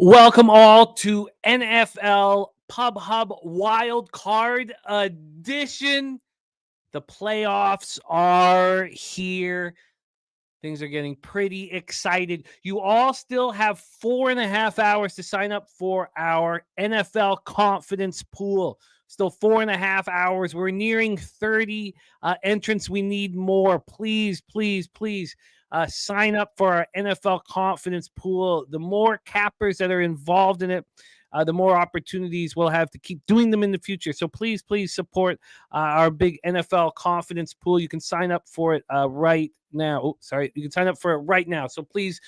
Welcome all to NFL Pub Hub Wild Card Edition. The playoffs are here. Things are getting pretty excited. You all still have 4.5 hours to sign up for our NFL Confidence Pool. Still 4.5 hours. We're nearing 30 entrants. We need more. Please, please, please. Sign up for our NFL Confidence Pool. The more cappers that are involved in it, the more opportunities we'll have to keep doing them in the future. So please, please support our big NFL Confidence Pool. You can sign up for it right now. You can sign up for it right now. So please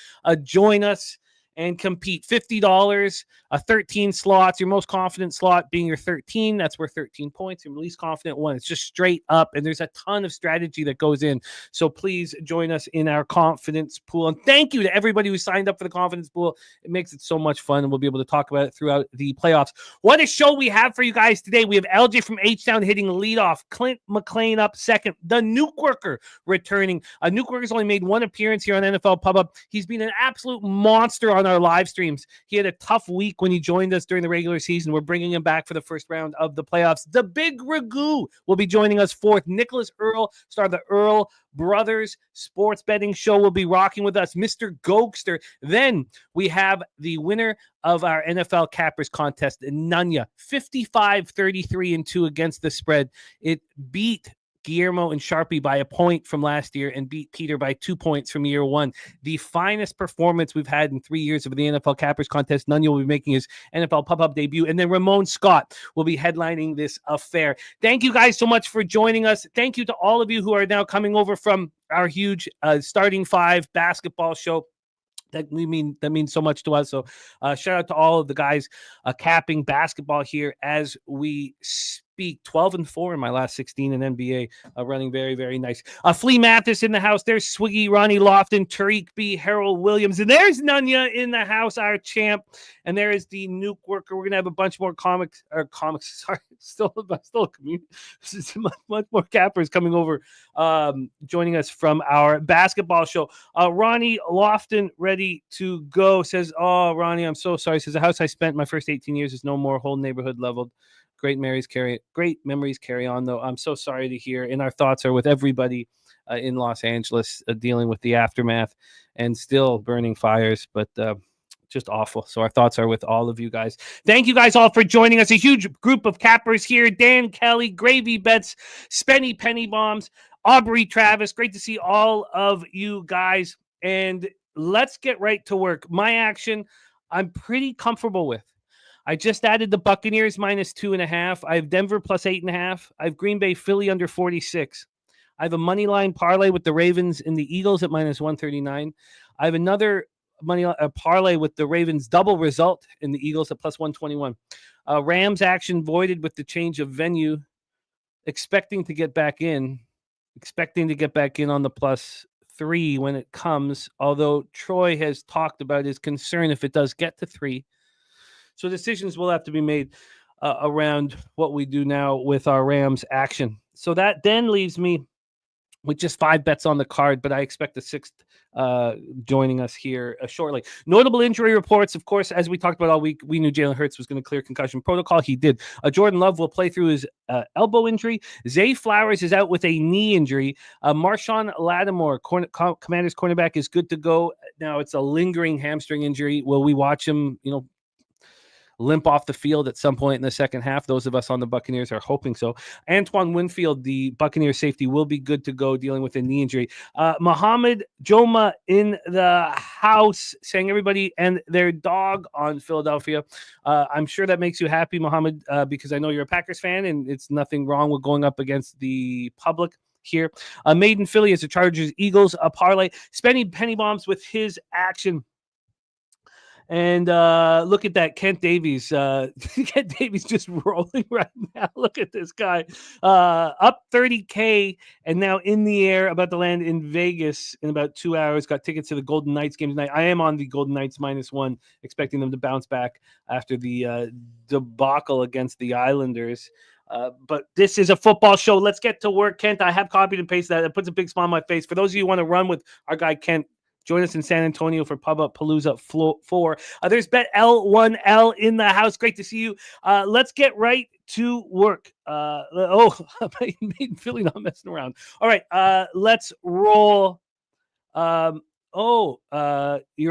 join us and compete. $50, 13 slots. Your most confident slot being your 13. That's worth 13 points. Your least confident one. It's just straight up, and there's a ton of strategy that goes in. So please join us in our confidence pool. And thank you to everybody who signed up for the confidence pool. It makes it so much fun, and we'll be able to talk about it throughout the playoffs. What a show we have for you guys today. We have LJ from H-Town hitting leadoff. Clint McLean up second. The Nuke Worker returning. Nuke Worker's only made one appearance here on NFL Pub Up. He's been an absolute monster on our live streams. He had a tough week when he joined us during the regular season. We're bringing him back for the first round of the playoffs. The Big Ragu will be joining us fourth. Nicholas Earl, star of the Earl Brothers Sports Betting Show, will be rocking with us. Mr. Goster. Then we have the winner of our NFL Cappers contest, Nunya, 55-33-2 against the spread. It beat Guillermo and Sharpie by a point from last year and beat Peter by 2 points from year one. The finest performance we've had in 3 years of the NFL Cappers contest. Nunya will be making his NFL Pub-Up debut, and then Ramon Scott will be headlining this affair. Thank you guys so much for joining us. Thank you to all of you who are now coming over from our huge starting five basketball show. That means so much to us. So shout out to all of the guys capping basketball here as we speak. 12-4 in my last 16 in NBA, running very, very nice. Flea Mathis in the house. There's Swiggy, Ronnie Lofton, Tariq B, Harold Williams, and there's Nunya in the house, our champ. And there is the Nuke Worker. We're gonna have a bunch more comics. Sorry, still a community. Much more cappers coming over, joining us from our basketball show. Ronnie Lofton ready to go. Says, "Oh, Ronnie, I'm so sorry." Says, "The house I spent my first 18 years is no more. Whole neighborhood leveled. Great memories carry on, though. I'm so sorry to hear, and our thoughts are with everybody in Los Angeles dealing with the aftermath and still burning fires, but just awful. So our thoughts are with all of you guys. Thank you guys all for joining us. A huge group of cappers here. Dan Kelly, Gravy Bets, Spenny Penny Bombs, Aubrey Travis. Great to see all of you guys. And let's get right to work. My action, I'm pretty comfortable with. I just added the Buccaneers -2.5. I have Denver +8.5. I have Green Bay Philly under 46. I have a Moneyline parlay with the Ravens and the Eagles at -139. I have another parlay with the Ravens double result in the Eagles at +121. Rams action voided with the change of venue. Expecting to get back in on the +3 when it comes, although Troy has talked about his concern if it does get to 3. So decisions will have to be made around what we do now with our Rams action. So that then leaves me with just 5 bets on the card, but I expect the 6th joining us here shortly. Notable injury reports, of course, as we talked about all week, we knew Jalen Hurts was going to clear concussion protocol. He did. Jordan Love will play through his elbow injury. Zay Flowers is out with a knee injury. Marshawn Lattimore, Commanders cornerback, is good to go. Now it's a lingering hamstring injury. Will we watch him, limp off the field at some point in the second half? Those of us on the Buccaneers are hoping so. Antoine Winfield, the Buccaneers safety, will be good to go dealing with a knee injury. Mohamed Joma in the house, saying everybody and their dog on Philadelphia. I'm sure that makes you happy, Mohamed, because I know you're a Packers fan, and it's nothing wrong with going up against the public here. Maiden Philly is the Chargers Eagles parlay. Spenny Penny Bombs with his action. And look at that, Kent Davies. Kent Davies just rolling right now. Look at this guy. Up 30K and now in the air, about to land in Vegas in about 2 hours. Got tickets to the Golden Knights game tonight. I am on the Golden Knights -1, expecting them to bounce back after the debacle against the Islanders. But this is a football show. Let's get to work, Kent. I have copied and pasted that. It puts a big smile on my face. For those of you who want to run with our guy Kent, Join us in San Antonio for Pub Up Palooza 4. There's Bet L1L in the house. Great to see you. Let's get right to work. Philly not messing around. All right, let's roll. You're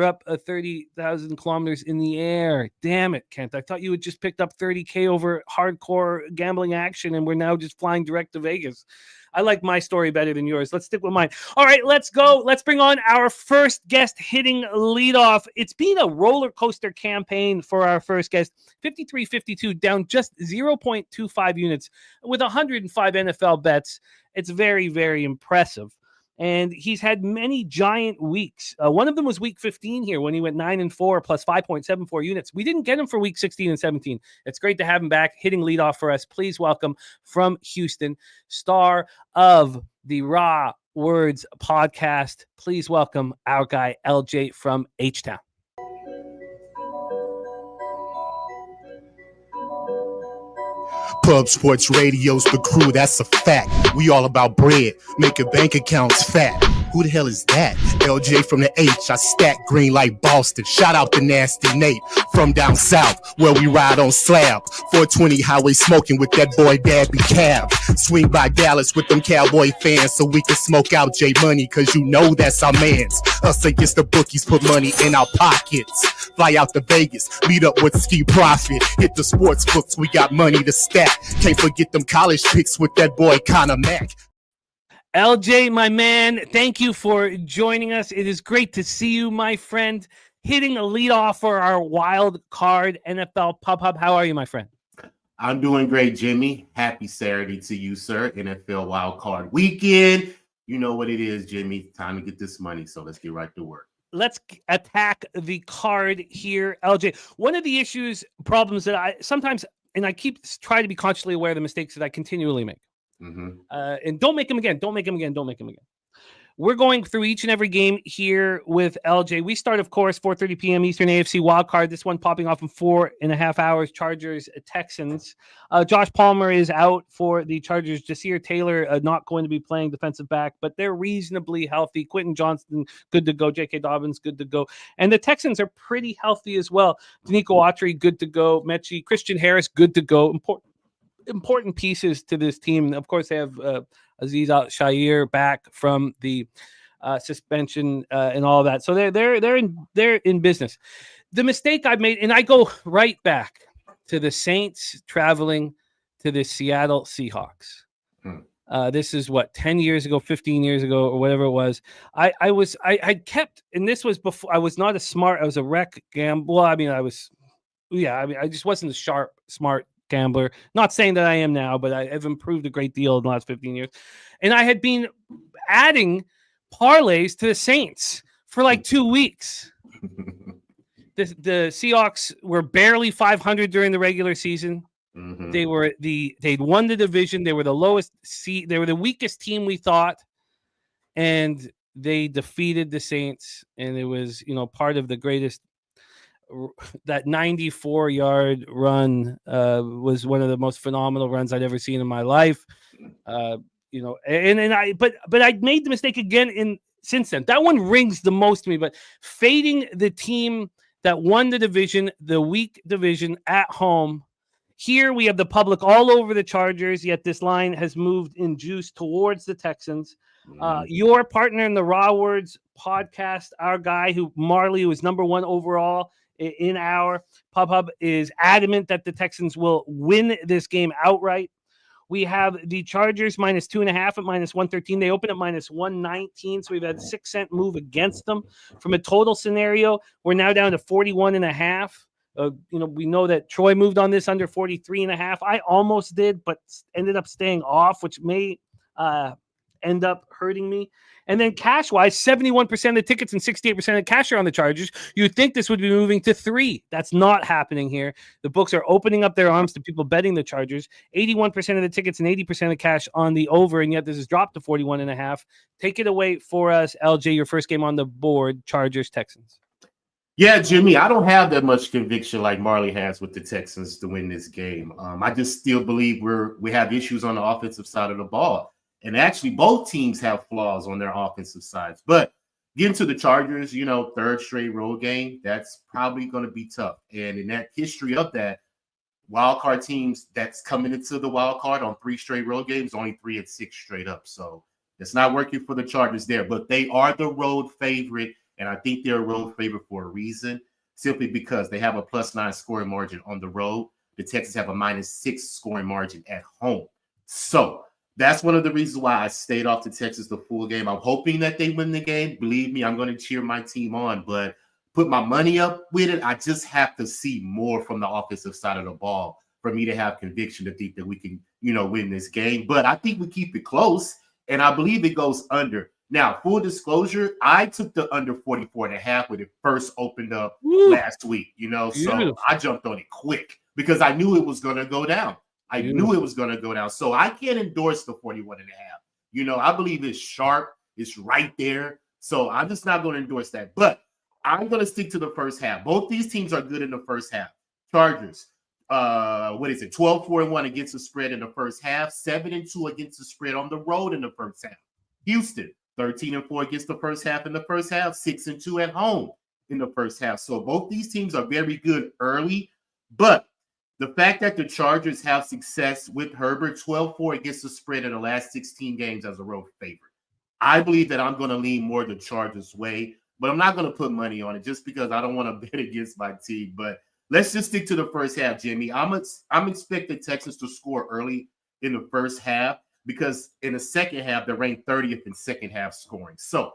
up 30,000 kilometers in the air. Damn it, Kent. I thought you had just picked up 30K over hardcore gambling action, and we're now just flying direct to Vegas. I like my story better than yours. Let's stick with mine. All right, let's go. Let's bring on our first guest hitting leadoff. It's been a roller coaster campaign for our first guest. 53-52, down just 0.25 units with 105 NFL bets. It's very, very impressive. And he's had many giant weeks. One of them was week 15 here when he went 9-4 plus 5.74 units. We didn't get him for week 16 and 17. It's great to have him back hitting leadoff for us. Please welcome from Houston, star of the Raw Words podcast. Please welcome our guy, LJ from H-Town. Pub Sports Radio's the crew, that's a fact. We all about bread, making bank accounts fat. Who the hell is that? LJ from the H, I stack green like Boston. Shout out to Nasty Nate from down south, where we ride on slab. 420 highway smoking with that boy Dabby Cab. Swing by Dallas with them Cowboy fans so we can smoke out J Money, cause you know that's our mans. Us against the bookies, put money in our pockets. Fly out to Vegas, meet up with Ski Profit. Hit the sports books, we got money to stack. Can't forget them college picks with that boy Connor Mack. LJ, my man, thank you for joining us. It is great to see you, my friend, hitting a leadoff for our wild card NFL Pub Hub. How are you, my friend? I'm doing great, Jimmy. Happy Saturday to you, sir. NFL wild card weekend. You know what it is, Jimmy. Time to get this money, so let's get right to work. Let's attack the card here, LJ. One of the problems that I sometimes, and I keep trying to be consciously aware of the mistakes that I continually make. And don't make them again. Don't make them again. Don't make them again. We're going through each and every game here with LJ. We start, of course, 4:30 p.m. Eastern AFC wildcard. This one popping off in 4.5 hours. Chargers, Texans. Josh Palmer is out for the Chargers. Jasir Taylor not going to be playing defensive back, but they're reasonably healthy. Quentin Johnston, good to go. J.K. Dobbins, good to go. And the Texans are pretty healthy as well. Danico Autry, good to go. Mechie, Christian Harris, good to go. Important pieces to this team. Of course, they have Aziz Al-Shair back from the suspension and all of that. So they're in business. The mistake I've made, and I go right back to the Saints traveling to the Seattle Seahawks. This is 10 years ago, 15 years ago, or whatever it was. I kept, and this was before I was not as smart. I was a wreck gamble. Well, I just wasn't a smart gambler. Not saying that I am now, but I have improved a great deal in the last 15 years. And I had been adding parlays to the Saints for like 2 weeks. The Seahawks were barely 500 during the regular season. They'd won the division. They were the lowest seed. They were the weakest team, we thought. And they defeated the Saints. And it was, part of the greatest. That 94-yard run was one of the most phenomenal runs I'd ever seen in my life. But I made the mistake again since then. That one rings the most to me, but fading the team that won the division, the weak division at home. Here we have the public all over the Chargers, yet this line has moved in juice towards the Texans. Your partner in the Raw Words podcast, our guy Marley, who is number 1 overall in our Pub Hub, is adamant that the Texans will win this game outright. We have the Chargers minus 2.5 at minus 113. They open at minus 119, so we've had a 6-cent move against them. From a total scenario, we're now down to 41.5. We know that Troy moved on this under 43.5. I almost did, but ended up staying off, which may end up hurting me. And then cash-wise, 71% of the tickets and 68% of cash are on the Chargers. You'd think this would be moving to 3. That's not happening here. The books are opening up their arms to people betting the Chargers. 81% of the tickets and 80% of cash on the over, and yet this has dropped to 41.5. Take it away for us, LJ, your first game on the board, Chargers-Texans. Yeah, Jimmy, I don't have that much conviction like Marley has with the Texans to win this game. I just still believe we have issues on the offensive side of the ball. And actually, both teams have flaws on their offensive sides. But getting to the Chargers, third straight road game, that's probably going to be tough. And in that history of that, wild card teams that's coming into the wild card on 3 straight road games, only 3 and 6 straight up. So it's not working for the Chargers there, but they are the road favorite. And I think they're a road favorite for a reason, simply because they have a +9 scoring margin on the road. The Texans have a -6 scoring margin at home. So that's one of the reasons why I stayed off the Texans the full game. I'm hoping that they win the game. Believe me, I'm going to cheer my team on, but put my money up with it. I just have to see more from the offensive side of the ball for me to have conviction to think that we can, win this game. But I think we keep it close, and I believe it goes under. Now, full disclosure, I took the under 44.5 when it first opened up last week, so I jumped on it quick because I knew it was going to go down. Knew it was going to go down. So I can't endorse the 41.5. I believe it's sharp. It's right there. So I'm just not going to endorse that. But I'm going to stick to the first half. Both these teams are good in the first half. Chargers, 12-4-1 against the spread in the first half, 7-2 against the spread on the road in the first half. Houston, 13-4 against the first half in the first half, 6-2 at home in the first half. So both these teams are very good early, but the fact that the Chargers have success with Herbert, 12-4 against the spread in the last 16 games as a road favorite, I believe that I'm going to lean more the Chargers' way, but I'm not going to put money on it just because I don't want to bet against my team. But let's just stick to the first half, Jimmy. I'm expecting Texans to score early in the first half because in the second half, they're ranked 30th in second half scoring. So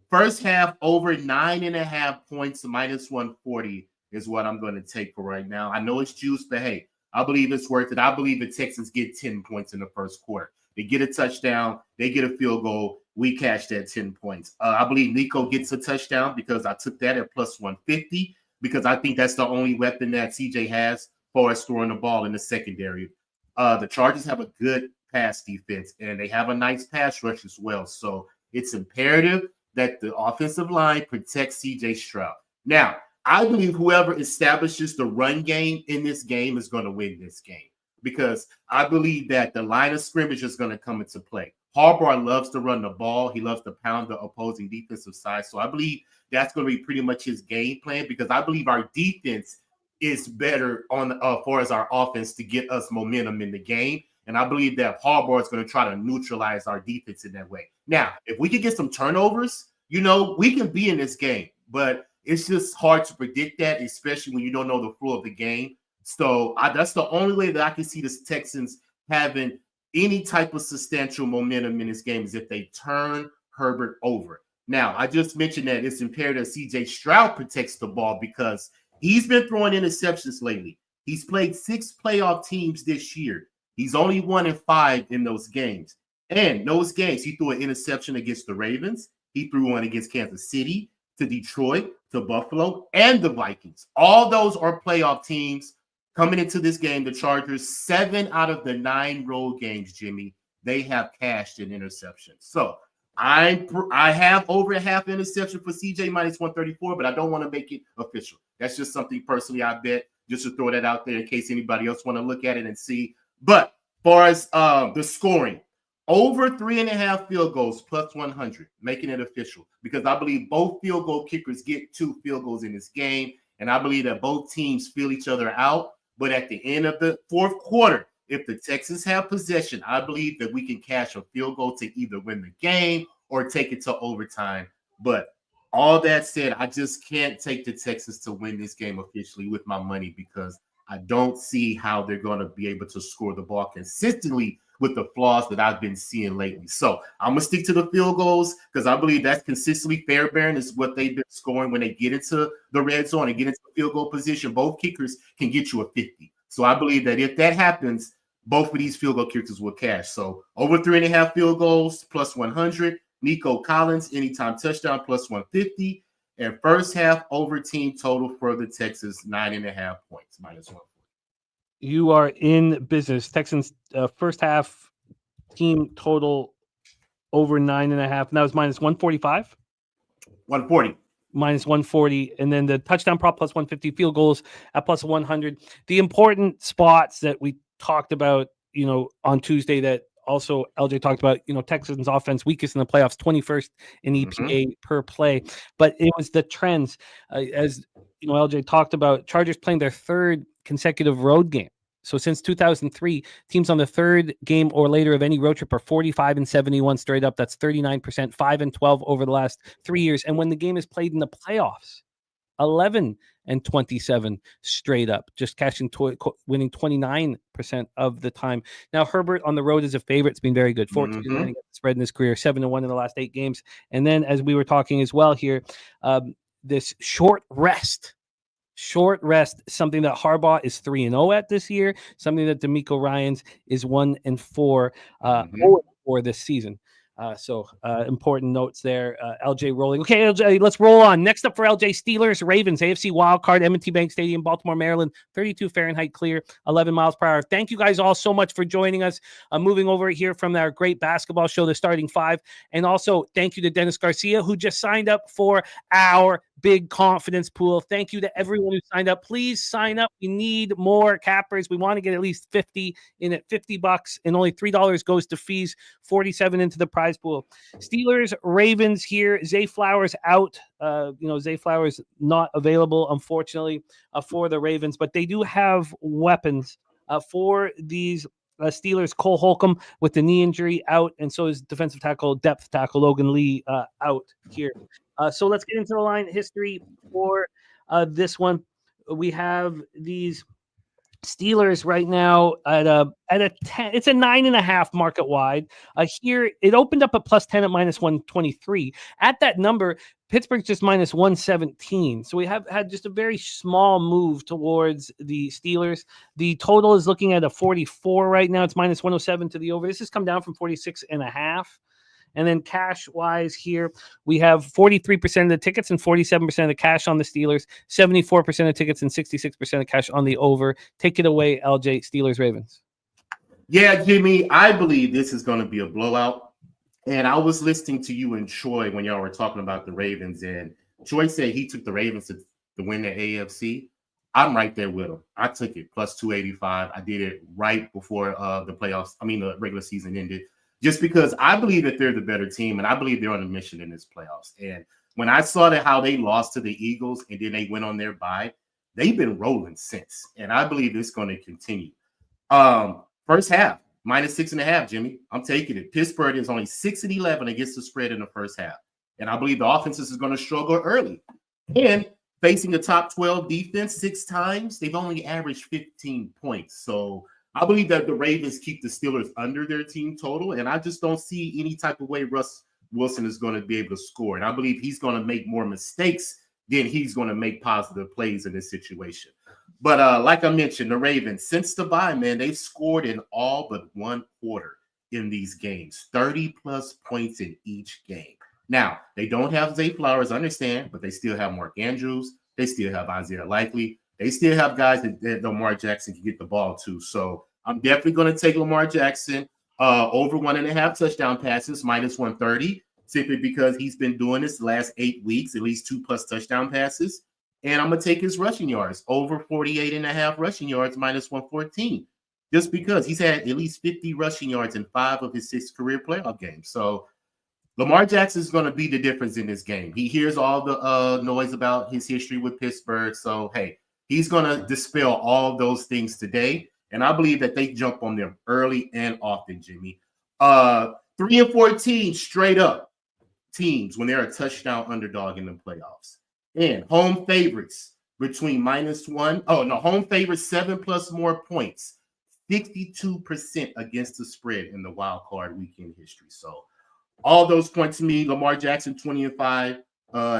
first half, over 9.5 points, -140 is what I'm going to take for right now. I know it's juice, but hey, I believe it's worth it. I believe the Texans get 10 points in the first quarter. They get a touchdown. They get a field goal. We cash that 10 points. I believe Nico gets a touchdown because I took that at +150 because I think that's the only weapon that CJ has for us throwing the ball in the secondary. The Chargers have a good pass defense, and they have a nice pass rush as well. So it's imperative that the offensive line protects CJ Stroud. Now, I believe whoever establishes the run game in this game is going to win this game because I believe that the line of scrimmage is going to come into play. Harbaugh loves to run the ball. He loves to pound the opposing defensive side. So I believe that's going to be pretty much his game plan because I believe our defense is better on far as our offense to get us momentum in the game. And I believe that Harbaugh is going to try to neutralize our defense in that way. Now, if we can get some turnovers, we can be in this game, but it's just hard to predict that, especially when you don't know the flow of the game. So that's the only way that I can see the Texans having any type of substantial momentum in this game is if they turn Herbert over. Now, I just mentioned that it's imperative CJ Stroud protects the ball because he's been throwing interceptions lately. He's played 6 playoff teams this year. He's only 1-5 in those games. And those games, he threw an interception against the Ravens. He threw one against Kansas City, to Detroit, to Buffalo, and the Vikings. All those are playoff teams coming into this game. The Chargers, 7 out of the 9 road games, Jimmy, they have cashed an interception. So I have over a half interception for CJ -134, but I don't want to make it official. That's just something personally I bet, just to throw that out there in case anybody else want to look at it and see. But as far as the scoring, over 3.5 field goals +100, making it official because I believe both field goal kickers get 2 field goals in this game. And I believe that both teams feel each other out. But at the end of the fourth quarter, if the Texans have possession, I believe that we can cash a field goal to either win the game or take it to overtime. But all that said, I just can't take the Texans to win this game officially with my money because I don't see how they're going to be able to score the ball consistently with the flaws that I've been seeing lately. So I'm going to stick to the field goals because I believe that's consistently fair, Baron, is what they've been scoring when they get into the red zone and get into field goal position. Both kickers can get you a 50. So I believe that if that happens, both of these field goal kickers will cash. So over 3.5 field goals +100. Nico Collins, anytime touchdown +150. And first half over team total for the Texans, 9.5 points, -140. You are in business. Texans first half team total over 9.5. And that was -145? 140. -140. And then the touchdown prop +150, field goals at +100. The important spots that we talked about, on Tuesday that also LJ talked about, Texans offense weakest in the playoffs, 21st in EPA per play. But it was the trends. As LJ talked about, Chargers playing their third consecutive road game. So since 2003, teams on the third game or later of any road trip are 45-71 straight up. That's 39%, 5-12 over the last 3 years. And when the game is played in the playoffs, 11-27 straight up, just winning 29% of the time. Now, Herbert on the road is a favorite. It's been very good. 14 against the spread in his career, 7-1 in the last 8 games. And then, as we were talking as well here, this short rest, something that Harbaugh is 3-0 at this year, something that DeMeco Ryans is 1-4, 0-4 this season. So important notes there. LJ rolling. Okay, LJ, let's roll on. Next up for LJ, Steelers, Ravens, AFC wildcard, M&T Bank Stadium, Baltimore, Maryland, 32 Fahrenheit clear, 11 miles per hour. Thank you guys all so much for joining us. Moving over here from our great basketball show, the Starting Five. And also thank you to Dennis Garcia, who just signed up for our big confidence pool. Thank you to everyone who signed up. Please sign up. We need more cappers. We want to get at least 50 in it, $50, and only $3 goes to fees, 47 into the prize pool. Steelers, Ravens here. Zay Flowers out. Zay Flowers not available, unfortunately, for the Ravens, but they do have weapons for these Steelers. Cole Holcomb with the knee injury out, and so is defensive tackle, depth tackle Logan Lee out here. So let's get into the line history for this one. We have these Steelers right now at a 10. It's a 9.5 market wide. Here it opened up at +10 at -123. At that number, Pittsburgh's just -117. So we have had just a very small move towards the Steelers. The total is looking at a 44 right now. It's -107 to the over. This has come down from 46.5. And then cash-wise here, we have 43% of the tickets and 47% of the cash on the Steelers, 74% of tickets and 66% of cash on the over. Take it away, LJ, Steelers, Ravens. Yeah, Jimmy, I believe this is going to be a blowout. And I was listening to you and Troy when y'all were talking about the Ravens, and Troy said he took the Ravens to win the AFC. I'm right there with him. I took it +285. I did it right before the regular season ended. Just because I believe that they're the better team, and I believe they're on a mission in this playoffs. And when I saw how they lost to the Eagles and then they went on their bye, they've been rolling since. And I believe it's going to continue. First half, -6.5, Jimmy. I'm taking it. Pittsburgh is only 6-11 against the spread in the first half. And I believe the offense is going to struggle early. And facing a top 12 defense 6 times, they've only averaged 15 points. So I believe that the Ravens keep the Steelers under their team total, and I just don't see any type of way Russ Wilson is going to be able to score. And I believe he's going to make more mistakes than he's going to make positive plays in this situation. But like I mentioned, the Ravens, since the bye, man, they've scored in all but one quarter in these games, 30-plus points in each game. Now, they don't have Zay Flowers, I understand, but they still have Mark Andrews. They still have Isaiah Likely. They still have guys that Lamar Jackson can get the ball to. So I'm definitely going to take Lamar Jackson over 1.5 touchdown passes, -130, simply because he's been doing this the last 8 weeks, at least 2+ touchdown passes. And I'm going to take his rushing yards over 48.5 rushing yards, -114, just because he's had at least 50 rushing yards in 5 of his 6 career playoff games. So Lamar Jackson is going to be the difference in this game. He hears all the noise about his history with Pittsburgh. So, hey, he's going to dispel all those things today. And I believe that they jump on them early and often, Jimmy. 3-14 straight up teams when they're a touchdown underdog in the playoffs. And home favorites between home favorites 7+ more points, 62% against the spread in the wild card weekend history. So all those points to me, Lamar Jackson 20-5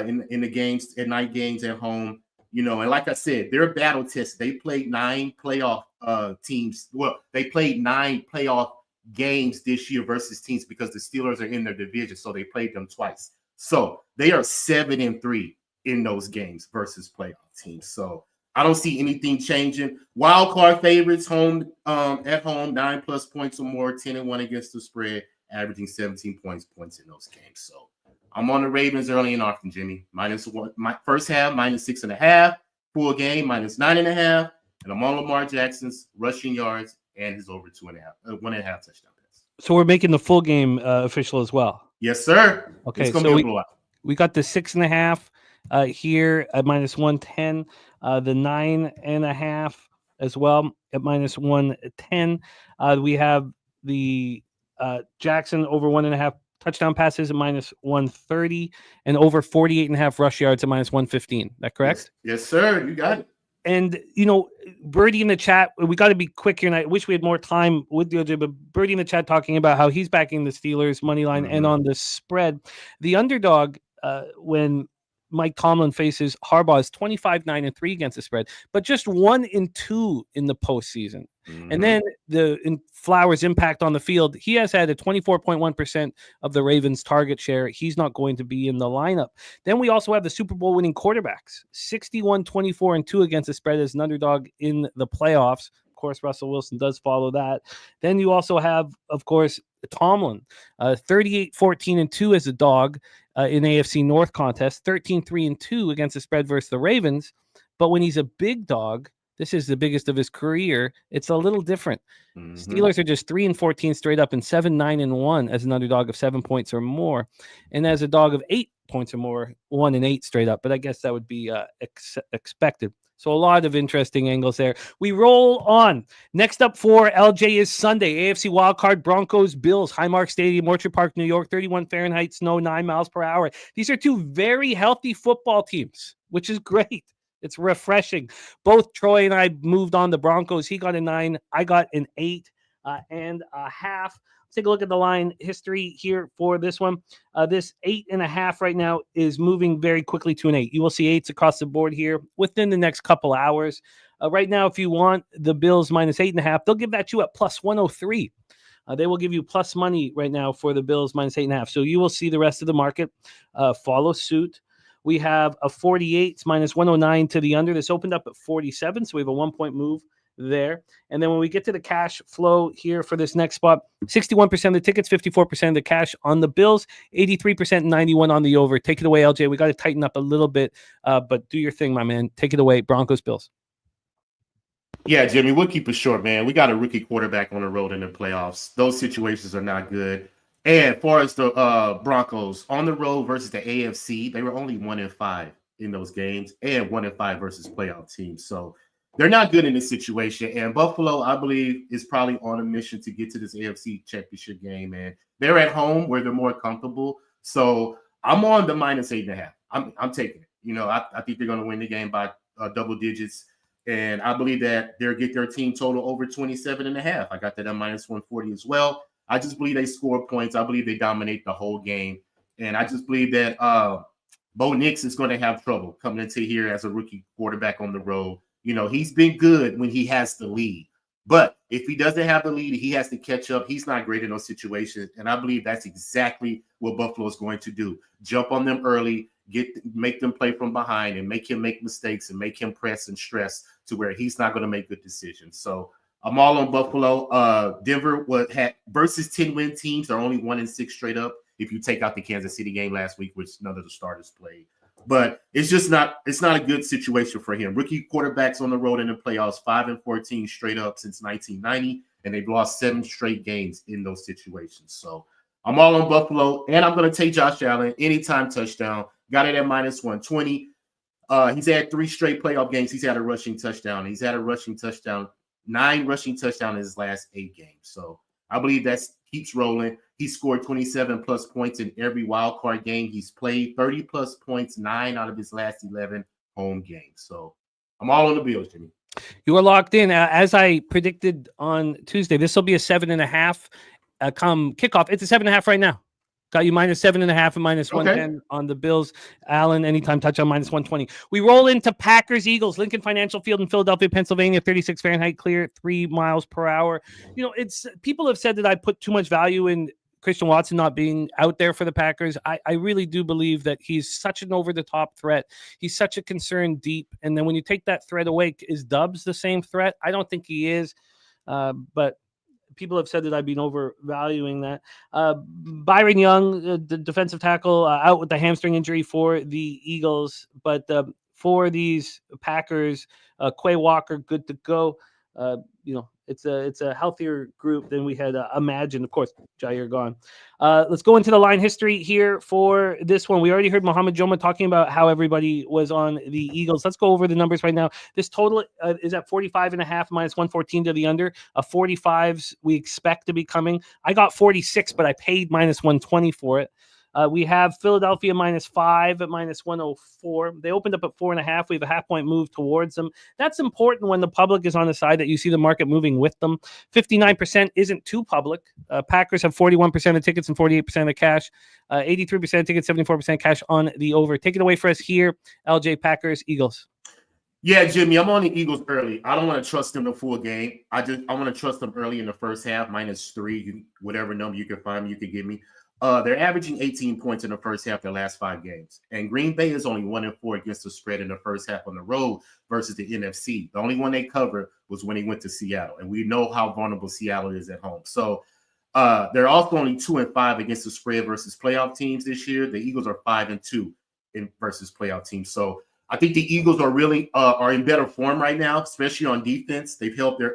in the games, at night games at home. And like I said, they're battle tested. They played 9 playoff teams. Well, they played 9 playoff games this year versus teams because the Steelers are in their division, so they played them twice. So they are 7-3 in those games versus playoff teams. So I don't see anything changing. Wild card favorites at home, 9+ points or more, 10-1 against the spread, averaging 17 points in those games. So I'm on the Ravens early and often, Jimmy. -1, my first half, -6.5, full game, -9.5. And I'm on Lamar Jackson's rushing yards and his over 1.5 touchdown pass. So we're making the full game official as well. Yes, sir. Okay, It's gonna so be a blowout. we got the 6.5 here at -110, the 9.5 as well at -110. We have the Jackson over 1.5 touchdown passes at -130 and over 48.5 rush yards at -115. That correct? Yes, sir. You got it. And, Birdie in the chat, we got to be quick here. And I wish we had more time with the OJ, but Birdie in the chat talking about how he's backing the Steelers money line and on the spread. The underdog, when Mike Tomlin faces Harbaugh, is 25-9-3 against the spread, but just 1-2 in the postseason. And then in Flowers' impact on the field, he has had a 24.1% of the Ravens' target share. He's not going to be in the lineup. Then we also have the Super Bowl winning quarterbacks, 61-24-2 against the spread as an underdog in the playoffs. Of course, Russell Wilson does follow that. Then you also have, of course, Tomlin, 38-14-2 as a dog in AFC North contest, 13-3-2 against the spread versus the Ravens. But when he's a big dog, this is the biggest of his career, it's a little different. Steelers are just 3-14 straight up and 7-9-1 as an underdog of 7 points or more. And as a dog of 8 points or more, 1-8 straight up. But I guess that would be expected. So a lot of interesting angles there. We roll on. Next up for LJ is Sunday. AFC wildcard, Broncos, Bills, Highmark Stadium, Orchard Park, New York, 31 Fahrenheit, snow, 9 miles per hour. These are two very healthy football teams, which is great. It's refreshing. Both Troy and I moved on the Broncos. He got a 9. I got an 8.5. Let's take a look at the line history here for this one. This 8.5 right now is moving very quickly to an 8. You will see 8s across the board here within the next couple hours. Right now, if you want the Bills -8.5, they'll give that to you at +103. They will give you plus money right now for the Bills -8.5. So you will see the rest of the market follow suit. We have a 48 -109 to the under. This opened up at 47, so we have a 1-point move there. And then when we get to the cash flow here for this next spot, 61% of the tickets, 54% of the cash on the Bills, 83%, 91 on the over. Take it away, LJ. We got to tighten up a little bit, but do your thing, my man. Take it away, Broncos, Bills. Yeah, Jimmy, we'll keep it short, man. We got a rookie quarterback on the road in the playoffs. Those situations are not good. And as far as the Broncos on the road versus the AFC, they were only 1-5 in those games and 1-5 versus playoff teams. So they're not good in this situation. And Buffalo, I believe, is probably on a mission to get to this AFC championship game. And they're at home where they're more comfortable. So I'm on the -8.5. I'm taking it. I think they're going to win the game by double digits. And I believe that they'll get their team total over 27.5. I got that at -140 as well. I just believe they score points. I believe they dominate the whole game. And I just believe that Bo Nix is going to have trouble coming into here as a rookie quarterback on the road. He's been good when he has the lead. But if he doesn't have the lead, he has to catch up. He's not great in those situations. And I believe that's exactly what Buffalo is going to do. Jump on them early, make them play from behind, and make him make mistakes and make him press and stress to where he's not going to make good decisions. So I'm all on Buffalo. Denver had versus 10-win teams are only 1-6 straight up. If you take out the Kansas City game last week, which none of the starters played, but it's not a good situation for him. Rookie quarterbacks on the road in the playoffs, 5-14 straight up since 1990, and they've lost 7 straight games in those situations. So I'm all on Buffalo, and I'm going to take Josh Allen anytime touchdown. Got it at -120. He's had 3 straight playoff games. He's had a rushing touchdown. He's had a rushing touchdown. 9 rushing touchdowns in his last 8 games. So I believe that keeps rolling. He scored 27+ points in every wild card game he's played, 30+ points, 9 out of his last 11 home games. So I'm all on the Bills, Jimmy. You are locked in. As I predicted on Tuesday, this will be a 7.5 come kickoff. It's a 7.5 right now. Got you -7.5 and -110 on the Bills. Allen, anytime touchdown, -120. We roll into Packers, Eagles, Lincoln Financial Field in Philadelphia, Pennsylvania, 36 Fahrenheit, clear, 3 miles per hour. It's people have said that I put too much value in Christian Watson not being out there for the Packers. I really do believe that he's such an over-the-top threat. He's such a concern deep. And then when you take that threat away, is Doubs the same threat? I don't think he is, but people have said that I've been overvaluing that. Byron Young, the defensive tackle, out with the hamstring injury for the Eagles. But for these Packers, Quay Walker, good to go. It's a healthier group than we had imagined. Of course, Jair gone. Let's go into the line history here for this one. We already heard Mohamed Joma talking about how everybody was on the Eagles. Let's go over the numbers right now. This total is at 45.5 minus 114 to the under. 45s we expect to be coming. I got 46, but I paid minus 120 for it. We have Philadelphia -5 at minus 104. They opened up at 4.5. We have a half-point move towards them. That's important when the public is on the side that you see the market moving with them. 59% isn't too public. Packers have 41% of tickets and 48% of cash. 83% of tickets, 74% cash on the over. Take it away for us here, LJ. Packers, Eagles. Yeah, Jimmy, I'm on the Eagles early. I don't want to trust them the full game. I want to trust them early in the first half, -3. Whatever number you can find me, you can give me. They're averaging 18 points in the first half their last 5 games. And Green Bay is only 1-4 against the spread in the first half on the road versus the NFC. The only one they covered was when he went to Seattle. And we know how vulnerable Seattle is at home. So they're also only 2-5 against the spread versus playoff teams this year. The Eagles are 5-2 versus playoff teams. So I think the Eagles are really are in better form right now, especially on defense. They've held their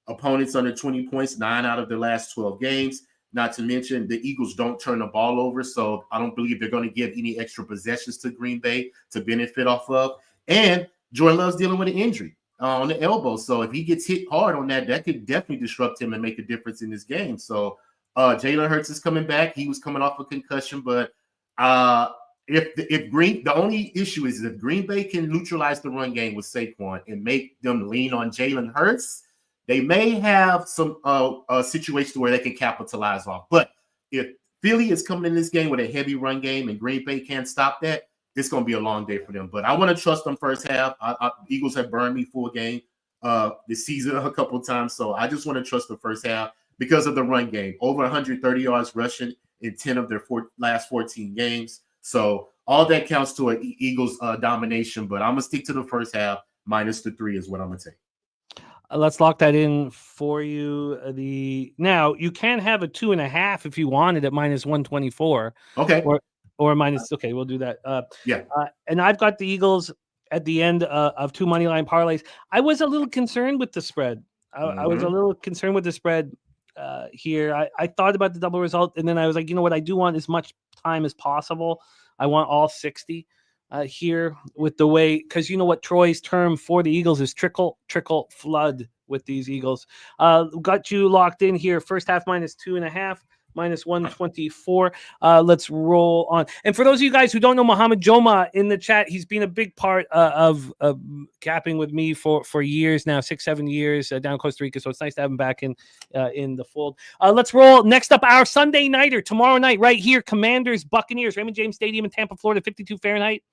opponents under 20 points 9 out of their last 12 games. Not to mention the Eagles don't turn the ball over, so I don't believe they're going to give any extra possessions to Green Bay to benefit off of. And Jordan Love's dealing with an injury on the elbow, so if he gets hit hard on that could definitely disrupt him and make a difference in this game. So Jalen Hurts is coming back. He was coming off a concussion, but the only issue is if Green Bay can neutralize the run game with Saquon and make them lean on Jalen Hurts, they may have some situations where they can capitalize off. But if Philly is coming in this game with a heavy run game and Green Bay can't stop that, it's going to be a long day for them. But I want to trust them first half. Eagles have burned me full game this season a couple of times. So I just want to trust the first half because of the run game. Over 130 yards rushing in 10 of their last 14 games. So all that counts to an Eagles domination. But I'm going to stick to the first half. -3 is what I'm going to take. Let's lock that in for you. Now you can have a 2.5 if you wanted at minus 124. Okay. Or minus. Okay, we'll do that. Yeah. And I've got the Eagles at the end of 2 money line parlays. I was a little concerned with the spread. I was a little concerned with the spread here. I thought about the double result, and then I was like, you know what? I do want as much time as possible. I want all 60. Here with the way, because you know what Troy's term for the Eagles is trickle, flood with these Eagles. Got you locked in here. First half -2.5, -124. Let's roll on. And for those of you guys who don't know Mohamed Joma in the chat, he's been a big part of capping with me for years now, 6-7 years down in Costa Rica. So it's nice to have him back in the fold. Let's roll. Next up, our Sunday nighter tomorrow night right here. Commanders, Buccaneers, Raymond James Stadium in Tampa, Florida, 52 Fahrenheit.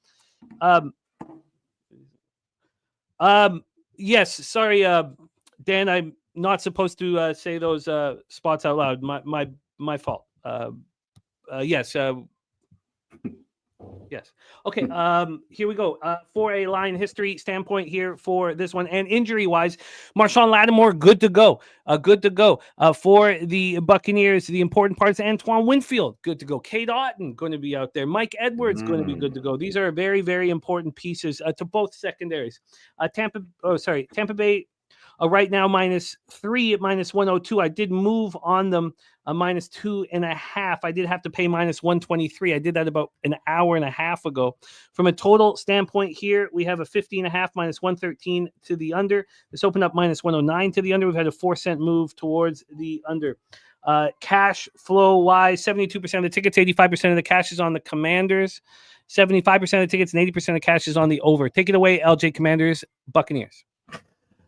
Yes, sorry, Dan, I'm not supposed to say those spots out loud. My fault. Yes. Yes. Okay. Here we go. For a line history standpoint here for this one, and injury-wise, Marshawn Lattimore, good to go. Good to go. For the Buccaneers, the important parts, Antoine Winfield, good to go. Cade Otton, going to be out there. Mike Edwards, going to be good to go. These are very, very important pieces to both secondaries. Tampa Bay, right now -3 at -102. I did move on them -2.5. I did have to pay -123. I did that about an hour and a half ago. From a total standpoint here, we have a 50.5 -113 to the under. This opened up -109 to the under. We've had a 4-cent move towards the under. Cash flow wise, 72% of the tickets, 85% of the cash is on the Commanders, 75% of the tickets, and 80% of cash is on the over. Take it away, LJ. Commanders, Buccaneers.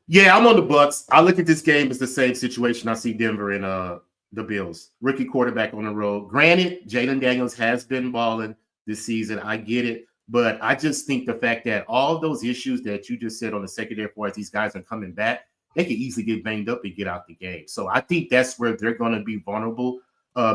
Yeah, I'm on the Bucs. I look at this game as the same situation I see Denver and the Bills. Rookie quarterback on the road. Granted, Jalen Daniels has been balling this season. I get it. But I just think the fact that all of those issues that you just said on the secondary for as these guys are coming back, they can easily get banged up and get out the game. So I think that's where they're going to be vulnerable.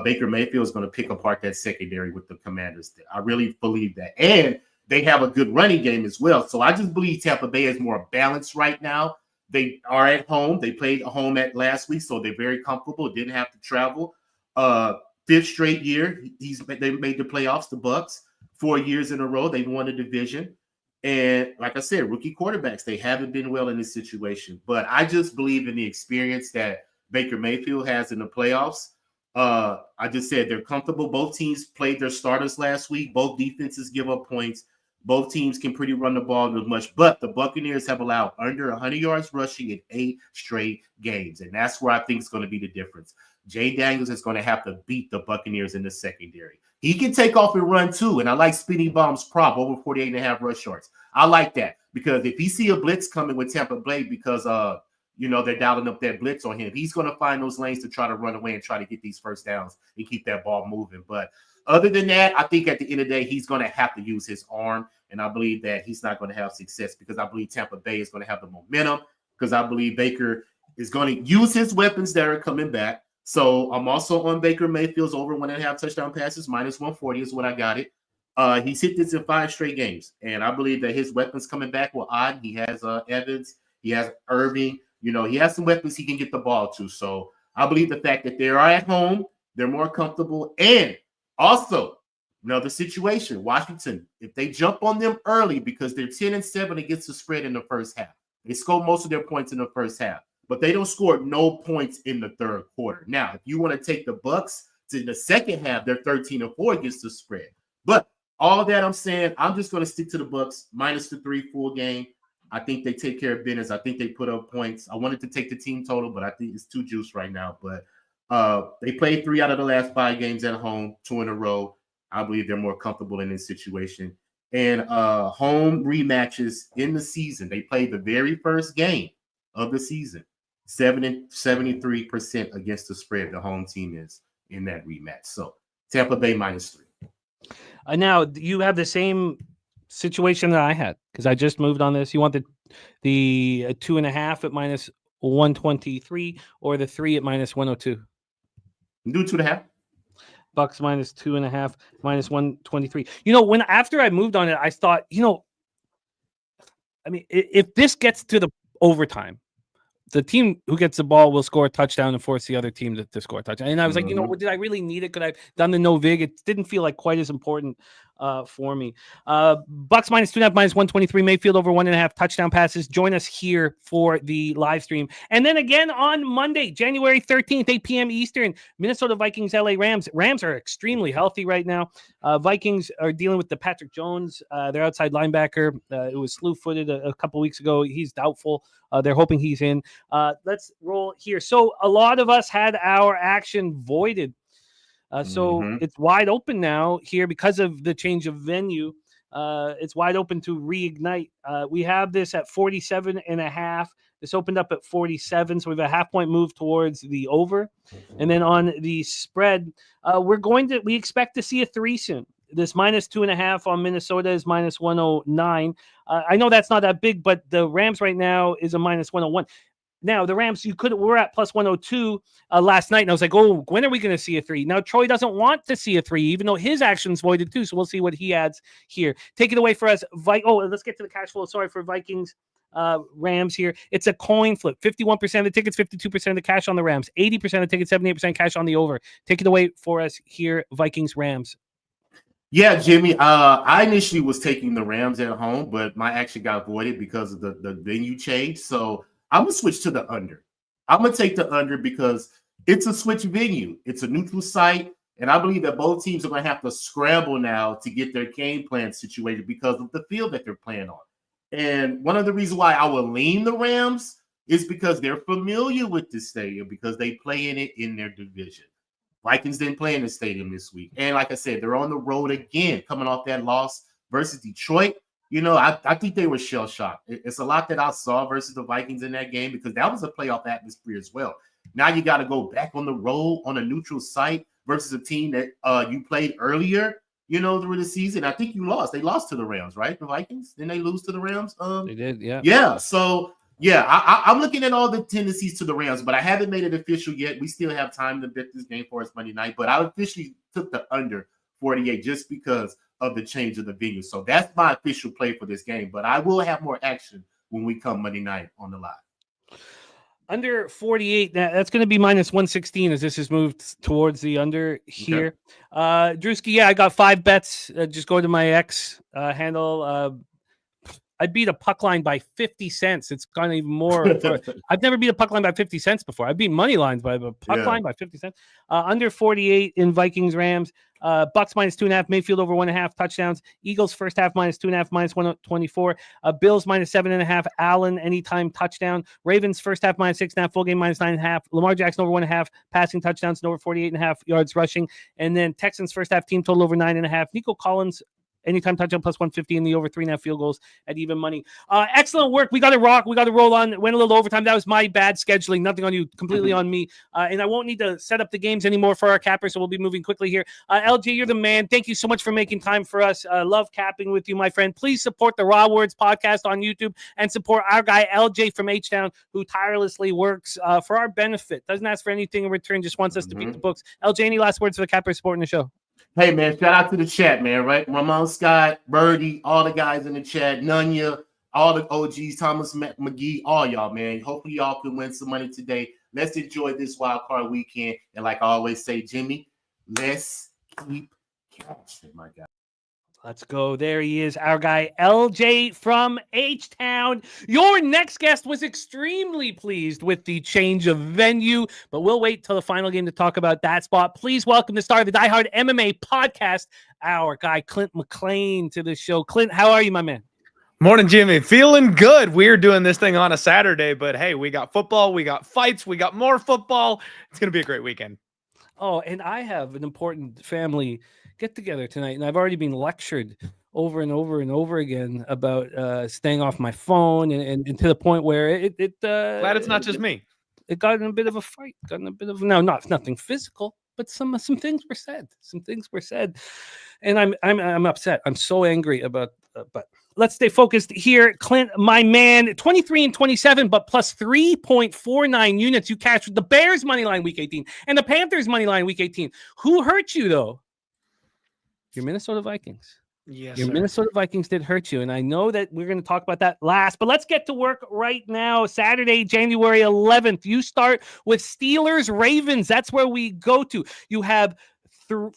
Baker Mayfield is going to pick apart that secondary with the Commanders. I really believe that. And they have a good running game as well. So I just believe Tampa Bay is more balanced right now. They are at home. They played at home last week, so they're very comfortable. Didn't have to travel. 5th straight year, they made the playoffs. The Bucs 4 years in a row. They won the division. And like I said, rookie quarterbacks, they haven't been well in this situation. But I just believe in the experience that Baker Mayfield has in the playoffs. I just said they're comfortable. Both teams played their starters last week. Both defenses give up points. Both teams can pretty run the ball as much. But the Buccaneers have allowed under 100 yards rushing in 8 straight games. And that's where I think is going to be the difference. Jay Daniels is going to have to beat the Buccaneers in the secondary. He can take off and run too. And I like Speedy Bomb's prop over 48.5 rush yards. I like that because if he see a blitz coming with Tampa Bay because they're dialing up that blitz on him, he's going to find those lanes to try to run away and try to get these first downs and keep that ball moving. But other than that, I think at the end of the day, he's going to have to use his arm. And I believe that he's not going to have success because I believe Tampa Bay is going to have the momentum because I believe Baker is going to use his weapons that are coming back. So I'm also on Baker Mayfield's over 1.5 touchdown passes, minus 140 is what I got it. He's hit this in 5 straight games. And I believe that his weapons coming back were odd. He has Evans. He has Irving. He has some weapons he can get the ball to. So I believe the fact that they are at home, they're more comfortable. And also, another situation, Washington, if they jump on them early because they're 10-7 against the spread in the first half, they score most of their points in the first half, but they don't score no points in the third quarter. Now, if you want to take the Bucks to the second half, they're 13-4 against the spread. But all that I'm saying, I'm just going to stick to the Bucks minus the 3 full game. I think they take care of business. I think they put up points. I wanted to take the team total, but I think it's too juiced right now. But they played 3 out of the last 5 games at home, 2 in a row. I believe they're more comfortable in this situation. And home rematches in the season, they played the very first game of the season. 73% against the spread the home team is in that rematch. So Tampa Bay minus 3. Now you have the same situation that I had because I just moved on this. You want the 2.5 at minus 123 or the 3 at minus 102? Do 2.5. Bucks minus 2.5 minus 123. When after I moved on it, I thought, if this gets to the overtime, the team who gets the ball will score a touchdown and force the other team to score a touchdown. And I was like, did I really need it? Could I have done the no vig? It didn't feel like quite as important for me. Bucks minus 2.5 minus 123. Mayfield over 1.5 touchdown passes. Join us here for the live stream. And then again on Monday, January 13th, 8 p.m. Eastern, Minnesota Vikings, LA Rams. Rams are extremely healthy right now. Vikings are dealing with the Patrick Jones, their outside linebacker. It was slew-footed a couple weeks ago. He's doubtful. They're hoping he's in. Let's roll here. So a lot of us had our action voided. So it's wide open now here because of the change of venue. It's wide open to reignite. We have this at 47.5. This opened up at 47. So we have a half-point move towards the over. And then on the spread, we expect to see a 3 soon. This minus 2.5 on Minnesota is minus 109. I know that's not that big, but the Rams right now is a minus 101. Now, the Rams, we're at plus 102 last night, and I was like, when are we going to see a 3? Now, Troy doesn't want to see a 3, even though his action's voided too, so we'll see what he adds here. Take it away for us. Let's get to the cash flow. Sorry for Vikings. Rams here. It's a coin flip. 51% of the tickets, 52% of the cash on the Rams, 80% of the tickets, 78% cash on the over. Take it away for us here, Vikings, Rams. Yeah, Jimmy. I initially was taking the Rams at home, but my action got voided because of the venue change. So I'm going to switch to the under. I'm going to take the under because it's a switch venue. It's a neutral site. And I believe that both teams are going to have to scramble now to get their game plan situated because of the field that they're playing on. And one of the reasons why I will lean the Rams is because they're familiar with this stadium because they play in it in their division. Vikings didn't play in the stadium this week. And like I said, they're on the road again, coming off that loss versus Detroit. I think they were shell-shocked. It's a lot that I saw versus the Vikings in that game because that was a playoff atmosphere as well. Now you got to go back on the road on a neutral site versus a team that you played earlier, through the season. I think you lost. They lost to the Rams, right? The Vikings? Didn't they lose to the Rams? They did, yeah. Yeah, so... Yeah, I'm looking at all the tendencies to the Rams, but I haven't made it official yet. We still have time to bet this game for us Monday night, but I officially took the under 48 just because of the change of the venue. So that's my official play for this game, but I will have more action when we come Monday night on the live. Under 48, that's going to be minus 116 as this has moved towards the under here. Okay. Drewski, I got 5 bets. Just go to my X handle. I beat a puck line by 50 cents. It's gone even more. I've never beat a puck line by 50 cents before. I beat money lines by a puck line by 50 cents. Under 48 in Vikings Rams. Bucks -2.5, Mayfield over 1.5 touchdowns. Eagles first half -2.5, -124. Bills -7.5, Allen anytime touchdown. Ravens first half -6.5, full game -9.5. Lamar Jackson over 1.5 passing touchdowns and over 48.5 yards rushing. And then Texans first half team total over 9.5. Nico Collins anytime touchdown +150 and the over 3.5 field goals at even money. Excellent work. We got to rock. We got to roll on. Went a little overtime. That was my bad scheduling. Nothing on you. Completely on me. And I won't need to set up the games anymore for our cappers, so we'll be moving quickly here. LJ, you're the man. Thank you so much for making time for us. Love capping with you, my friend. Please support the Raw Words podcast on YouTube and support our guy, LJ from H-Town, who tirelessly works for our benefit. Doesn't ask for anything in return, just wants us to beat the books. LJ, any last words for the cappers supporting the show? Hey, man, shout out to the chat, man, right? Ramon Scott, Birdie, all the guys in the chat, Nunya, all the OGs, Thomas McGee, all y'all, man. Hopefully y'all can win some money today. Let's enjoy this wild card weekend. And like I always say, Jimmy, let's keep cashing, my guy. Let's go. There he is, our guy, LJ from H-Town. Your next guest was extremely pleased with the change of venue, but we'll wait till the final game to talk about that spot. Please welcome the star of the Die Hard MMA podcast, our guy, Clint McLean, to the show. Clint, how are you, my man? Morning, Jimmy. Feeling good. We're doing this thing on a Saturday, but hey, we got football, we got fights, we got more football. It's going to be a great weekend. Oh, and I have an important family get-together tonight, and I've already been lectured over and over and over again about staying off my phone, and to the point where it glad it's not just me. It got in a bit of a fight. Got in a bit of nothing physical, but some things were said. Some things were said, and I'm upset. I'm so angry about. But let's stay focused here. Clint, my man, 23-27, but plus 3.49 units. You cashed with the Bears money line week 18 and the Panthers money line week 18. Who hurt you though? Your Minnesota Vikings. Yes, Your sir. Minnesota Vikings did hurt you, and I know that we're going to talk about that last, but let's get to work right now. Saturday, January 11th. You start with Steelers-Ravens. That's where we go to. You have 4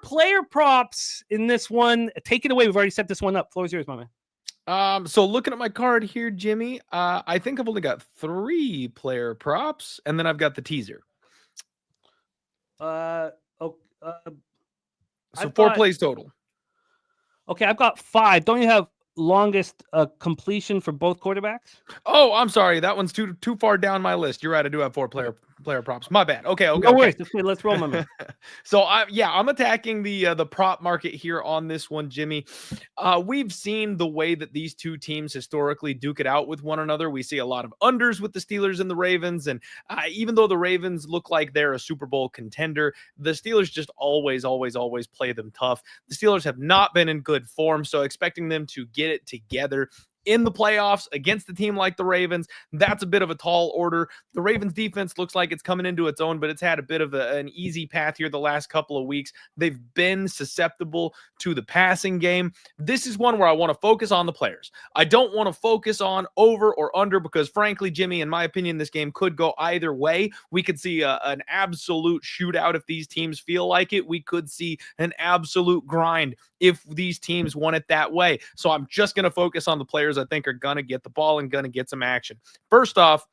player props in this one. Take it away. We've already set this one up. Floor's yours, my man. So looking at my card here, Jimmy, I think I've only got 3 player props, and then I've got the teaser. So 4 plays total. Okay, I've got 5. Don't you have longest completion for both quarterbacks? Oh, I'm sorry. That one's too far down my list. You're right. I do have 4 player props. My bad. Okay. No worries. Let's roll, my man. So I'm attacking the prop market here on this one, Jimmy. We've seen the way that these two teams historically duke it out with one another. We see a lot of unders with the Steelers and the Ravens, and even though the Ravens look like they're a Super Bowl contender, the Steelers just always play them tough. The Steelers have not been in good form, so expecting them to get it together in the playoffs against a team like the Ravens, that's a bit of a tall order. The Ravens defense looks like it's coming into its own, but it's had a bit of an easy path here the last couple of weeks. They've been susceptible to the passing game. This is one where I want to focus on the players. I don't want to focus on over or under because, frankly, Jimmy, in my opinion, this game could go either way. We could see an absolute shootout if these teams feel like it. We could see an absolute grind if these teams want it that way. So I'm just going to focus on the players I think are going to get the ball and going to get some action. First off,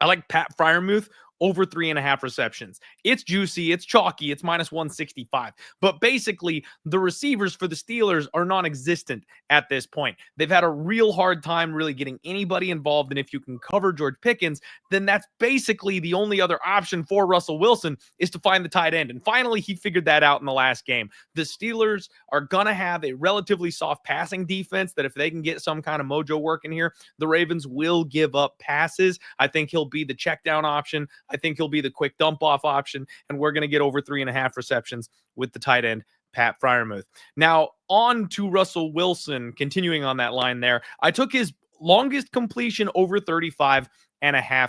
I like Pat Freiermuth over 3.5 receptions. It's juicy, it's chalky, it's -165. But basically, the receivers for the Steelers are non-existent at this point. They've had a real hard time really getting anybody involved, and if you can cover George Pickens, then that's basically the only other option for Russell Wilson is to find the tight end. And finally, he figured that out in the last game. The Steelers are going to have a relatively soft passing defense that if they can get some kind of mojo working here, the Ravens will give up passes. I think he'll be the check down option. I think he'll be the quick dump off option, and we're going to get over 3.5 receptions with the tight end, Pat Freiermuth. Now, on to Russell Wilson, continuing on that line there. I took his longest completion over 35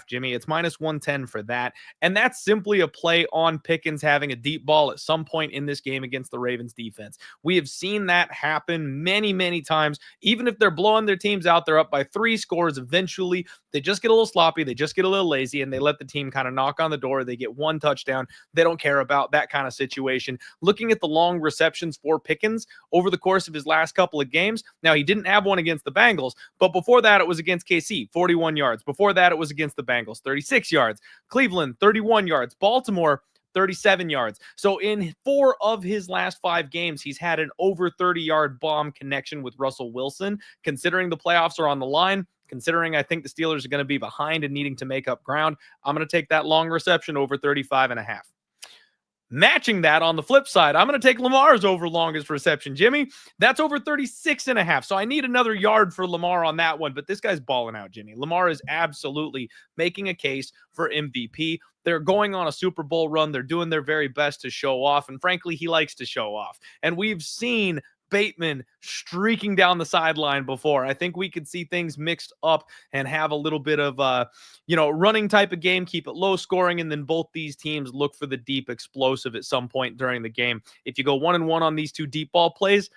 Jimmy. It's minus 110 for that. And that's simply a play on Pickens having a deep ball at some point in this game against the Ravens defense. We have seen that happen many, many times. Even if they're blowing their teams out, they're up by 3 scores. Eventually, they just get a little sloppy. They just get a little lazy, and they let the team kind of knock on the door. They get 1 touchdown. They don't care about that kind of situation. Looking at the long receptions for Pickens over the course of his last couple of games, now he didn't have one against the Bengals, but before that, it was against KC, 41 yards. Before that, it was against the Bengals, 36 yards. Cleveland, 31 yards. Baltimore, 37 yards. So in 4 of his last 5 games, he's had an over 30-yard bomb connection with Russell Wilson. Considering the playoffs are on the line, considering I think the Steelers are going to be behind and needing to make up ground, I'm going to take that long reception over 35.5. Matching that on the flip side, I'm going to take Lamar's over longest reception, Jimmy. That's over 36.5. So I need another yard for Lamar on that one, but this guy's balling out, Jimmy. Lamar is absolutely making a case for MVP. They're going on a Super Bowl run. They're doing their very best to show off. And frankly, he likes to show off. And we've seen Bateman streaking down the sideline before. I think we could see things mixed up and have a little bit of running type of game, keep it low scoring, and then both these teams look for the deep explosive at some point during the game. If you go 1-1 on these 2 deep ball plays,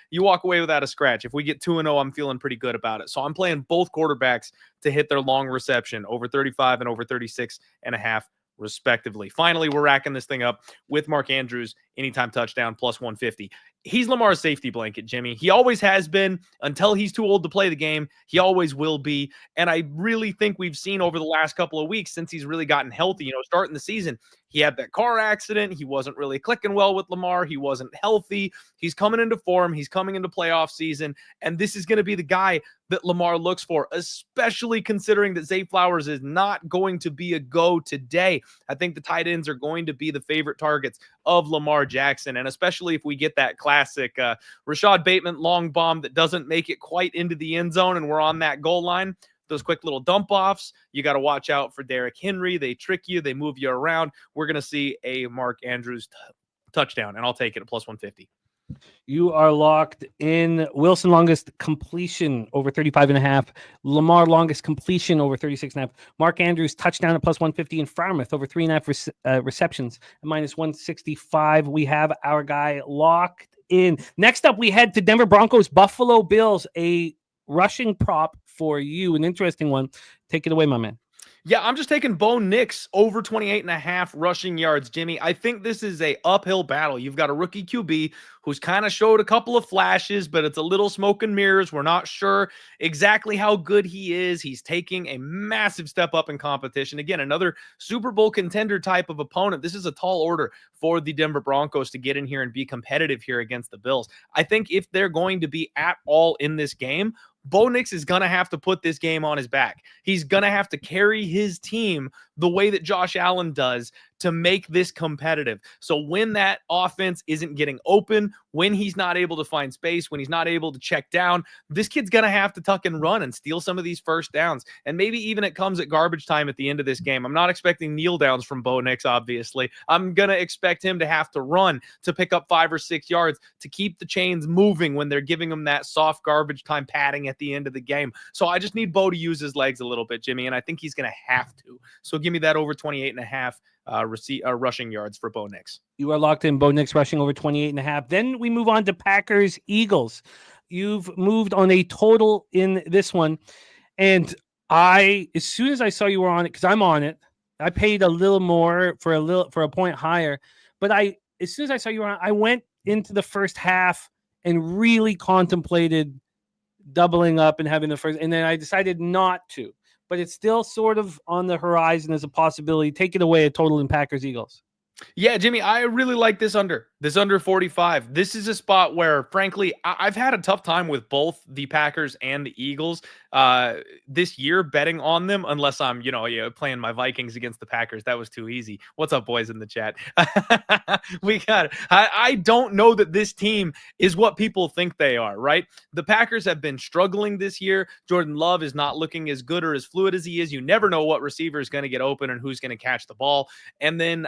you walk away without a scratch. If we get 2-0, I'm feeling pretty good about it. So I'm playing both quarterbacks to hit their long reception over 35 and over 36.5 respectively. Finally, we're racking this thing up with Mark Andrews anytime touchdown plus 150. He's Lamar's safety blanket, Jimmy. He always has been until he's too old to play the game. He always will be. And I really think we've seen over the last couple of weeks since he's really gotten healthy, starting the season, he had that car accident. He wasn't really clicking well with Lamar. He wasn't healthy. He's coming into form. He's coming into playoff season. And this is going to be the guy that Lamar looks for, especially considering that Zay Flowers is not going to be a go today. I think the tight ends are going to be the favorite targets of Lamar Jackson. And especially if we get that classic Rashad Bateman long bomb that doesn't make it quite into the end zone and we're on that goal line, those quick little dump offs, you got to watch out for Derrick Henry. They trick you. They move you around. We're going to see a Mark Andrews touchdown, and I'll take it at plus 150. You are locked in. Wilson longest completion over 35.5. Lamar longest completion over 36.5. Mark Andrews touchdown at plus 150. And Farmouth over 3.5 receptions at minus 165. We have our guy locked in. Next up, we head to Denver Broncos, Buffalo Bills, a rushing prop for you. An interesting one. Take it away, my man. Yeah, I'm just taking Bo Nix over 28.5 rushing yards, Jimmy. I think this is a uphill battle. You've got a rookie QB who's kind of showed a couple of flashes, but it's a little smoke and mirrors. We're not sure exactly how good he is. He's taking a massive step up in competition. Again, another Super Bowl contender type of opponent. This is a tall order for the Denver Broncos to get in here and be competitive here against the Bills. I think if they're going to be at all in this game, Bo Nix is going to have to put this game on his back. He's going to have to carry his team the way that Josh Allen does to make this competitive. So when that offense isn't getting open, when he's not able to find space, when he's not able to check down, this kid's going to have to tuck and run and steal some of these first downs. And maybe even it comes at garbage time at the end of this game. I'm not expecting kneel downs from Bo Nix, obviously. I'm going to expect him to have to run to pick up 5 or 6 yards to keep the chains moving when they're giving him that soft garbage time padding at the end of the game. So I just need Bo to use his legs a little bit, Jimmy, and I think he's going to have to. So give me that over 28.5 rushing yards for Bo Nix. You are locked in. Bo Nix rushing over 28.5. Then we move on to Packers Eagles. You've moved on a total in this one. And as soon as I saw you were on it, because I'm on it, I paid a little more for a point higher. But as soon as I saw you were on, I went into the first half and really contemplated doubling up and having the first, and then I decided not to. But it's still sort of on the horizon as a possibility. Take it away, a total in Packers Eagles. Yeah, Jimmy, I really like this under 45. This is a spot where, frankly, I've had a tough time with both the Packers and the Eagles this year betting on them, unless I'm, playing my Vikings against the Packers. That was too easy. What's up, boys in the chat? We got it. I don't know that this team is what people think they are, right? The Packers have been struggling this year. Jordan Love is not looking as good or as fluid as he is. You never know what receiver is going to get open and who's going to catch the ball. And then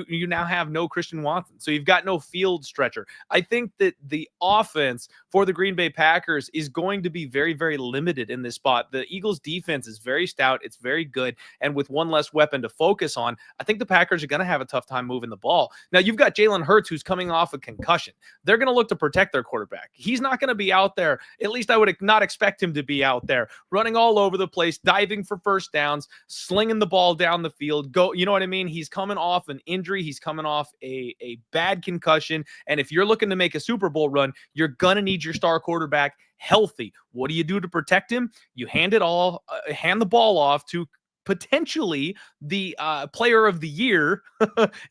you now have no Christian Watson. So you've got got no field stretcher. I think that the offense for the Green Bay Packers is going to be very, very limited in this spot. The Eagles defense is very stout. It's very good. And with one less weapon to focus on, I think the Packers are going to have a tough time moving the ball. Now, you've got Jalen Hurts, who's coming off a concussion. They're going to look to protect their quarterback. He's not going to be out there. At least I would not expect him to be out there running all over the place, diving for first downs, slinging the ball down the field. You know what I mean? He's coming off an injury. He's coming off a bad concussion. And if you're looking to make a Super Bowl run, you're going to need your star quarterback healthy. What do you do to protect him? You hand the ball off to potentially the player of the year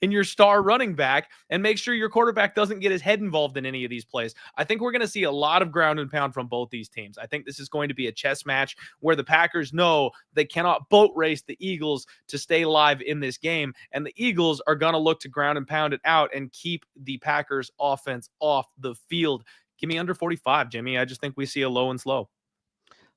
in your star running back, and make sure your quarterback doesn't get his head involved in any of these plays. I think we're going to see a lot of ground and pound from both these teams. I think this is going to be a chess match where the Packers know they cannot boat race the Eagles to stay live in this game, and the Eagles are going to look to ground and pound it out and keep the Packers offense off the field. Give me under 45, Jimmy. I just think we see a low and slow.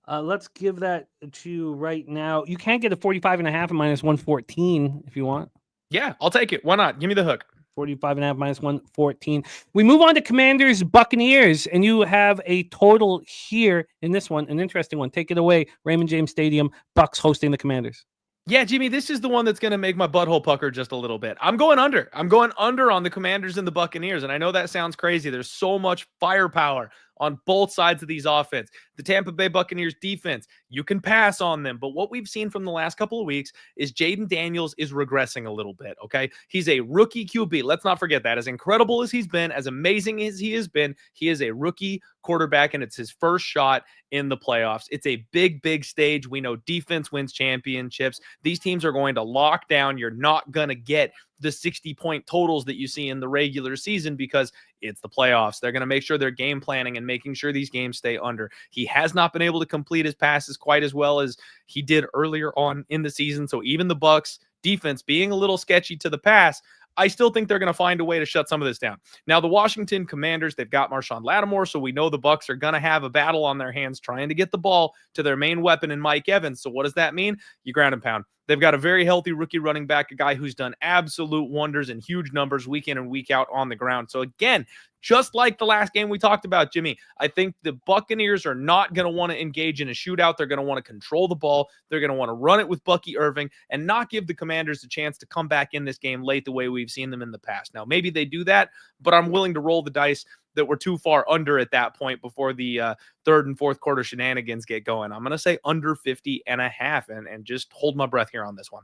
Let's give that to you right now. You can't get a 45.5 and minus 114 if you want. Yeah, I'll take it. Why not? Give me the hook. 45.5 minus 114. We move on to Commanders Buccaneers, and you have a total here in this one, an interesting one. Take it away. Raymond James Stadium, Bucs hosting the Commanders. Yeah, Jimmy, this is the one that's going to make my butthole pucker just a little bit. I'm going under. I'm going under on the Commanders and the Buccaneers, and I know that sounds crazy. There's so much firepower on both sides of these offense. The Tampa Bay Buccaneers defense, you can pass on them. But what we've seen from the last couple of weeks is Jaden Daniels is regressing a little bit, okay? He's a rookie QB. Let's not forget that. As incredible as he's been, as amazing as he has been, he is a rookie quarterback, and it's his first shot in the playoffs. It's a big, big stage. We know defense wins championships. These teams are going to lock down. You're not going to get the 60-point totals that you see in the regular season because it's the playoffs. They're going to make sure they're game planning and making sure these games stay under. He has not been able to complete his passes quite as well as he did earlier on in the season. So even the Bucs defense being a little sketchy to the pass, I still think they're going to find a way to shut some of this down. Now, the Washington Commanders, they've got Marshawn Lattimore, so we know the Bucs are going to have a battle on their hands trying to get the ball to their main weapon in Mike Evans. So what does that mean? You ground and pound. They've got a very healthy rookie running back, a guy who's done absolute wonders and huge numbers week in and week out on the ground. So again, just like the last game we talked about, Jimmy, I think the Buccaneers are not going to want to engage in a shootout. They're going to want to control the ball. They're going to want to run it with Bucky Irving and not give the Commanders a chance to come back in this game late the way we've seen them in the past. Now, maybe they do that, but I'm willing to roll the dice that we're too far under at that point before the third and fourth quarter shenanigans get going. I'm going to say under 50.5 and just hold my breath here on this one.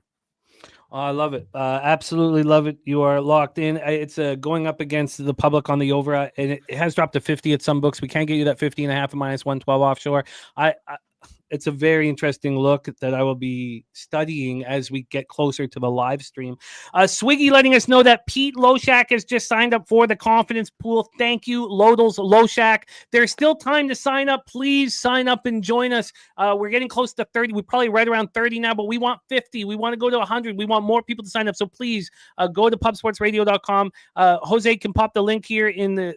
Oh, I love it. Absolutely love it. You are locked in. It's going up against the public on the over, and it has dropped to 50 at some books. We can't get you that 50.5 and minus 112 offshore. It's a very interesting look that I will be studying as we get closer to the live stream. Swiggy letting us know that Pete Loshak has just signed up for the confidence pool. Thank you, Lodels Loshak. There's still time to sign up. Please sign up and join us. We're getting close to 30. We're probably right around 30 now, but we want 50. We want to go to 100. We want more people to sign up. So please go to pubsportsradio.com. Jose can pop the link here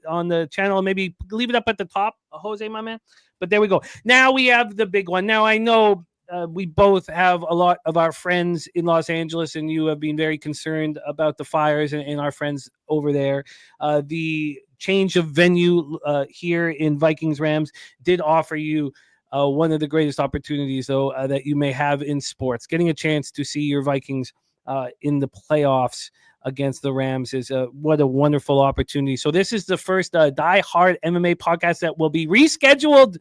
on the channel and maybe leave it up at the top. Jose, my man. But there we go. Now we have the big one. Now I know we both have a lot of our friends in Los Angeles, and you have been very concerned about the fires and our friends over there. The change of venue here in Vikings Rams did offer you one of the greatest opportunities, though, that you may have in sports. Getting a chance to see your Vikings in the playoffs against the Rams is what a wonderful opportunity. So this is the first Die Hard MMA podcast that will be rescheduled,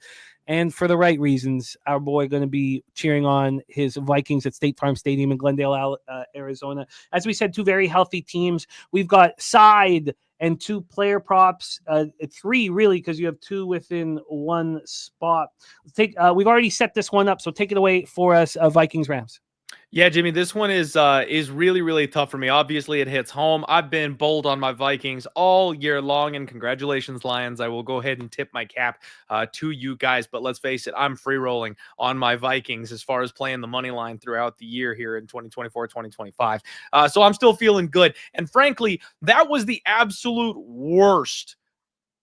and for the right reasons. Our boy going to be cheering on his Vikings at State Farm Stadium in Glendale, Arizona. As we said, two very healthy teams. We've got side and two player props, three really, because you have two within one spot. We've already set this one up, so take it away for us, Vikings Rams. Yeah, Jimmy, this one is really, really tough for me. Obviously, it hits home. I've been bold on my Vikings all year long, and congratulations, Lions. I will go ahead and tip my cap to you guys, but let's face it, I'm free rolling on my Vikings as far as playing the money line throughout the year here in 2024, 2025. So I'm still feeling good. And frankly, that was the absolute worst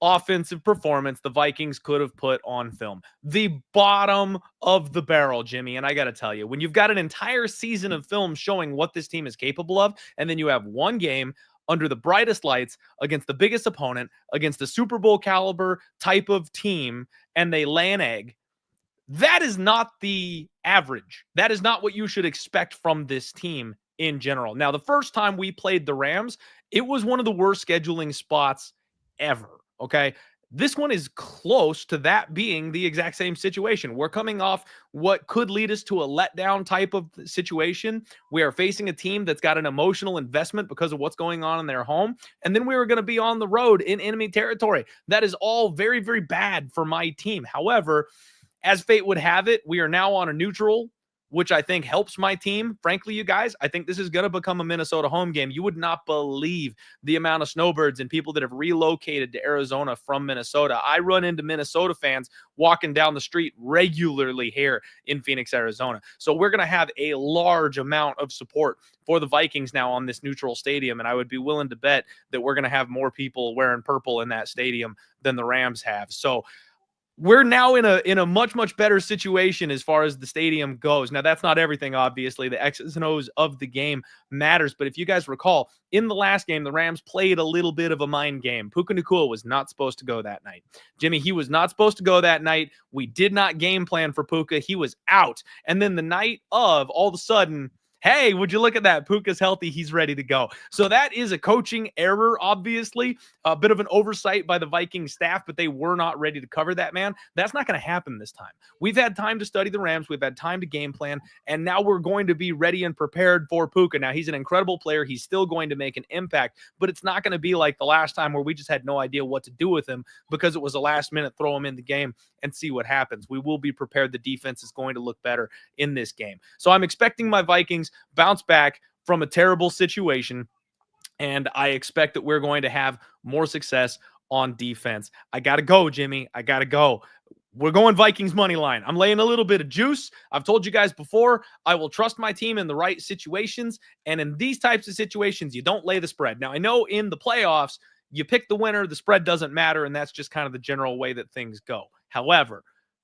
offensive performance the Vikings could have put on film. The bottom of the barrel, Jimmy. And I got to tell you, when you've got an entire season of film showing what this team is capable of, and then you have one game under the brightest lights against the biggest opponent, against the Super Bowl caliber type of team, and they lay an egg. That is not the average. That is not what you should expect from this team in general. Now, the first time we played the Rams, it was one of the worst scheduling spots ever, okay? This one is close to that being the exact same situation. We're coming off what could lead us to a letdown type of situation. We are facing a team that's got an emotional investment because of what's going on in their home. And then we were going to be on the road in enemy territory. That is all very, very bad for my team. However, as fate would have it, we are now on a neutral, which I think helps my team. Frankly, you guys, I think this is going to become a Minnesota home game. You would not believe the amount of snowbirds and people that have relocated to Arizona from Minnesota. I run into Minnesota fans walking down the street regularly here in Phoenix, Arizona. So we're going to have a large amount of support for the Vikings now on this neutral stadium, and I would be willing to bet that we're going to have more people wearing purple in that stadium than the Rams have. So we're now in a much, much better situation as far as the stadium goes. Now, that's not everything, obviously. The X's and O's of the game matters. But if you guys recall, in the last game, the Rams played a little bit of a mind game. Puka Nacua was not supposed to go that night. Jimmy, he was not supposed to go that night. We did not game plan for Puka. He was out. And then the night of, all of a sudden, hey, would you look at that? Puka's healthy. He's ready to go. So that is a coaching error, obviously. A bit of an oversight by the Vikings staff, but they were not ready to cover that, man. That's not going to happen this time. We've had time to study the Rams. We've had time to game plan, and now we're going to be ready and prepared for Puka. Now, he's an incredible player. He's still going to make an impact, but it's not going to be like the last time where we just had no idea what to do with him because it was a last-minute throw him in the game and see what happens. We will be prepared. The defense is going to look better in this game. So I'm expecting my Vikings bounce back from a terrible situation, and I expect that we're going to have more success on defense. I got to go, Jimmy. I got to go. We're going Vikings money line. I'm laying a little bit of juice. I've told you guys before, I will trust my team in the right situations, and in these types of situations, you don't lay the spread. Now, I know in the playoffs, you pick the winner, the spread doesn't matter, and that's just kind of the general way that things go. However,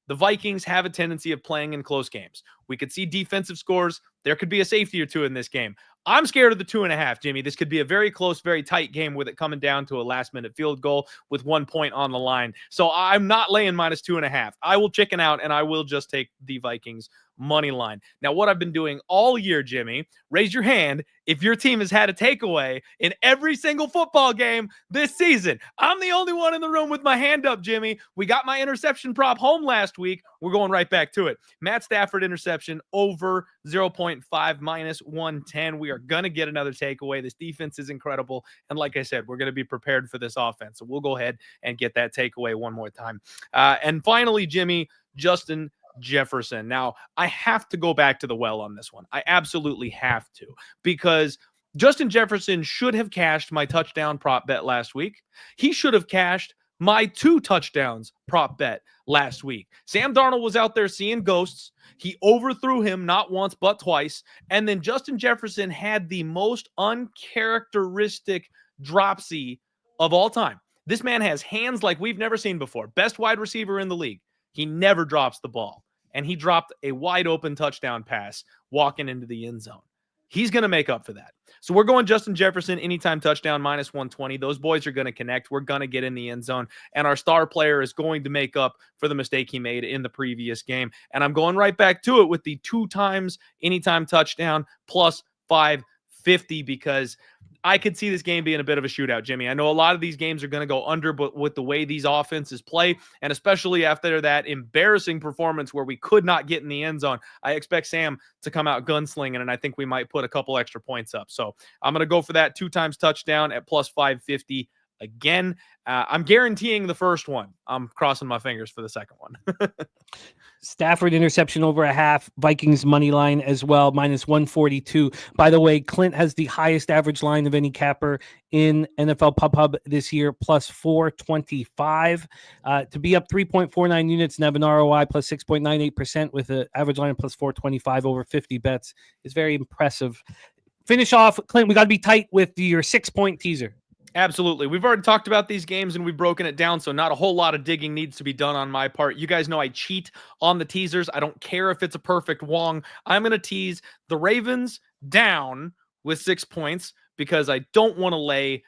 the Vikings have a tendency of playing in close games. We could see defensive scores. There could be a safety or two in this game. I'm scared of the 2.5, Jimmy. This could be a very close, very tight game with it coming down to a last-minute field goal with 1 point on the line. So I'm not laying minus 2.5. I will chicken out, and I will just take the Vikings money line. Now, what I've been doing all year, Jimmy, raise your hand if your team has had a takeaway in every single football game this season. I'm the only one in the room with my hand up, Jimmy. We got my interception prop home last week. We're going right back to it. Matt Stafford interception over 0.5 minus 110. We are going to get another takeaway. This defense is incredible. And like I said, we're going to be prepared for this offense. So we'll go ahead and get that takeaway one more time. And finally, Jimmy, Justin Jefferson. Now, I have to go back to the well on this one. I absolutely have to, because Justin Jefferson should have cashed my touchdown prop bet last week. He should have cashed my 2 touchdowns prop bet last week. Sam Darnold was out there seeing ghosts. He overthrew him not once, but twice. And then Justin Jefferson had the most uncharacteristic dropsy of all time. This man has hands like we've never seen before. Best wide receiver in the league. He never drops the ball. And he dropped a wide open touchdown pass walking into the end zone. He's going to make up for that. So we're going Justin Jefferson anytime touchdown minus 120. Those boys are going to connect. We're going to get in the end zone. And our star player is going to make up for the mistake he made in the previous game. And I'm going right back to it with the 2 times anytime touchdown plus 550, because I could see this game being a bit of a shootout, Jimmy. I know a lot of these games are going to go under, but with the way these offenses play, and especially after that embarrassing performance where we could not get in the end zone, I expect Sam to come out gunslinging, and I think we might put a couple extra points up. So I'm going to go for that 2 times touchdown at plus 550 again. I'm guaranteeing the first one. I'm crossing my fingers for the second one. Stafford interception over a half. Vikings money line as well, minus 142. By the way, Clint has the highest average line of any capper in NFL Pub Hub this year, plus 425. To be up 3.49 units and have an ROI plus 6.98% with an average line of plus 425 over 50 bets is very impressive. Finish off, Clint. We got to be tight with your 6-point teaser. Absolutely. We've already talked about these games and we've broken it down, so not a whole lot of digging needs to be done on my part. You guys know I cheat on the teasers. I don't care if it's a perfect Wong. I'm going to tease the Ravens down with 6 points because I don't want to lay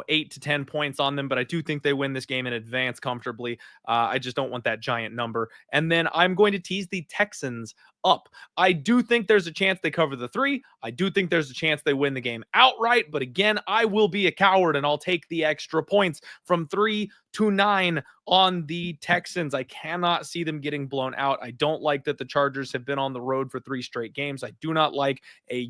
8 to 10 points on them, but I do think they win this game in advance comfortably. I just don't want that giant number. And then I'm going to tease the Texans up. I do think there's a chance they cover the 3. I do think there's a chance they win the game outright. But again, I will be a coward and I'll take the extra points from 3 to 9 on the Texans. I cannot see them getting blown out. I don't like that the Chargers have been on the road for 3 straight games. I do not like a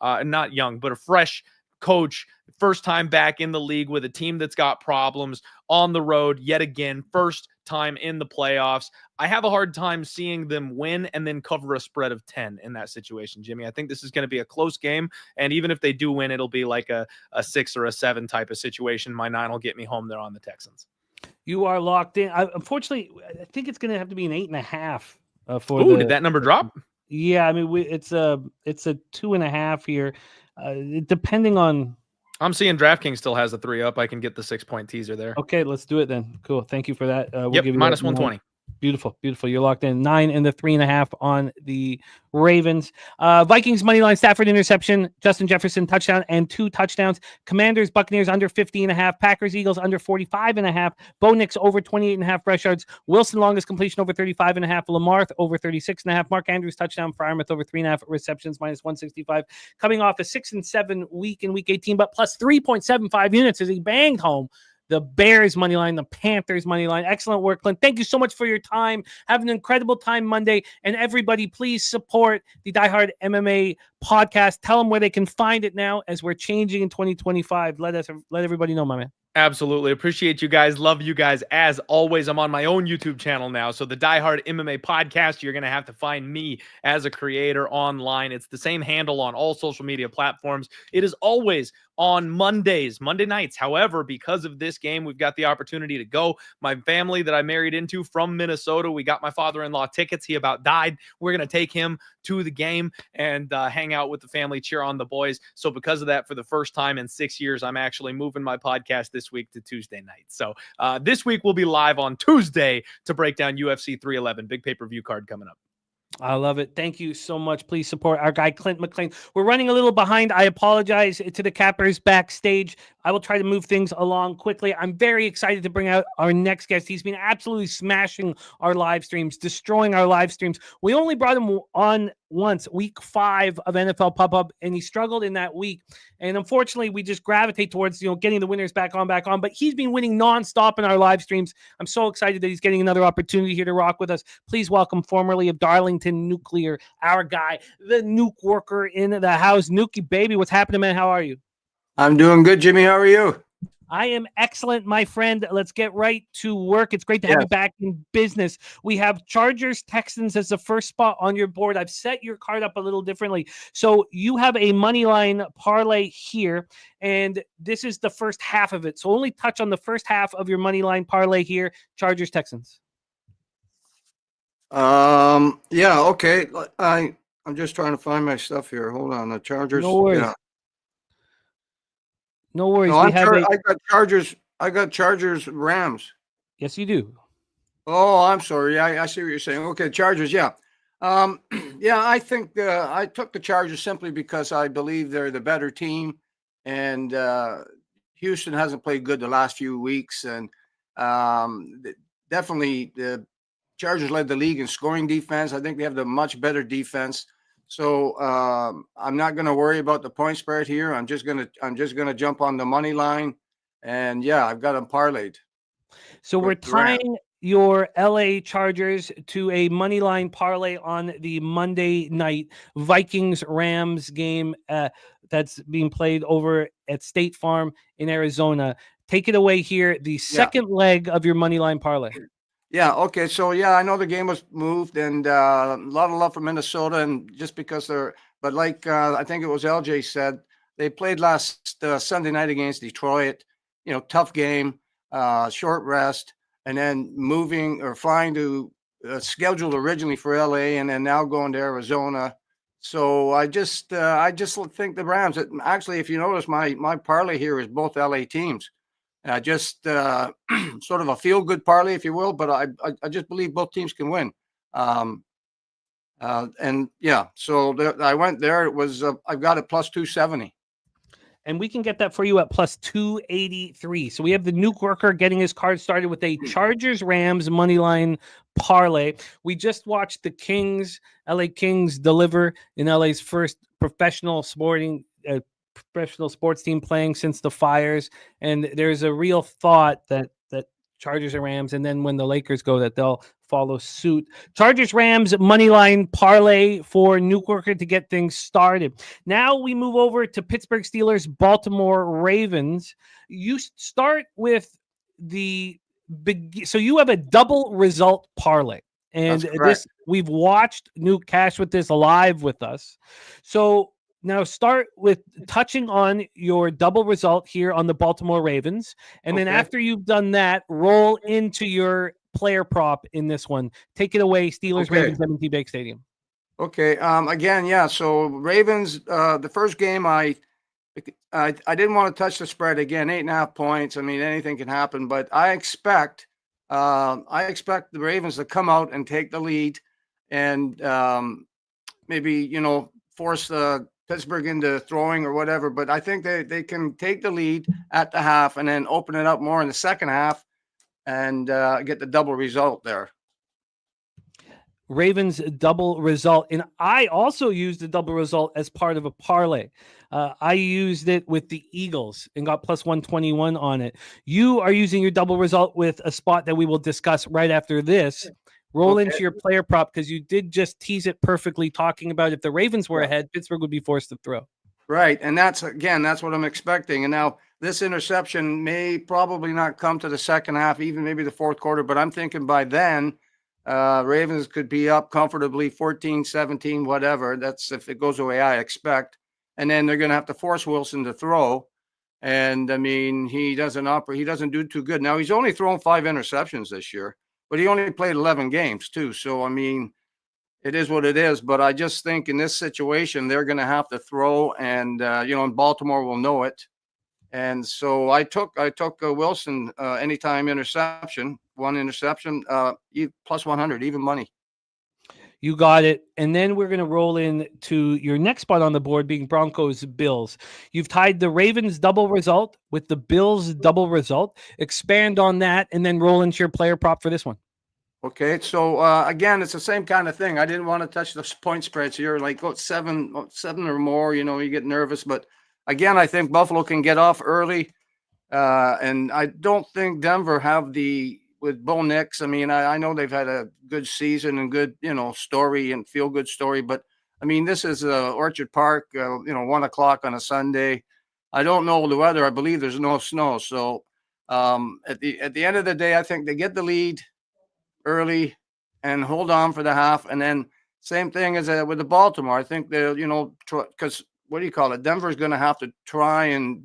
not young, but a fresh coach, first time back in the league with a team that's got problems on the road yet again, first time in the playoffs. I have a hard time seeing them win and then cover a spread of 10 in that situation, Jimmy. I think this is going to be a close game, and even if they do win, it'll be like a 6 or a 7 type of situation. My 9 will get me home there on the Texans. You are locked in. Unfortunately, I think it's going to have to be an 8.5 for. Ooh, did that number drop? Yeah, I mean it's a 2.5 here, depending on. I'm seeing DraftKings still has a 3 up. I can get the 6-point teaser there. Okay, let's do it then. Cool. Thank you for that. We'll yep, give you minus 120. Beautiful. You're locked in. 9 and the 3.5 on the Ravens. Vikings money line, Stafford interception, Justin Jefferson touchdown and 2 touchdowns. Commanders, Buccaneers under 50.5. Packers, Eagles under 45.5. Bo Nix over 28.5 rush yards. Wilson longest completion over 35.5. Lamar over 36.5. Mark Andrews touchdown. Freiermuth over 3.5 receptions minus 165. Coming off a 6-7 week in week 18, but plus 3.75 units as he banged home the Bears money line, the Panthers money line. Excellent work, Clint. Thank you so much for your time. Have an incredible time Monday. And everybody, please support the Die Hard MMA podcast. Tell them where they can find it now as we're changing in 2025. Let everybody know, my man. Absolutely. Appreciate you guys. Love you guys. As always, I'm on my own YouTube channel now. So the Die Hard MMA podcast, you're going to have to find me as a creator online. It's the same handle on all social media platforms. It is always on Monday nights. However, because of this game, we've got the opportunity to go. My family that I married into from Minnesota, we got my father-in-law tickets. He about died. We're going to take him to the game and hang out with the family, cheer on the boys. So because of that, for the first time in 6 years, I'm actually moving my podcast this week to Tuesday night. So this week we'll be live on Tuesday to break down UFC 311. Big pay-per-view card coming up. I love it. Thank you so much. Please support our guy, Clint McLean. We're running a little behind. I apologize to the cappers backstage. I will try to move things along quickly. I'm very excited to bring out our next guest. He's been absolutely smashing our live streams, destroying our live streams. We only brought him on once, week 5 of NFL Pub, and he struggled in that week. And unfortunately, we just gravitate towards, getting the winners back on. But he's been winning nonstop in our live streams. I'm so excited that he's getting another opportunity here to rock with us. Please welcome, formerly of Darlington Nuclear, our guy, the Nuke Worker in the house. Nukey, baby, what's happening, man? How are you? I'm doing good, Jimmy. How are you? I am excellent, my friend. Let's get right to work. It's great to have you back in business. We have Chargers, Texans as the first spot on your board. I've set your card up a little differently. So you have a money line parlay here, and this is the first half of it. So only touch on the first half of your money line parlay here, Chargers, Texans. Yeah, okay. I'm just trying to find my stuff here. Hold on. The Chargers. No worries. Yeah. No worries. No, I got Chargers, Rams. Yes, you do. Oh, I'm sorry. Yeah, I see what you're saying. Okay, Chargers. Yeah. Yeah, I think I took the Chargers simply because I believe they're the better team, and Houston hasn't played good the last few weeks, and definitely the Chargers led the league in scoring defense. I think they have the much better defense. So I'm not going to worry about the point spread here. I'm just gonna jump on the money line, and yeah, I've got them parlayed. So we're tying your LA Chargers to a money line parlay on the Monday night Vikings Rams game that's being played over at State Farm in Arizona. Take it away here. The second leg of your money line parlay. Yeah. Okay. So yeah, I know the game was moved, and a lot of love for Minnesota, and just because but like I think it was LJ said, they played last Sunday night against Detroit. Tough game, short rest, and then flying to scheduled originally for LA, and then now going to Arizona. So I just think the Rams. Actually, if you notice, my parlay here is both LA teams. Just sort of a feel-good parlay, if you will, but I just believe both teams can win. And yeah, so I went there. It was I've got it plus 270. and we can get that for you at plus 283. So we have the Nuke Worker getting his card started with a Chargers Rams money line parlay. We just watched the LA Kings deliver in LA's first professional sports team playing since the fires, and there's a real thought that Chargers and Rams, and then when the Lakers go, that they'll follow suit. Chargers Rams money line parlay for Nuke Worker to get things started. Now we move over to Pittsburgh Steelers, Baltimore Ravens. You start with so you have a double result parlay, and this we've watched Nuke cash with this live with us. So now start with touching on your double result here on the Baltimore Ravens. And then after you've done that, roll into your player prop in this one. Take it away, Steelers, Ravens, M&T Bank Stadium. Okay. Again, yeah. So Ravens, the first game, I didn't want to touch the spread again. 8.5 points. I mean, anything can happen, but I expect the Ravens to come out and take the lead, and maybe force the Pittsburgh into throwing or whatever, but I think they can take the lead at the half and then open it up more in the second half and get the double result there. Ravens double result. And I also used the double result as part of a parlay. I used it with the Eagles and got plus 121 on it. You are using your double result with a spot that we will discuss right after this. Roll into your player prop, because you did just tease it perfectly, talking about if the Ravens were ahead, Pittsburgh would be forced to throw. Right. And that's what I'm expecting. And now this interception may probably not come to the second half, even maybe the fourth quarter, but I'm thinking by then Ravens could be up comfortably 14-17, whatever. That's if it goes the way I expect. And then they're going to have to force Wilson to throw. And I mean, he doesn't do too good. Now he's only thrown 5 interceptions this year, but he only played 11 games too. So, I mean, it is what it is. But I just think in this situation, they're going to have to throw, and, and Baltimore will know it. And so I took Wilson anytime interception, 1 interception, plus 100, even money. You got it. And then we're going to roll in to your next spot on the board, being Broncos Bills. You've tied the Ravens double result with the Bills double result. Expand on that and then roll into your player prop for this one. Okay. So again, it's the same kind of thing. I didn't want to touch the point spreads here, like 7 or more, you get nervous, but again, I think Buffalo can get off early. And I don't think Denver have with Bo Nix. I mean, I know they've had a good season and good, story and feel good story, but I mean, this is Orchard Park, 1:00 on a Sunday. I don't know the weather. I believe there's no snow. So at the end of the day, I think they get the lead early and hold on for the half. And then same thing as with the Baltimore. I think they'll, because what do you call it? Denver's going to have to try and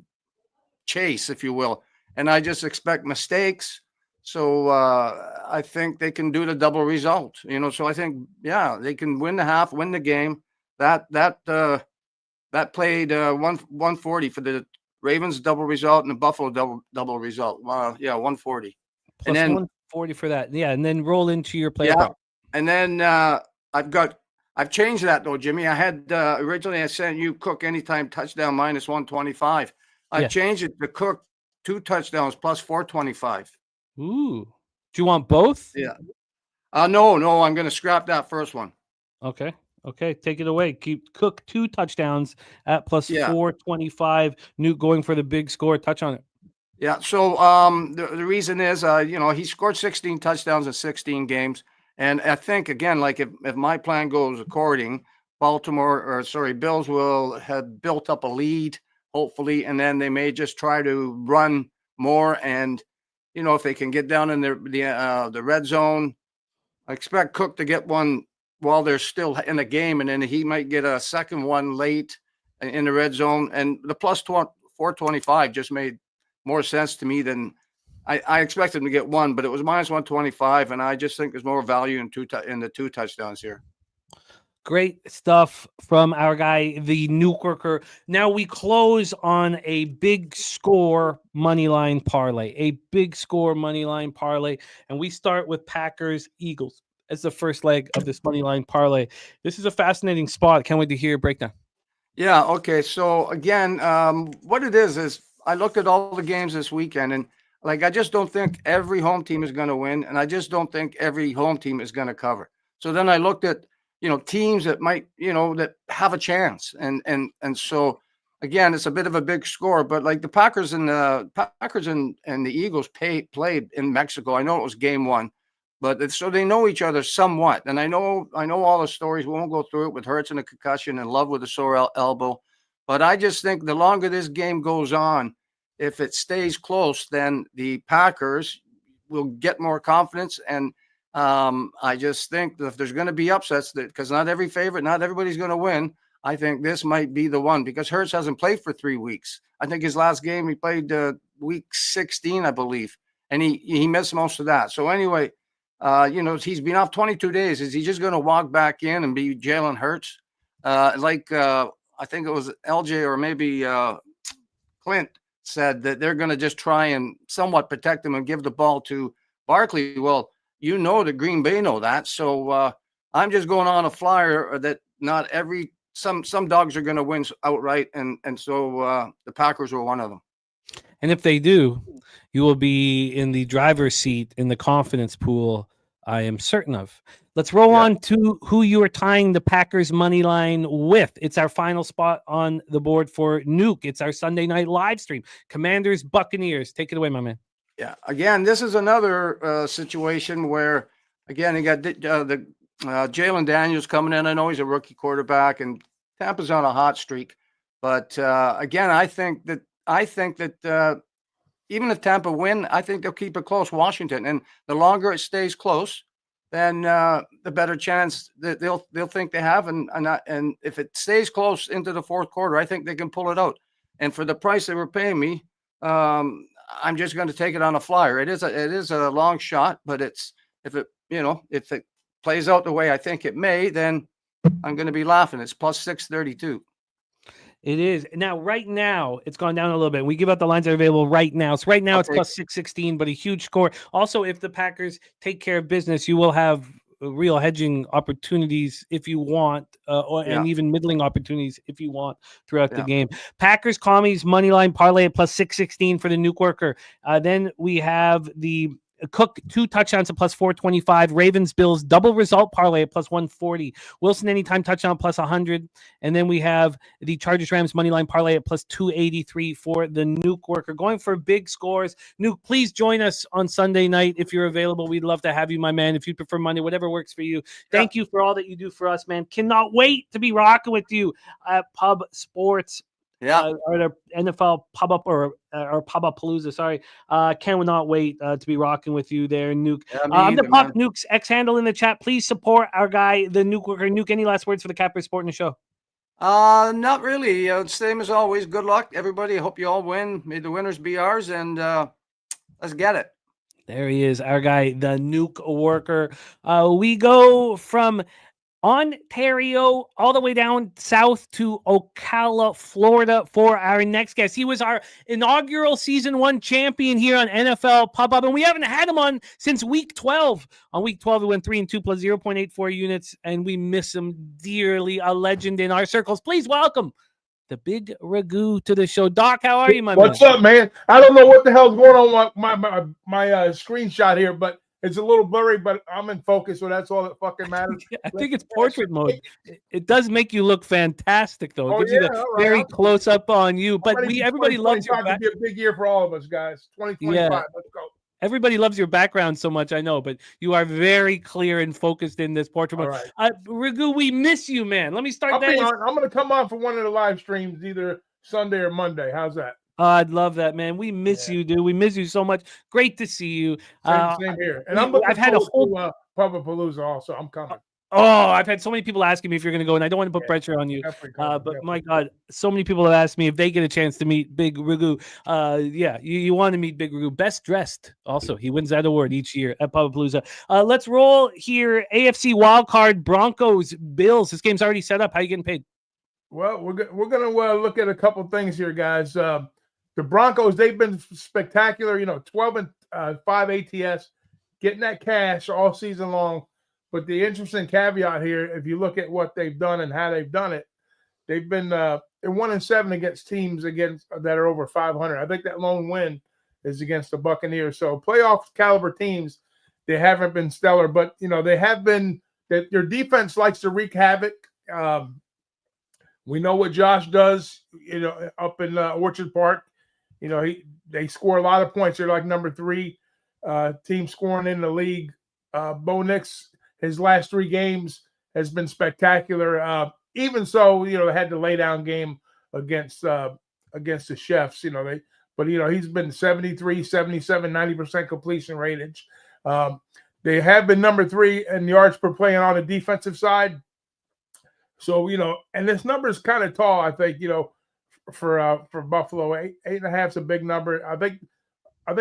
chase, if you will. And I just expect mistakes. So I think they can do the double result, so I think, they can win the half, win the game. That played 140 for the Ravens double result and the Buffalo double result. 140. Plus and then 140 for that. Yeah. And then roll into your player prop. And then I've changed that though, Jimmy. I had originally I sent you Cook anytime touchdown minus 125. I've changed it to Cook 2 touchdowns plus 425. Ooh. Do you want both? Yeah. No, I'm going to scrap that first one. Okay. Take it away. Keep Cook 2 touchdowns at plus 425. Nuke going for the big score. Touch on it. Yeah. So the reason is, he scored 16 touchdowns in 16 games. And I think, again, like if my plan goes according, Bills will have built up a lead, hopefully, and then they may just try to run more. And if they can get down in the red zone, I expect Cook to get one while they're still in the game, and then he might get a second one late in the red zone. And the plus 425 just made more sense to me than I expected him to get one, but it was minus 125, and I just think there's more value in the 2 touchdowns here. Great stuff from our guy, the Nuke Worker. Now we close on a big score money line parlay, and we start with Packers Eagles as the first leg of this money line parlay. This is a fascinating spot. Can't wait to hear your breakdown. Yeah. Okay. So again, what it is I looked at all the games this weekend, and like I just don't think every home team is going to win, and I just don't think every home team is going to cover. So then I looked at teams that might that have a chance, and so again, it's a bit of a big score, but like the Packers and the Eagles played in Mexico. I know it was game one. But so they know each other somewhat, and I know all the stories. We won't go through it with Hurts and a concussion and Love with a sore elbow. But I just think the longer this game goes on, if it stays close, then the Packers will get more confidence. And I just think that if there's going to be upsets, because not everybody's going to win. I think this might be the one because Hurts hasn't played for 3 weeks. I think his last game he played week 16, I believe, and he missed most of that. So anyway. He's been off 22 days. Is he just going to walk back in and be Jalen Hurts? I think it was LJ or maybe Clint said that they're going to just try and somewhat protect him and give the ball to Barkley. Well, that Green Bay know that. So I'm just going on a flyer that not some dogs are going to win outright. And so the Packers were one of them. And if they do, you will be in the driver's seat in the confidence pool, I am certain of. Let's roll on to who you are tying the Packers money line with. It's our final spot on the board for Nuke. It's our Sunday night live stream. Commanders, Buccaneers. Take it away, my man. Yeah. Again, this is another situation where, again, you got the Jalen Daniels coming in. I know he's a rookie quarterback, and Tampa's on a hot streak. But again, I think that even if Tampa win, I think they'll keep it close, Washington. And the longer it stays close, then the better chance that they'll think they have. And if it stays close into the fourth quarter, I think they can pull it out. And for the price they were paying me, I'm just going to take it on a flyer. It is a long shot, but if it plays out the way I think it may, then I'm going to be laughing. It's plus 632. It is. Now, right now, it's gone down a little bit. We give out the lines that are available right now. So right now it's plus 616, but a huge score. Also, if the Packers take care of business, you will have real hedging opportunities if you want, and even middling opportunities if you want throughout the game. Packers, Commies, Moneyline, parlay at plus 616 for the Nuke Worker. Then we have the Cook 2 touchdowns at plus 425. Ravens, Bills, double result parlay at plus 140. Wilson anytime touchdown plus 100. And then we have the Chargers, Rams money line parlay at plus 283 for the Nuke Worker. Going for big scores. Nuke, please join us on Sunday night if you're available. We'd love to have you, my man. If you prefer Monday, whatever works for you. Thank you for all that you do for us, man. Cannot wait to be rocking with you at Pub Sports. Or the NFL pub up or pub up palooza. Sorry, cannot wait to be rocking with you there, Nuke. I'm the Pop Nuke's X handle in the chat. Please support our guy, the Nuke Worker. Nuke, any last words for the Capper Sport in the show? Not really. Same as always. Good luck, everybody. I hope you all win. May the winners be ours, and let's get it. There he is, our guy, the Nuke Worker. We go from Ontario all the way down south to Ocala, Florida for our next guest. He was our inaugural season 1 champion here on NFL Pub Up, and we haven't had him on since week 12. On week 12, we went 3-2 plus 0.84 units, and we miss him dearly. A legend in our circles. Please welcome the big Ragu to the show. Doc, how are you, my man? What's up, man? I don't know what the hell's going on with my screenshot here, but it's a little blurry, but I'm in focus, so that's all that fucking matters. I think it's portrait mode. It does make you look fantastic, though. It gives you the very close up on you. But everybody loves your background. It's be a big year for all of us, guys. 2025. Let's go. Everybody loves your background so much, I know, but you are very clear and focused in this portrait mode. Right. Ragu, we miss you, man. Let me start there. I'm going to come on for one of the live streams, either Sunday or Monday. How's that? I'd love that, man. We miss you, dude. We miss you so much. Great to see you. Same here. And I've had a whole Pubapalooza also. I'm coming. Oh, I've had so many people asking me if you're going to go, and I don't want to put pressure on you. But my God, so many people have asked me if they get a chance to meet Big Ragu. You want to meet Big Ragu. Best dressed, also. He wins that award each year at Pubapalooza. Let's roll here. AFC wildcard, Broncos, Bills. This game's already set up. How are you getting paid? Well, we're going to look at a couple things here, guys. The Broncos, they've been spectacular, 12-5 ATS, getting that cash all season long. But the interesting caveat here, if you look at what they've done and how they've done it, they've been 1-7 against teams that are over 500. I think that lone win is against the Buccaneers. So playoff caliber teams, they haven't been stellar, but they have been. That their defense likes to wreak havoc. We know what Josh does, up in Orchard Park. They score a lot of points. They're like number 3 team scoring in the league. Bo Nix, his last 3 games has been spectacular. Even so, they had the laydown game against the Chefs. He's been 73, 77, 90% completion ratage. They have been number 3 in yards per play on the defensive side. So, and this number is kind of tall, I think, for Buffalo. 8.5 is a big number. I think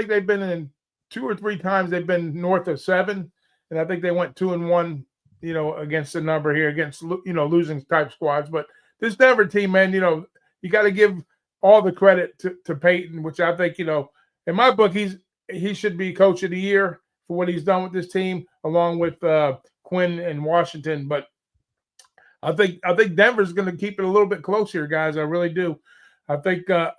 they've been in 2 or 3 times they've been north of 7. And I think they went 2-1, against the number here, against, losing type squads. But this Denver team, man, you got to give all the credit to Peyton, which I think, in my book, he should be coach of the year for what he's done with this team, along with Quinn and Washington. But I think Denver's going to keep it a little bit close here, guys. I really do. I think that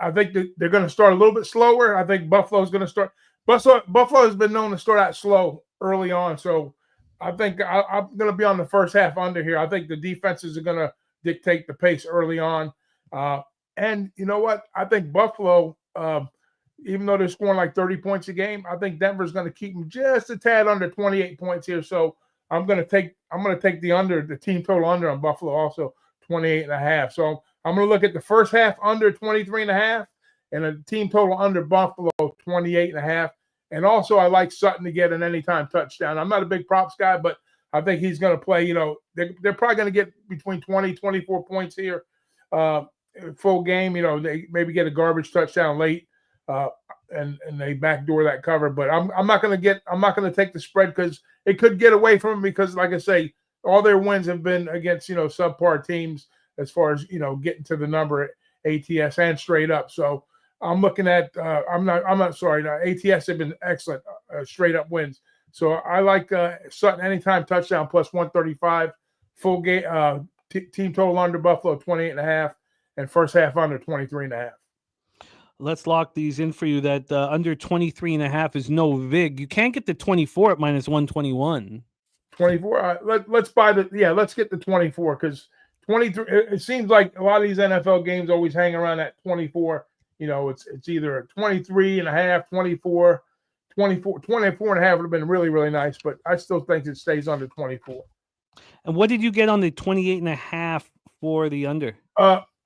they're going to start a little bit slower. I think Buffalo's going to start. Buffalo has been known to start out slow early on, so I think I'm going to be on the first half under here. I think the defenses are going to dictate the pace early on. And you know what? I think Buffalo, even though they're scoring like 30 points a game, I think Denver's going to keep them just a tad under 28 points here. So I'm going to take the team total under on Buffalo, also 28.5. So I'm going to look at the first half under 23.5 and a team total under Buffalo 28.5. And also I like Sutton to get an anytime touchdown. I'm not a big props guy, but I think he's going to play, they're probably going to get between 20, 24 points here. Full game, they maybe get a garbage touchdown late, and they backdoor that cover. But I'm not going to take the spread because it could get away from them because, like I say, all their wins have been against subpar teams as far as getting to the number ATS and straight up. So I'm looking at ATS have been excellent straight up wins. So I like Sutton anytime touchdown plus 135, full game team total under Buffalo 28.5. And first half under 23.5. Let's lock these in for you. That under 23.5 is no vig. You can't get the 24 at minus 121. 24. Let's get the 24 because 23. It seems like a lot of these NFL games always hang around at 24. It's either a 23.5, 24, 24.5 would have been really, really nice, but I still think it stays under 24. And what did you get on the 28.5 for the under?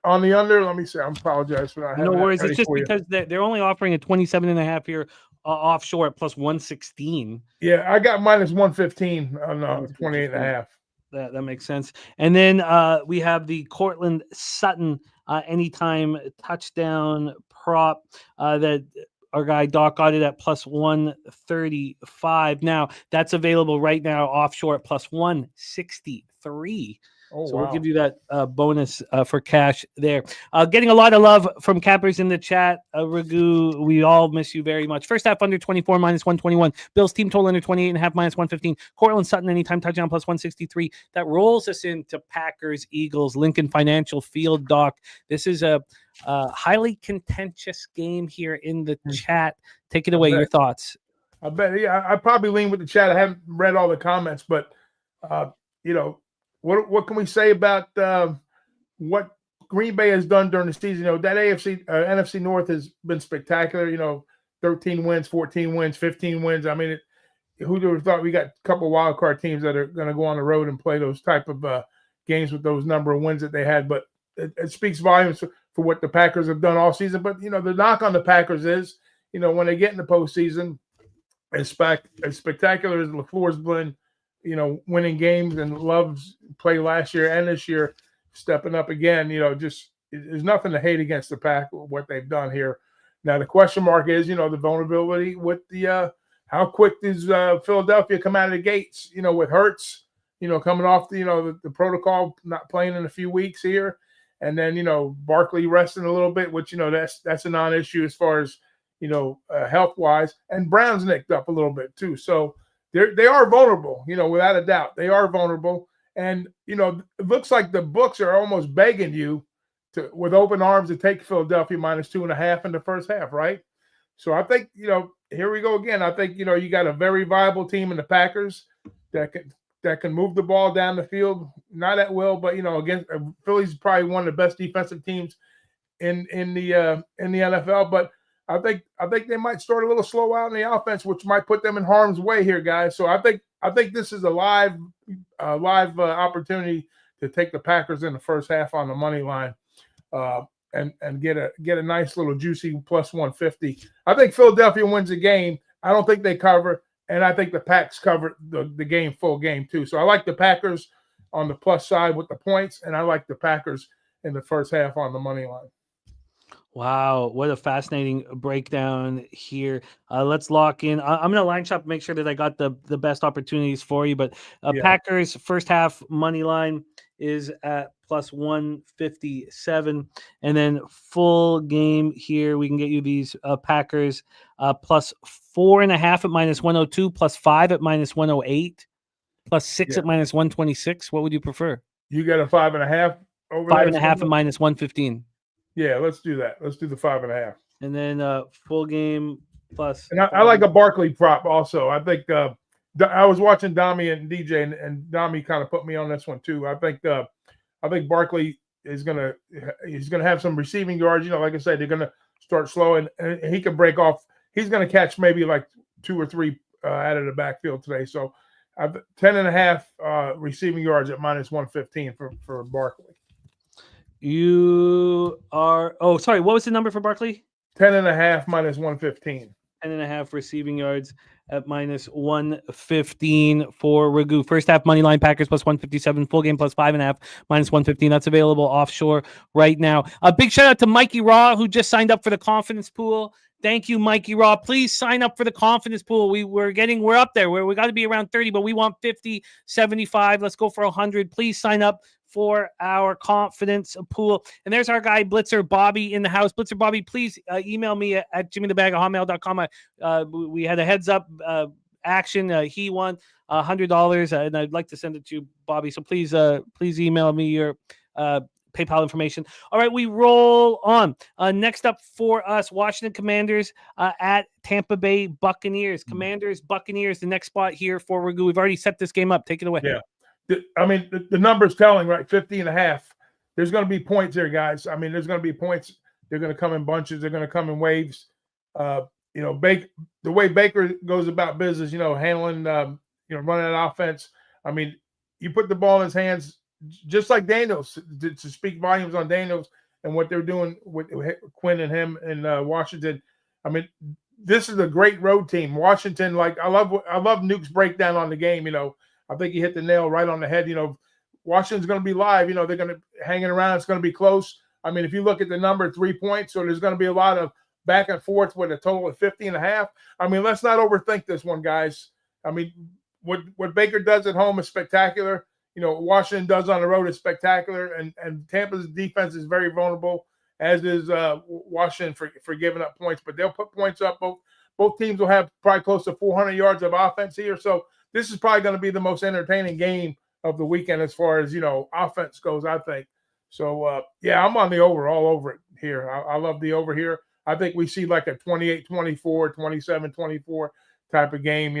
On the under, let me see. I apologize for that. No worries. It's just because they're only offering a 27.5 here offshore at plus 116. Yeah, I got minus 115 on 28.5. That makes sense. And then we have the Cortland Sutton anytime touchdown prop that our guy Doc got it at plus 135. Now that's available right now offshore at plus 163. Oh, so wow. We'll give you that bonus for cash there. Getting a lot of love from cappers in the chat. Ragu, we all miss you very much. First half under 24, minus 121. Bills team total under 28.5, minus 115. Cortland Sutton anytime touchdown, plus 163. That rolls us into Packers, Eagles, Lincoln Financial Field, Doc. This is a highly contentious game here in the chat. Take it away. Your thoughts. I bet. Yeah, I probably lean with the chat. I haven't read all the comments, but What can we say about what Green Bay has done during the season? That NFC North has been spectacular. 13 wins, 14 wins, 15 wins. I mean, who would have thought we got a couple wild card teams that are going to go on the road and play those type of games with those number of wins that they had? But it speaks volumes for what the Packers have done all season. But the knock on the Packers is, when they get in the postseason, as spectacular as LaFleur's been. Winning games and Love's play last year and this year, stepping up again, just there's nothing to hate against the Pack, what they've done here. Now, the question mark is, the vulnerability with the how quick does Philadelphia come out of the gates, with Hurts, coming off the protocol, not playing in a few weeks here. And then, Barkley resting a little bit, which, that's a non-issue as far as, health-wise. And Brown's nicked up a little bit too. So, they are vulnerable, without a doubt. They are vulnerable. And, it looks like the books are almost begging you with open arms to take Philadelphia -2.5 in the first half, right? So I think, here we go again. I think, you got a very viable team in the Packers that can move the ball down the field, not at will, but again, Philly's probably one of the best defensive teams in the NFL. But I think they might start a little slow out in the offense, which might put them in harm's way here, guys. So I think this is a live opportunity to take the Packers in the first half on the money line, and get a nice little juicy +150. I think Philadelphia wins the game. I don't think they cover, and I think the Packs cover the full game too. So I like the Packers on the plus side with the points, and I like the Packers in the first half on the money line. Wow, what a fascinating breakdown here. Let's lock in. I'm going to line shop, make sure that I got the best opportunities for you. But Packers first half money line is at +157. And then full game here, we can get you these Packers +4.5 at -102, +5 at -108, +6 at -126. What would you prefer? You got a 5.5 over 5.5 at -115. Yeah, let's do that. Let's do the 5.5. And then full game plus. And I like a Barkley prop also. I think I was watching Dami and DJ, and Dami kind of put me on this one too. I think Barkley is gonna have some receiving yards. Like I said, they're gonna start slow, and he can break off. He's gonna catch maybe like 2 or 3 out of the backfield today. So 10.5 receiving yards at -115 for Barkley. You are sorry, what was the number for Barkley? 10.5 -115. 10.5 receiving yards at -115 for Ragu. First half money line Packers +157, full game +5.5 -115. That's available offshore right now. A big shout out to Mikey Raw, who just signed up for the confidence pool. Thank you, Mikey Raw. Please sign up for the confidence pool. We're up there. We got to be around 30, but we want 50, 75. Let's go for 100. Please sign up for our confidence pool. And there's our guy, Blitzer Bobby, in the house. Blitzer Bobby, please email me at jimmythebag@hotmail.com. We had a heads up action. He won $100, and I'd like to send it to you, Bobby. So please email me your PayPal information. All right, we roll on. Next up for us, Washington Commanders at Tampa Bay Buccaneers. Commanders, Buccaneers, the next spot here for Ragu. We've already set this game up. Take it away. Yeah. I mean, the number's telling, right? 50.5. There's going to be points there, guys. I mean, there's going to be points. They're going to come in bunches. They're going to come in waves. The way Baker goes about business, handling, running an offense. I mean, you put the ball in his hands, just like Daniels, to speak volumes on Daniels and what they're doing with Quinn and him in Washington. I mean, this is a great road team. Washington, I love Nuke's breakdown on the game. I think he hit the nail right on the head. Washington's going to be live. They're going to hanging around. It's going to be close. I mean, if you look at the number, 3 points, so there's going to be a lot of back and forth with a total of 50.5. I mean, let's not overthink this one, guys. I mean, what Baker does at home is spectacular. Washington does on the road is spectacular, and Tampa's defense is very vulnerable, as is Washington for giving up points. But they'll put points up. Both teams will have probably close to 400 yards of offense here. So this is probably going to be the most entertaining game of the weekend as far as, offense goes, I think. So, I'm on the over, all over it here. I love the over here. I think we see like a 28-24, 27-24 type of game,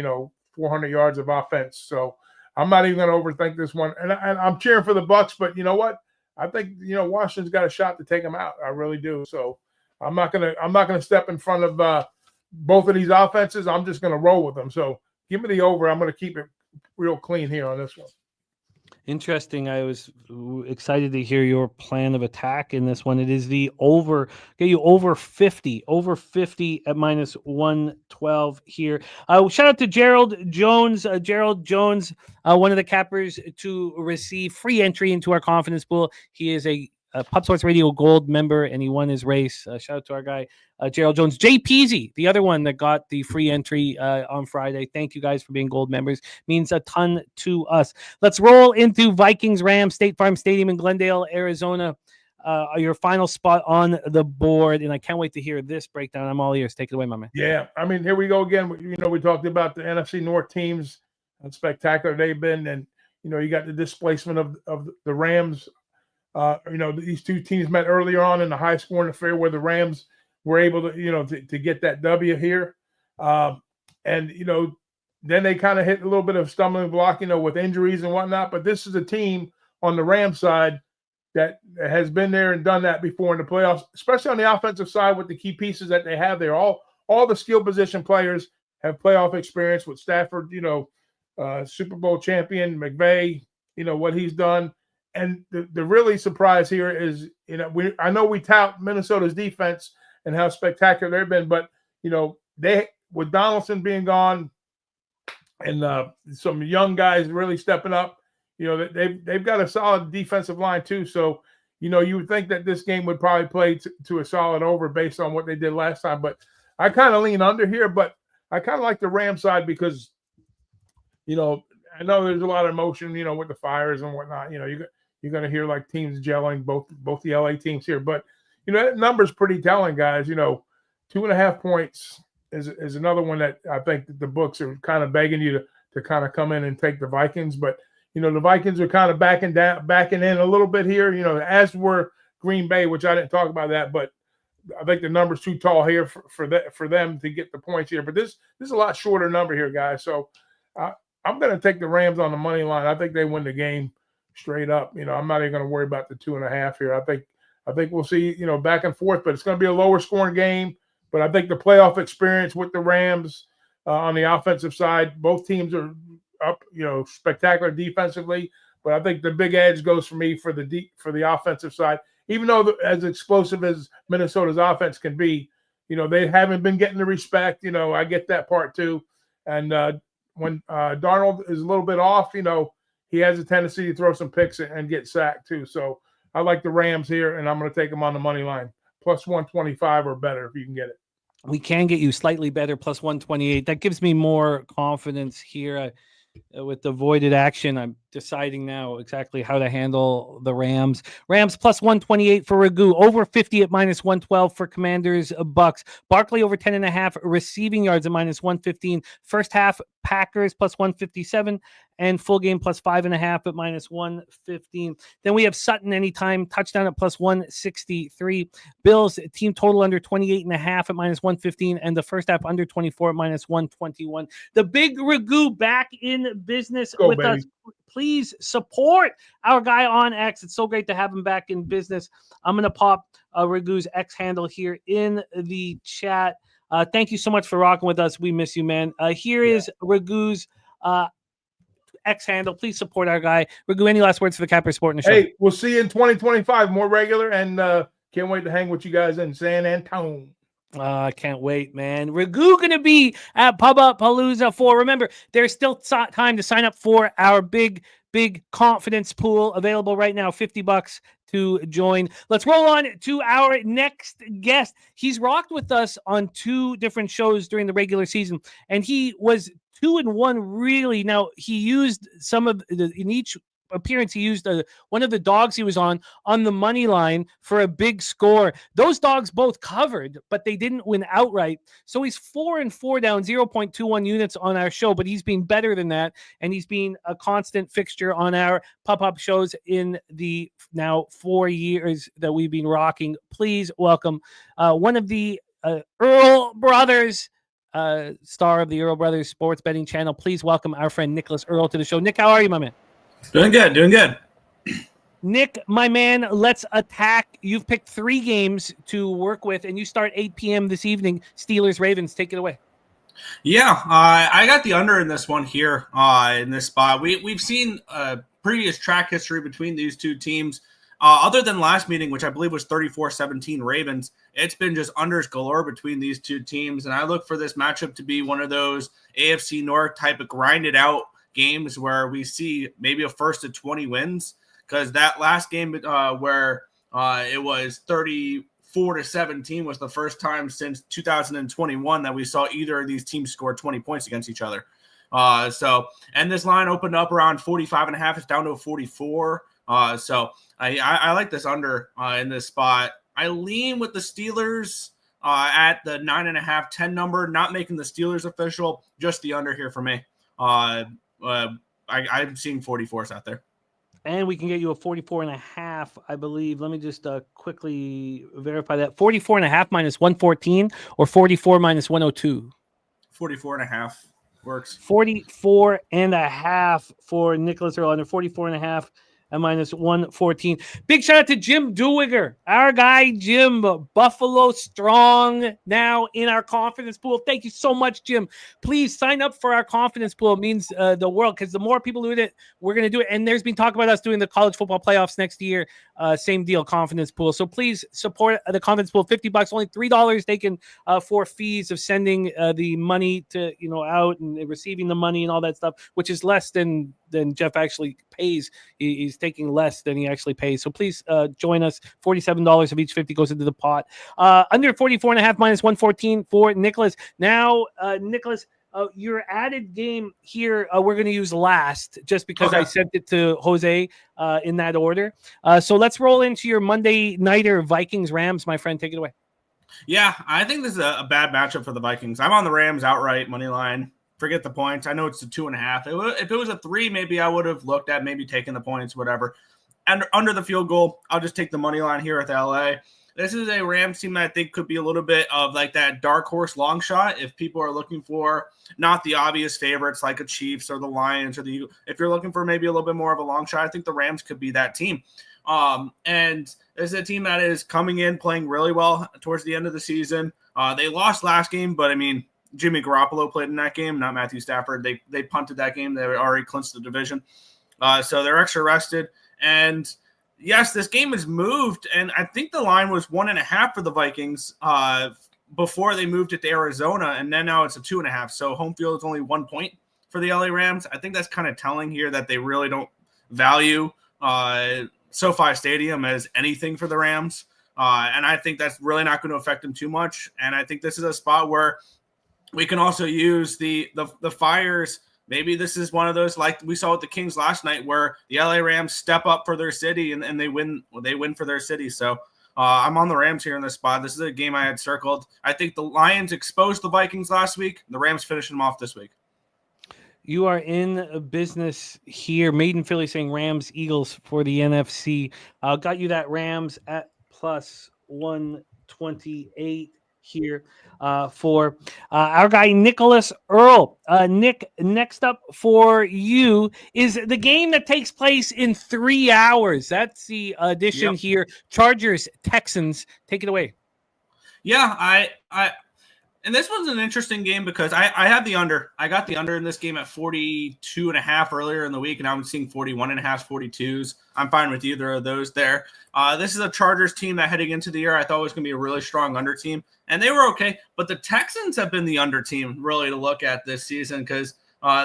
400 yards of offense. So I'm not even going to overthink this one. And I'm cheering for the Bucs, but you know what? I think, Washington's got a shot to take them out. I really do. So I'm not going to step in front of both of these offenses. I'm just going to roll with them. So give me the over. I'm going to keep it real clean here on this one. Interesting. I was excited to hear your plan of attack in this one. It is the over. Get you over 50 at -112 here. Shout out to Gerald Jones. Gerald Jones, one of the cappers to receive free entry into our confidence pool. He is a Pub Sports Radio Gold member, and he won his race. Shout out to our guy, Gerald Jones. Jay Peasy, the other one that got the free entry on Friday. Thank you guys for being gold members. Means a ton to us. Let's roll into Vikings Rams, State Farm Stadium in Glendale, Arizona. Your final spot on the board, and I can't wait to hear this breakdown. I'm all ears. Take it away, my man. Yeah, I mean, here we go again. We talked about the NFC North teams, how spectacular they've been, and you got the displacement of the Rams These two teams met earlier on in the high scoring affair where the Rams were able to get that W here. And then they kind of hit a little bit of stumbling block, with injuries and whatnot. But this is a team on the Rams side that has been there and done that before in the playoffs, especially on the offensive side with the key pieces that they have there. All the skill position players have playoff experience with Stafford, Super Bowl champion, McVay, what he's done. And the really surprise here is, I know we tout Minnesota's defense and how spectacular they've been, but, they, with Donaldson being gone and some young guys really stepping up, they've got a solid defensive line too. So, you would think that this game would probably play to a solid over based on what they did last time. But I kind of lean under here, but I kind of like the Rams side because, I know there's a lot of emotion, with the fires and whatnot. You're going to hear like teams gelling, both the LA teams here. But, that number's pretty telling, guys. 2.5 points is another one that I think that the books are kind of begging you to kind of come in and take the Vikings. But, the Vikings are kind of backing in a little bit here, as were Green Bay, which I didn't talk about that. But I think the number's too tall here for them to get the points here. But this is a lot shorter number here, guys. So I'm going to take the Rams on the money line. I think they win the game straight up. I'm not even going to worry about the 2.5 here. I think we'll see, back and forth, but it's going to be a lower scoring game. But I think the playoff experience with the Rams on the offensive side, both teams are up, spectacular defensively. But I think the big edge goes for me for the offensive side. Even though as explosive as Minnesota's offense can be, they haven't been getting the respect. I get that part too. And when Darnold is a little bit off, he has a tendency to throw some picks and get sacked too. So I like the Rams here, and I'm going to take them on the money line. Plus 125 or better if you can get it. We can get you slightly better, plus 128. That gives me more confidence here. With the voided action, I'm deciding now exactly how to handle the Rams. Rams plus 128 for Ragu, over 50 at minus 112 for Commanders Bucks. Barkley over 10.5 receiving yards at minus 115. First half Packers plus 157 and full game plus 5.5 at minus 115. Then we have Sutton anytime touchdown at plus 163. Bills team total under 28.5 at minus 115 and the first half under 24 at minus 121. The big Ragu back in business with baby. us. Please support our guy on X. It's so great to have him back in business. I'm going to pop Ragu's X handle here in the chat. Thank you so much for rocking with us. We miss you, man. Here is Ragu's X handle. Please support our guy. Ragu, any last words for the Capper Sport in the show? Hey, we'll see you in 2025, more regular, and can't wait to hang with you guys in San Antonio. I can't wait, man. Ragu going to be at Pub-Up-Palooza 4. Remember, there's still time to sign up for our big confidence pool available right now, $50 to join. Let's roll on to our next guest. He's rocked with us on 2 different shows during the regular season, and he was 2-1 really. Now, he used in each appearance, he used one of the dogs he was on the money line for a big score. Those dogs both covered, but they didn't win outright. So he's 4-4 down 0.21 units on our show, but he's been better than that. And he's been a constant fixture on our pop-up shows in the now 4 years that we've been rocking. Please welcome one of the Earl brothers, star of the Earl Brothers sports betting channel. Please welcome our friend Nicholas Earl to the show. Nick, how are you, my man? Doing good. Nick, my man, let's attack. You've picked 3 games to work with, and you start 8 p.m. this evening. Steelers-Ravens, take it away. Yeah, I got the under in this one here in this spot. We've seen previous track history between these two teams. Other than last meeting, which I believe was 34-17 Ravens, it's been just unders galore between these two teams, and I look for this matchup to be one of those AFC North type of grinded out games where we see maybe a first to 20 wins, because that last game where it was 34-17 was the first time since 2021 that we saw either of these teams score 20 points against each other. And this line opened up around 45.5. It's down to a 44. So I like this under in this spot. I lean with the Steelers at the 9.5, 10 number, not making the Steelers official, just the under here for me. I'm seeing 44s out there. And we can get you a 44.5 half, I believe. Let me just quickly verify that. 44.5 minus 114 or 44 minus 102. 44.5 works. 44.5 for Nicholas Earl under 44.5 and minus 114. Big shout out to Jim Dewigger, our guy Jim, Buffalo Strong, now in our confidence pool. Thank you so much, Jim. Please sign up for our confidence pool. It means the world, because the more people do it, we're going to do it. And there's been talk about us doing the college football playoffs next year. Same deal, confidence pool. So please support the confidence pool. $50, only $3 taken for fees of sending the money to out and receiving the money and all that stuff, which is less than Jeff actually pays. He's taking less than he actually pays. So please join us. $47 of each 50 goes into the pot. Under 44.5 minus 114 for Nicholas. Now, Nicholas, your added game here, we're going to use last just because I sent it to Jose in that order. So let's roll into your Monday nighter Vikings Rams, my friend. Take it away. Yeah, I think this is a bad matchup for the Vikings. I'm on the Rams outright, money line. Forget the points. I know it's a 2.5. If it was a 3, maybe I would have looked at maybe taking the points, whatever. And under the field goal, I'll just take the money line here with LA. This is a Rams team that I think could be a little bit of like that dark horse long shot if people are looking for not the obvious favorites like the Chiefs or the Lions or the Eagles. If you're looking for maybe a little bit more of a long shot, I think the Rams could be that team. And this is a team that is coming in playing really well towards the end of the season. They lost last game, but I mean, Jimmy Garoppolo played in that game, not Matthew Stafford. They punted that game. They already clinched the division. So they're extra rested. And yes, this game is moved. And I think the line was 1.5 for the Vikings before they moved it to Arizona. And then now it's a 2.5. So home field is only 1 point for the LA Rams. I think that's kind of telling here that they really don't value SoFi Stadium as anything for the Rams. And I think that's really not going to affect them too much. And I think this is a spot where we can also use the fires. Maybe this is one of those like we saw with the Kings last night where the LA Rams step up for their city and they win for their city. So I'm on the Rams here in this spot. This is a game I had circled. I think the Lions exposed the Vikings last week. The Rams finished them off this week. You are in business here. Made in Philly saying Rams, Eagles for the NFC. Got you that Rams at plus 128 here for our guy Nicholas Earl. Nick, next up for you is the game that takes place in 3 hours. That's the addition here. Chargers, Texans. Take it away. Yeah, I and this was an interesting game because I had the under. I got the under in this game at 42.5 earlier in the week, and I'm seeing 41.5, 42s. I'm fine with either of those there. This is a Chargers team that heading into the year I thought was going to be a really strong under team, and they were okay. But the Texans have been the under team really to look at this season because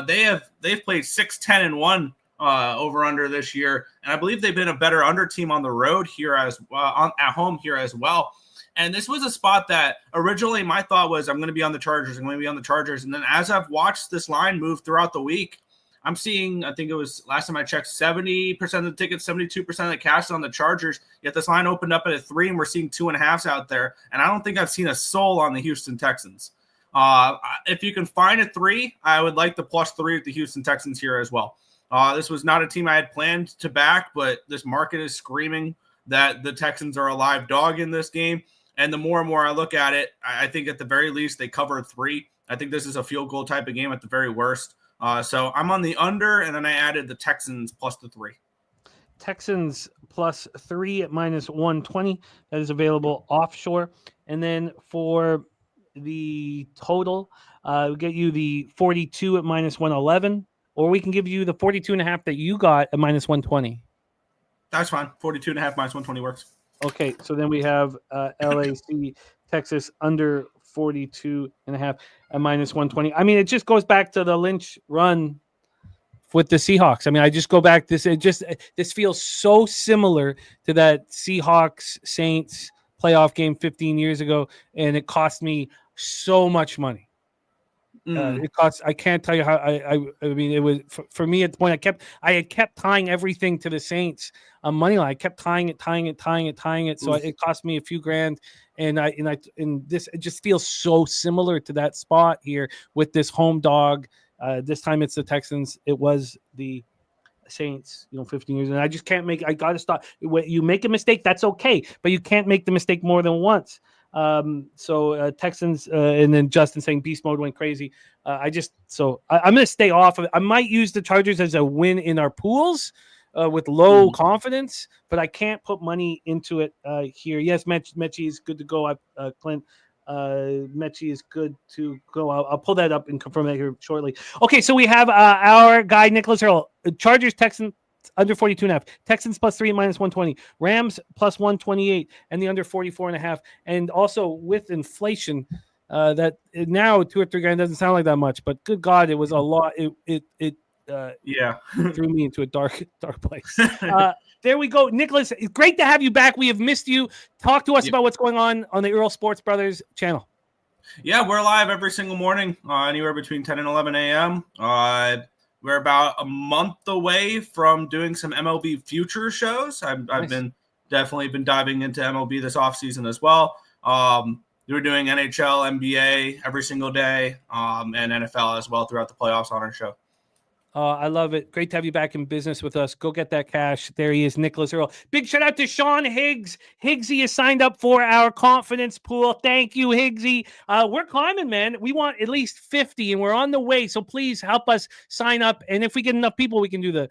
they've played 6-10-1 over under this year, and I believe they've been a better under team on the road here as at home here as well. And this was a spot that originally my thought was I'm going to be on the Chargers. I'm going to be on the Chargers. And then as I've watched this line move throughout the week, I'm seeing, I think it was last time I checked, 70% of the tickets, 72% of the cash on the Chargers. Yet this line opened up at a 3 and we're seeing 2.5s out there. And I don't think I've seen a soul on the Houston Texans. If you can find a 3, I would like the +3 with the Houston Texans here as well. This was not a team I had planned to back, but this market is screaming that the Texans are a live dog in this game. And the more and more I look at it, I think at the very least they cover 3. I think this is a field goal type of game at the very worst. So I'm on the under, and then I added the Texans +3. Texans +3 at -120. That is available offshore. And then for the total, we'll get you the 42 at -111, or we can give you the 42.5 that you got at -120. That's fine. 42.5 -120 works. Okay, so then we have LAC, Texas under 42.5 at -120. I mean, it just goes back to the Lynch run with the Seahawks. I mean, I just go back. This feels so similar to that Seahawks Saints playoff game 15 years ago, and it cost me so much money. It costs. I can't tell you how. I mean, it was for me at the point. I had kept tying everything to the Saints money line. I kept tying it. So it cost me a few grand. And this it just feels so similar to that spot here with this home dog. This time it's the Texans. It was the Saints, 15 years, and I just can't I got to stop. When you make a mistake, that's okay, but you can't make the mistake more than once. So Texans, and then Justin saying beast mode went crazy. I'm going to stay off of it. I might use the Chargers as a win in our pools with low confidence, but I can't put money into it here. Yes, Mechie is good to go. Clint. Mechie is good to go. I'll pull that up and confirm that here shortly. Okay, so we have our guy Nicholas Earl. Chargers, Texans under 42.5. Texans +3 -120. Rams +128, and the under 44.5. And also with inflation, that now 2 or 3 grand doesn't sound like that much, but good God, it was a lot. It threw me into a dark place. There we go. Nicholas, it's great to have you back. We have missed you. Talk to us about what's going on the Earl Sports Brothers channel. Yeah, we're live every single morning, anywhere between 10 and 11 a.m. We're about a month away from doing some MLB future shows. I've definitely been diving into MLB this offseason as well. We're doing NHL, NBA every single day, and NFL as well throughout the playoffs on our show. I love it. Great to have you back in business with us. Go get that cash. There he is, Nicholas Earl. Big shout out to Sean Higgs. Higgsy is signed up for our confidence pool. Thank you, Higgsy. We're climbing, man. We want at least 50, and we're on the way. So please help us sign up. And if we get enough people, we can do the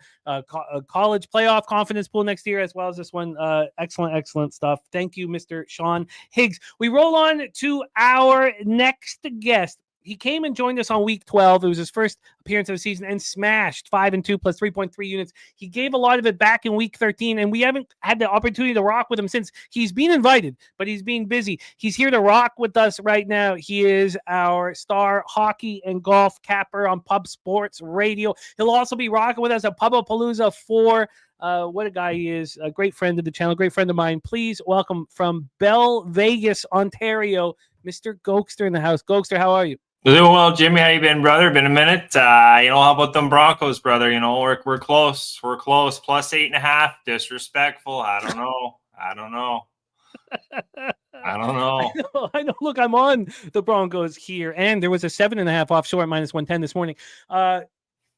college playoff confidence pool next year, as well as this one. Excellent stuff. Thank you, Mr. Sean Higgs. We roll on to our next guest. He came and joined us on week 12. It was his first appearance of the season and smashed 5-2 plus 3.3 units. He gave a lot of it back in week 13, and we haven't had the opportunity to rock with him since. He's been invited, but he's being busy. He's here to rock with us right now. He is our star hockey and golf capper on Pub Sports Radio. He'll also be rocking with us at Pubapalooza 4. What a guy he is. A great friend of the channel, great friend of mine. Please welcome from Bell Vegas, Ontario, Mr. Goster in the house. Goster, how are you? Doing well, Jimmy. How you been, brother? Been a minute. How about them Broncos, brother? We're close. We're close. +8.5. Disrespectful. I don't know. I don't know. I know. Look, I'm on the Broncos here, and there was a 7.5 offshore at -110 this morning.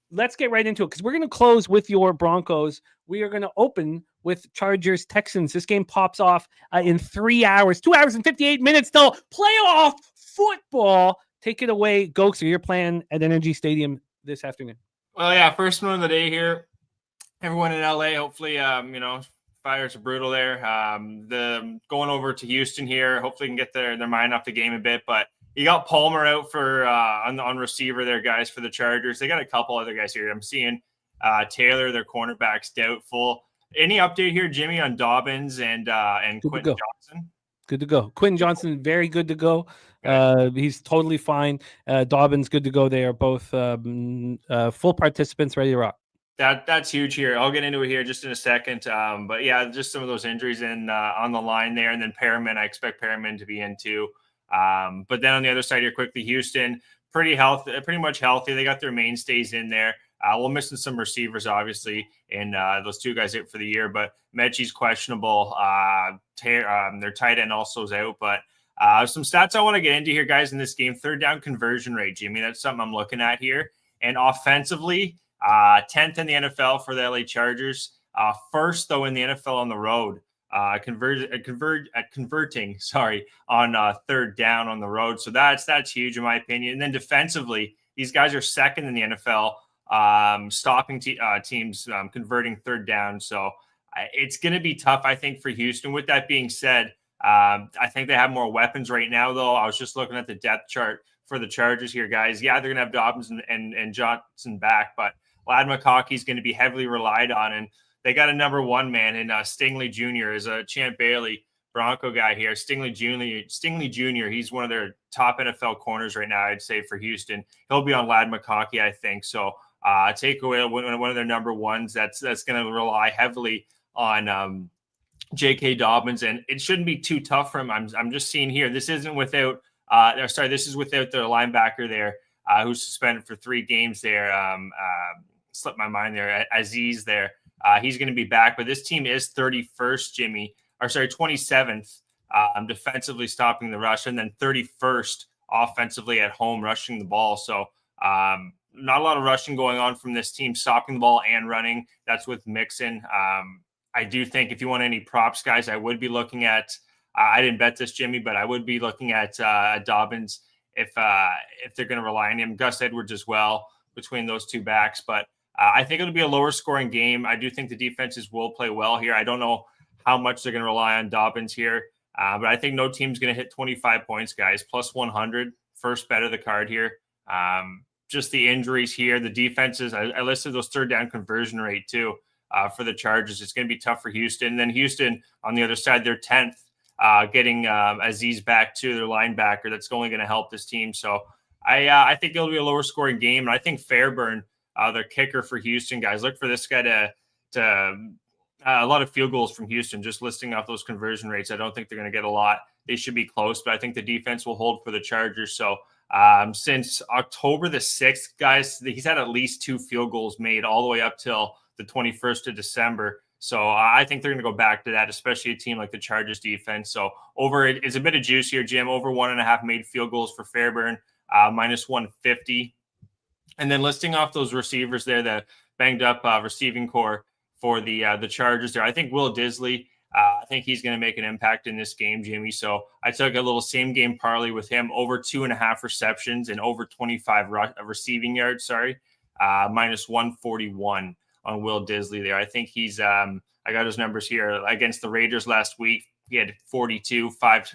Let's get right into it because we're going to close with your Broncos. We are going to open with Chargers Texans. This game pops off in 3 hours, 2 hours and 58 minutes till playoff football. Take it away, Goster. You're playing at Energy Stadium this afternoon. Well, yeah, first one of the day here. Everyone in LA, hopefully, fires are brutal there. The going over to Houston here, hopefully can get their mind off the game a bit. But you got Palmer out for on receiver there, guys, for the Chargers. They got a couple other guys here. I'm seeing Taylor, their cornerback's doubtful. Any update here, Jimmy, on Dobbins and Quentin Johnson? Good to go. Quentin Johnson, very good to go. He's totally fine. Dobbins, good to go. They are both full participants, ready to rock. That's huge here. I'll get into it here just in a second. But yeah, just some of those injuries on the line there. And then Perriman, I expect Perriman to be in too. But then on the other side here, quickly, Houston, pretty much healthy. They got their mainstays in there. We're missing some receivers, obviously, and those two guys out for the year. But Mechie's questionable. Their tight end also is out. But some stats I want to get into here, guys, in this game. 3rd down conversion rate, Jimmy. That's something I'm looking at here. And offensively, 10th in the NFL for the LA Chargers. First, though, in the NFL on the road. Converting on 3rd down on the road. So that's huge in my opinion. And then defensively, these guys are 2nd in the NFL, stopping teams converting 3rd down. So it's going to be tough, I think, for Houston. With that being said, I think they have more weapons right now, though. I was just looking at the depth chart for the Chargers here, guys. Yeah, they're going to have Dobbins and Johnson back, but Lad McConkey is going to be heavily relied on. And they got a number 1 man in Stingley Jr. is a Champ Bailey Bronco guy here. Stingley Jr. He's one of their top NFL corners right now, I'd say, for Houston. He'll be on Lad McConkey, I think. So take away one of their number 1s. That's going to rely heavily on J.K. Dobbins, and it shouldn't be too tough for him. I'm just seeing here. This isn't without. This is without their linebacker there, who's suspended for 3 games there. Slipped my mind there. Aziz there. He's going to be back, but this team is 31st, 27th defensively stopping the rush, and then 31st offensively at home rushing the ball. So not a lot of rushing going on from this team, stopping the ball and running. That's with Mixon. I do think if you want any props, guys, I would be looking at. I didn't bet this, Jimmy, but I would be looking at Dobbins if they're going to rely on him. Gus Edwards as well between those two backs, but I think it'll be a lower scoring game. I do think the defenses will play well here. I don't know how much they're going to rely on Dobbins here, but I think no team's going to hit 25 points, guys. Plus 100, first bet of the card here. Just the injuries here, the defenses. I listed those third down conversion rate too for the Chargers. It's going to be tough for Houston. And then Houston on the other side, they're 10th. Getting Aziz back to their linebacker, that's only going to help this team. So I think it'll be a lower scoring game. And I think Fairburn, their kicker for Houston, guys, look for this guy to a lot of field goals from Houston, just listing off those conversion rates. I don't think they're going to get a lot. They should be close, but I think the defense will hold for the Chargers. So since October the 6th, guys, he's had at least 2 field goals made all the way up till the 21st of December. So I think they're going to go back to that, especially a team like the Chargers defense. So over it's a bit of juice here, Jim. Over 1.5 made field goals for Fairburn, minus 150. And then listing off those receivers there, the banged up receiving core for the Chargers there. I think Will Disley, I think he's going to make an impact in this game, Jimmy. So I took a little same game parlay with him, over 2.5 receptions and over 25 receiving yards, minus 141 on Will Disley there. I think he's I got his numbers here against the Raiders last week. He had 42,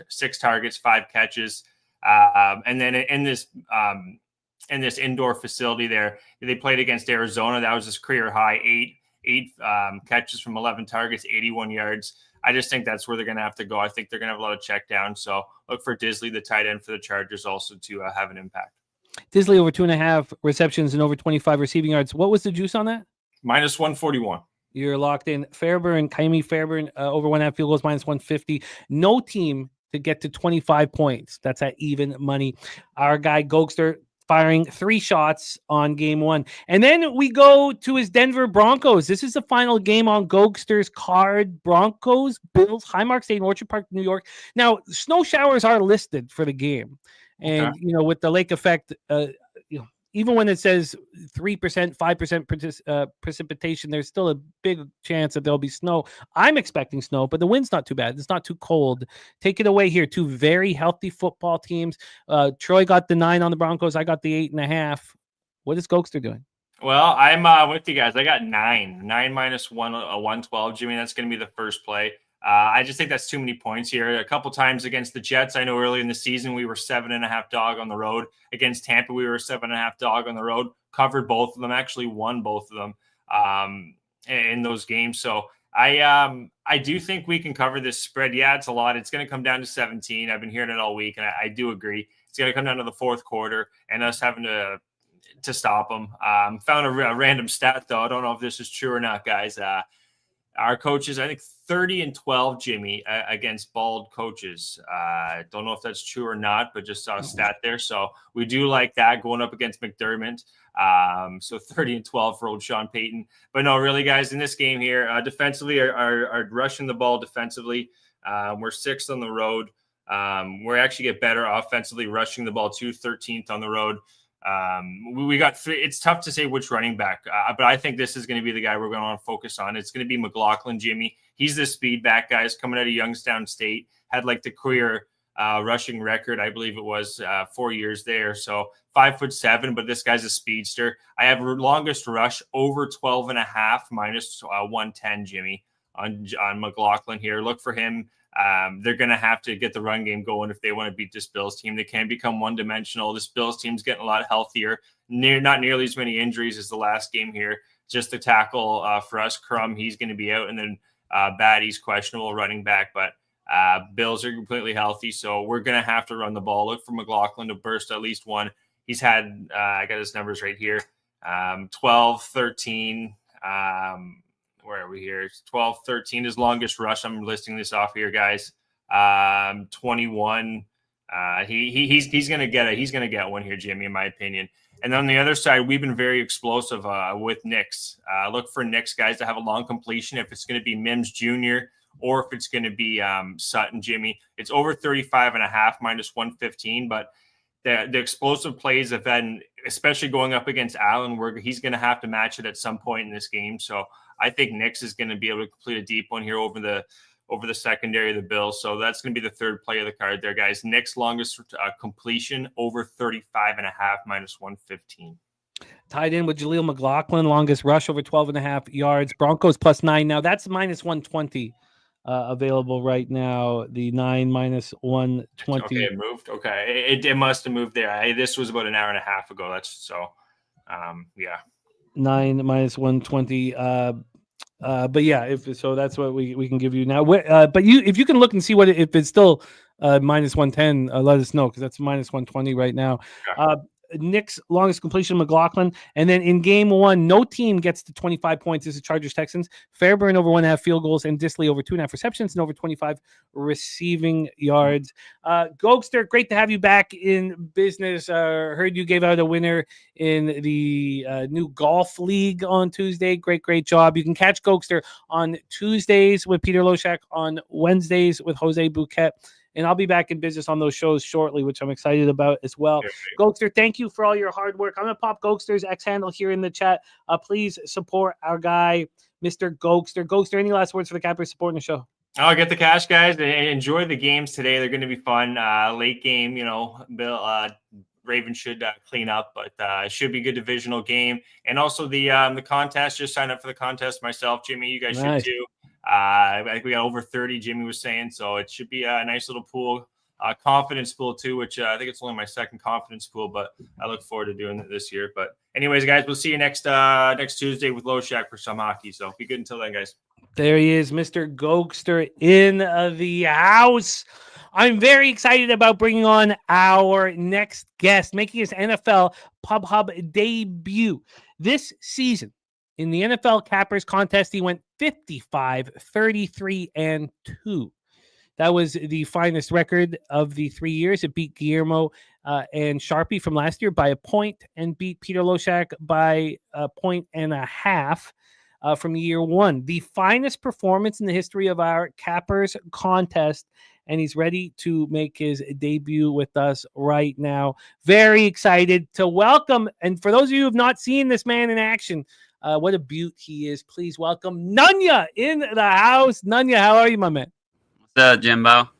6 targets, 5 catches. And then in this indoor facility there, they played against Arizona. That was his career high, eight catches from 11 targets, 81 yards. I just think that's where they're going to have to go. I think they're going to have a lot of check down. So look for Disley, the tight end for the Chargers, also to have an impact. Disley over 2.5 receptions and over 25 receiving yards. What was the juice on that? Minus 141. You're locked in. Fairburn, Kaimi Fairburn, over 1.5 field goals, minus 150. No team to get to 25 points. That's at even money. Our guy Goster firing 3 shots on game 1. And then we go to his Denver Broncos. This is the final game on Goster's card. Broncos, Bills, Highmark Stadium, Orchard Park, New York. Now, snow showers are listed for the game. And, with the lake effect, even when it says 3%, 5% precipitation, there's still a big chance that there'll be snow. I'm expecting snow, but the wind's not too bad. It's not too cold. Take it away here. 2 very healthy football teams. Troy got the 9 on the Broncos. I got the 8.5. What is Goster doing? Well, I'm with you guys. I got 9 minus 112, Jimmy. That's going to be the first play. I just think that's too many points here. A couple times against the Jets, I know early in the season we were 7.5 dog on the road. Against Tampa, we were 7.5 dog on the road. Covered both of them. Actually won both of them in those games. So I do think we can cover this spread. Yeah, it's a lot. It's going to come down to 17. I've been hearing it all week, and I do agree. It's going to come down to the fourth quarter and us having to stop them. Found a random stat though. I don't know if this is true or not, guys. Our coaches, I think 30-12, Jimmy, against bald coaches. Don't know if that's true or not, but just saw a stat there. So we do like that going up against McDermott. So 30-12 for old Sean Payton. But no, really, guys, in this game here, defensively, are rushing the ball defensively. We're 6th on the road. We're actually get better offensively, rushing the ball too, 13th on the road. We got 3. It's tough to say which running back, but I think this is going to be the guy we're going to want to focus on. It's going to be McLaughlin, Jimmy. He's the speed back, guys, coming out of Youngstown State. Had like the career rushing record, I believe it was 4 years there. So 5'7", but this guy's a speedster. I have longest rush over 12.5 minus 110, Jimmy, on McLaughlin here. Look for him. They're going to have to get the run game going if they want to beat this Bills team. They can't become one-dimensional. This Bills team's getting a lot healthier. Not nearly as many injuries as the last game here. Just the tackle for us, Crum, he's going to be out. And then Batty's questionable running back. But Bills are completely healthy, so we're going to have to run the ball. Look for McLaughlin to burst at least one. He's had, I got his numbers right here, 12, 13, where are we here? 12, 13, his longest rush. I'm listing this off here, guys. 21. He's going to get it. He's going to get one here, Jimmy, in my opinion. And on the other side, we've been very explosive with Knicks. Look for Knicks guys to have a long completion. If it's going to be Mims Jr. or if it's going to be Sutton, Jimmy, it's over 35.5 minus 115. But the explosive plays have been, especially going up against Allen, where he's going to have to match it at some point in this game. So I think Nix is going to be able to complete a deep one here over the secondary of the Bills. So that's going to be the third play of the card there, guys. Nix longest completion over 35.5 minus 115. Tied in with Jaleel McLaughlin, longest rush over 12.5 yards. Broncos +9. Now that's minus 120 available right now. The 9 minus 120. Okay, it moved. Okay, it must have moved there. This was about an hour and a half ago. That's so. Yeah. 9 minus 120. But yeah, if so, that's what we can give you now. But if you can look and see if it's still minus 110, let us know, because that's minus 120 right now. Okay. Nick's longest completion, McLaughlin. And then in game 1, no team gets to 25 points. This is Chargers Texans. Fairburn over 1.5 field goals, and Disley over 2.5 receptions and over 25 receiving yards. Goster, great to have you back in business. Heard you gave out a winner in the new golf league on Tuesday. Great job. You can catch Goster on Tuesdays with Peter Loshak, on Wednesdays with Jose Bouquet. And I'll be back in business on those shows shortly, which I'm excited about as well. Goster, thank you for all your hard work. I'm going to pop Goster's X handle here in the chat. Please support our guy, Mr. Goster. Goster, any last words for the Cappers supporting the show? I'll get the cash, guys. Enjoy the games today. They're going to be fun. Late game, Bill, Ravens should clean up, but it should be a good divisional game. And also the contest, just sign up for the contest myself. Jimmy, you guys should too. I think we got over 30, Jimmy was saying, so it should be a nice little pool, confidence pool too, which I think it's only my second confidence pool, but I look forward to doing it this year. But anyways, guys, we'll see you next Tuesday with Loshak for some hockey. So be good until then, guys. There he is, Mr. Goster in the house. I'm very excited about bringing on our next guest, making his NFL Pub Hub debut this season. In the NFL Cappers contest, he went 55, 33, and 2. That was the finest record of the 3 years. It beat Guillermo and Sharpie from last year by a point, and beat Peter Loshak by 1.5 points from year 1. The finest performance in the history of our Cappers contest, and he's ready to make his debut with us right now. Very excited to welcome, and for those of you who have not seen this man in action, what a beaut he is. Please welcome Nunya in the house. Nunya, how are you, my man? What's up, Jimbo?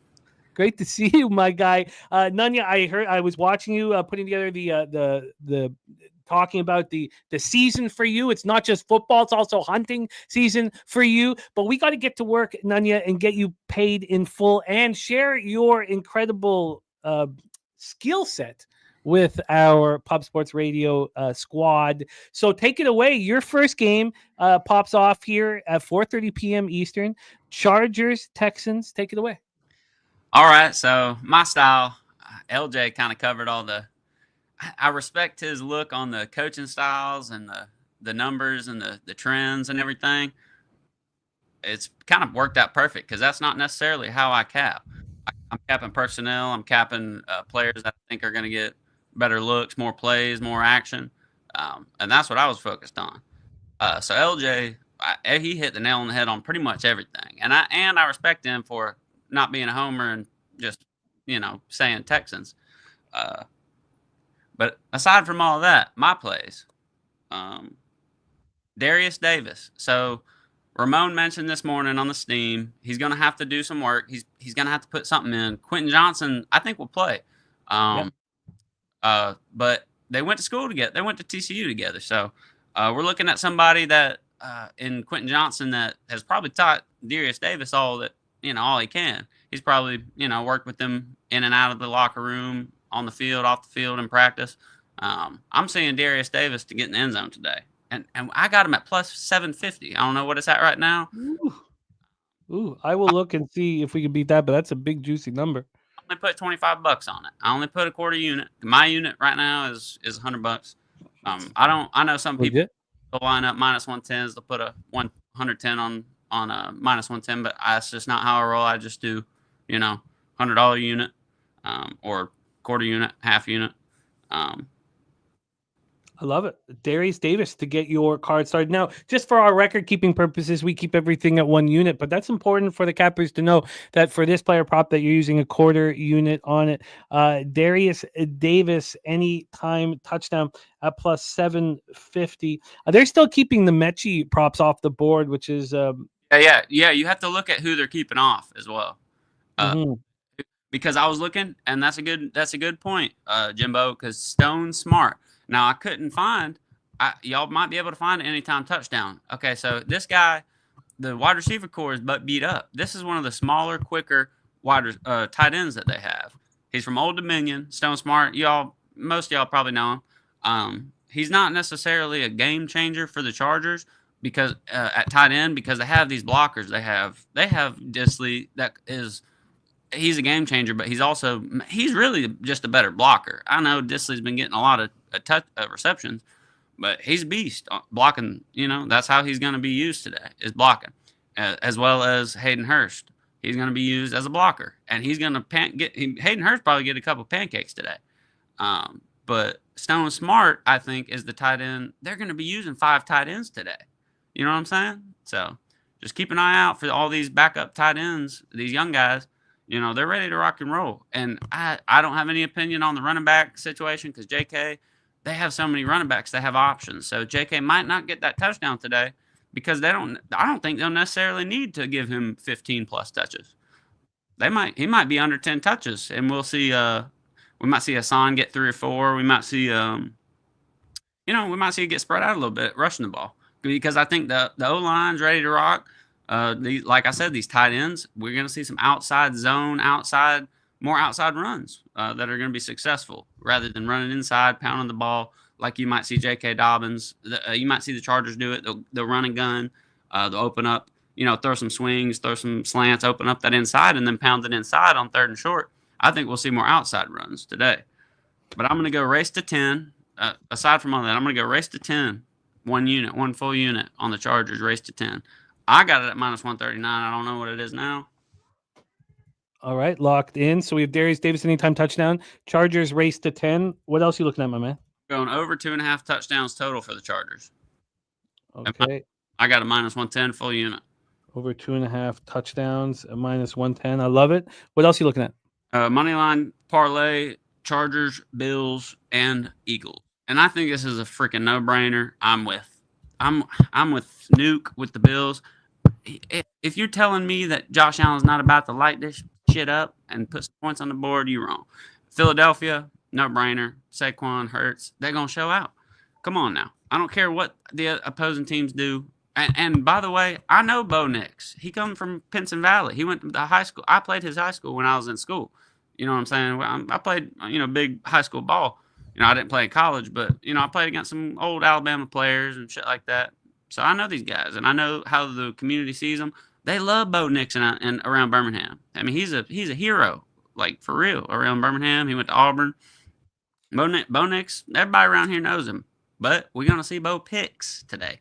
Great to see you, my guy. Nunya, I was watching you putting together the talking about the season for you. It's not just football, it's also hunting season for you. But we got to get to work, Nunya, and get you paid in full and share your incredible skill set with our Pub Sports Radio squad. So take it away. Your first game pops off here at 4:30 p.m. Eastern. Chargers, Texans. Take it away. All right. So my style, LJ kind of covered all the. I respect his look on the coaching styles and the numbers and the trends and everything. It's kind of worked out perfect because that's not necessarily how I cap. I'm capping personnel. I'm capping players that I think are going to get better looks, more plays, more action. And that's what I was focused on. So LJ, he hit the nail on the head on pretty much everything. And I respect him for not being a homer and just, saying Texans. But aside from all of that, my plays, Darius Davis. So Ramon mentioned this morning on the Steam, he's going to have to do some work. He's going to have to put something in. Quentin Johnson, I think, will play. But they went to school together. They went to TCU together. So we're looking at somebody that in Quentin Johnson that has probably taught Darius Davis all he can. He's probably, worked with them in and out of the locker room, on the field, off the field in practice. I'm seeing Darius Davis to get in the end zone today. And I got him at plus 750. I don't know what it's at right now. Ooh, I will look and see if we can beat that, but that's a big, juicy number. I only put $25 on it. I only put a quarter unit. My unit right now is $100. I know some people will line up minus 110s. They'll put a 110 on a minus 110, but that's just not how I roll. I just do, $100 unit or quarter unit, half unit. I love it. Darius Davis to get your card started. Now, just for our record keeping purposes, we keep everything at 1 unit, but that's important for the cappers to know that for this player prop that you're using a quarter unit on it. Darius Davis, anytime touchdown at plus 750. They're still keeping the Mechie props off the board, which is Yeah. You have to look at who they're keeping off as well. mhm. Because I was looking, and that's a good point, Jimbo. Because Stone Smart. Now I couldn't find. Y'all might be able to find an anytime touchdown. Okay, so this guy, the wide receiver core is but beat up. This is one of the smaller, quicker tight ends that they have. He's from Old Dominion. Stone Smart. Most of y'all probably know him. He's not necessarily a game changer for the Chargers because at tight end because they have these blockers. They have Disley that is. He's a game changer, but he's really just a better blocker. I know Disley's been getting a lot of receptions, but he's a beast blocking. That's how he's going to be used today is blocking, as well as Hayden Hurst. He's going to be used as a blocker, and he's going to Hayden Hurst probably get a couple pancakes today. But Stone Smart, I think, is the tight end. They're going to be using 5 tight ends today. You know what I'm saying? So just keep an eye out for all these backup tight ends, these young guys. They're ready to rock and roll. And I don't have any opinion on the running back situation because JK, they have so many running backs. They have options. So JK might not get that touchdown today because I don't think they'll necessarily need to give him 15 plus touches. He might be under 10 touches, and we'll see. We might see Hassan get 3 or 4. We might see, we might see it get spread out a little bit, rushing the ball because I think the O-line's ready to rock. Like I said, these tight ends, we're going to see some outside zone, more outside runs that are going to be successful rather than running inside, pounding the ball like you might see J.K. Dobbins. You might see the Chargers do it. They'll run and gun. They'll open up, throw some swings, throw some slants, open up that inside, and then pound it inside on 3rd and short. I think we'll see more outside runs today. But I'm going to go race to 10. Aside from all that, I'm going to go race to 10. 1 full unit on the Chargers, race to 10. I got it at minus 139. I don't know what it is now. All right, locked in. So we have Darius Davis anytime touchdown. Chargers race to 10. What else are you looking at, my man? Going over 2.5 touchdowns total for the Chargers. Okay. I got a minus 110 full unit. Over 2.5 touchdowns, a minus 110. I love it. What else are you looking at? Moneyline parlay, Chargers, Bills, and Eagles. And I think this is a freaking no-brainer. I'm with Nuke with the Bills. If you're telling me that Josh Allen's not about to light this shit up and put some points on the board, you're wrong. Philadelphia, no-brainer. Saquon, Hurts, they're going to show out. Come on now. I don't care what the opposing teams do. And by the way, I know Bo Nix. He comes from Pinson Valley. He went to the high school. I played his high school when I was in school. You know what I'm saying? I played, big high school ball. I didn't play in college, but, I played against some old Alabama players and shit like that. So I know these guys, and I know how the community sees them. They love Bo Nix and around Birmingham. I mean, he's a hero, like for real, around Birmingham. He went to Auburn. Bo Nix, everybody around here knows him. But we're gonna see Bo picks today.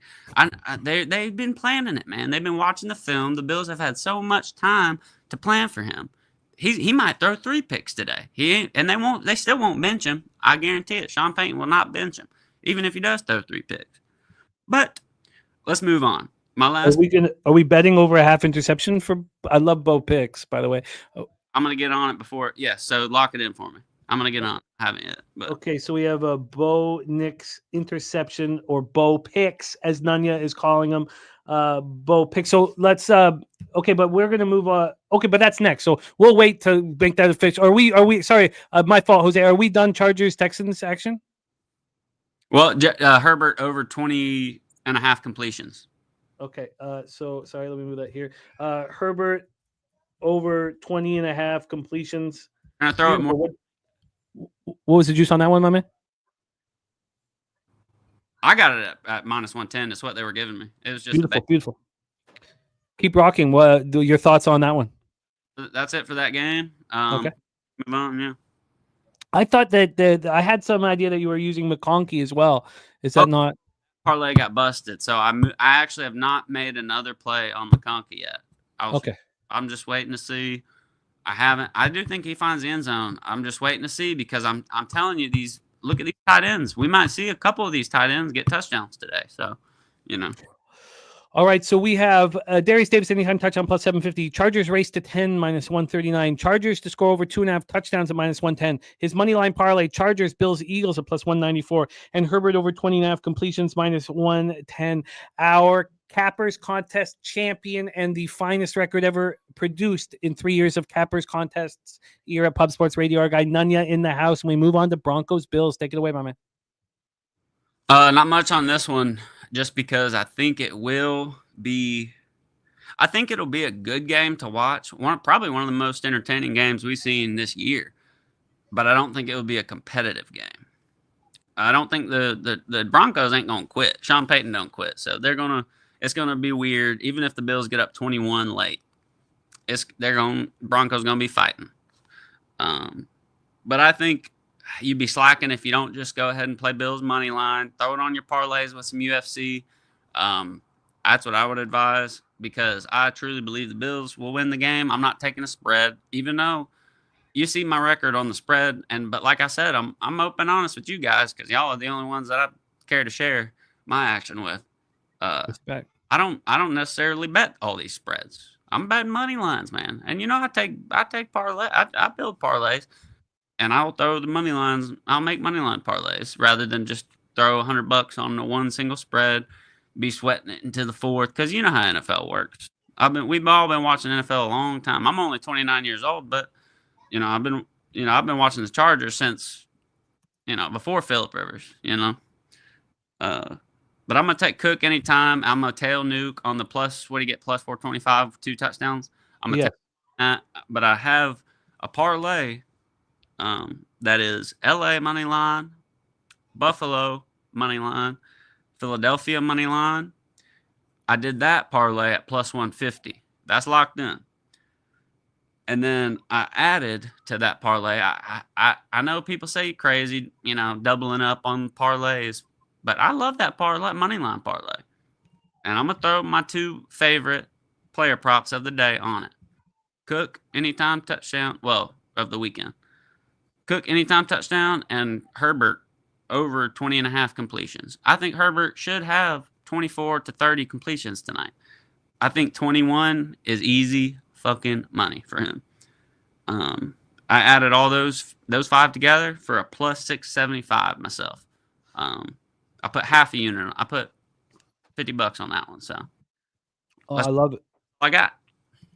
They've been planning it, man. They've been watching the film. The Bills have had so much time to plan for him. He might throw 3 picks today. They still won't bench him. I guarantee it. Sean Payton will not bench him, even if he does throw 3 picks. But let's move on. Are we betting over a half interception for? I love Bo picks, by the way. I'm gonna get on it before. Yes, so lock it in for me. I'm gonna get on. I haven't yet. But. Okay, so we have a Bo Nix interception or Bo picks, as Nunya is calling them. Bo picks. So let's. Okay, but we're gonna move on. Okay, but that's next. So we'll wait to make that official. Are we? Sorry, my fault, Jose. Are we done? Chargers Texans action. Well, Herbert over 20.5 completions. Okay. So sorry. Let me move that here. Herbert over 20.5 completions. Can I throw it more? What was the juice on that one, my man? I got it at minus 110. That's what they were giving me. It was just beautiful. Keep rocking. What your thoughts on that one? That's it for that game. Okay. Move on. Yeah. I thought that I had some idea that you were using McConkey as well. Is that not? Parlay got busted, so I actually have not made another play on McConkey yet. Okay. I'm just waiting to see. I do think he finds the end zone. I'm just waiting to see because I'm telling you look at these tight ends. We might see a couple of these tight ends get touchdowns today. So, All right, so we have Darius Davis anytime touchdown plus 750. Chargers race to 10 minus 139. Chargers to score over 2.5 touchdowns at minus 110. His money line parlay: Chargers, Bills, Eagles at plus 194, and Herbert over 20.5 completions minus 110. Our Cappers Contest champion and the finest record ever produced in 3 years of Cappers Contests here at Pub Sports Radio. Our guy Nunya in the house. And we move on to Broncos Bills. Take it away, my man. Not much on this one, just because I think it'll be a good game to watch. Probably one of the most entertaining games we've seen this year, but I don't think it will be a competitive game. I don't think the Broncos ain't gonna quit. Sean Payton don't quit, so it's gonna be weird. Even if the Bills get up 21 late, Broncos gonna be fighting. But I think you'd be slacking if you don't just go ahead and play Bills money line, throw it on your parlays with some UFC. That's what I would advise, because I truly believe the Bills will win the game. I'm not taking a spread, even though you see my record on the spread. But like I said, I'm open and honest with you guys, because y'all are the only ones that I care to share my action with. Respect. I don't necessarily bet all these spreads. I'm betting money lines, man. And I take parlay. I build parlays. And I'll throw the money lines. I'll make money line parlays rather than just throw $100 on the one single spread, be sweating it into the fourth. Because you know how NFL works. We've all been watching NFL a long time. I'm only 29 years old, but I've been watching the Chargers since before Phillip Rivers. But I'm gonna take Cook anytime. I'm gonna tail Nuke on the plus. What do you get? Plus 425, 2 touchdowns. I'm gonna take that. But I have a parlay. That is LA money line, Buffalo money line, Philadelphia money line. I did that parlay at plus 150. That's locked in. And then I added to that parlay. I know people say you're crazy, doubling up on parlays, but I love that parlay, money line parlay. And I'm gonna throw my 2 favorite player props of the day on it. Cook anytime touchdown. Well, of the weekend. Cook anytime touchdown, and Herbert over 20.5 completions. I think Herbert should have 24 to 30 completions tonight. I think 21 is easy fucking money for him. I added all those 5 together for a plus 675 myself. I put half a unit. I put $50 on that one. So I love it. I got.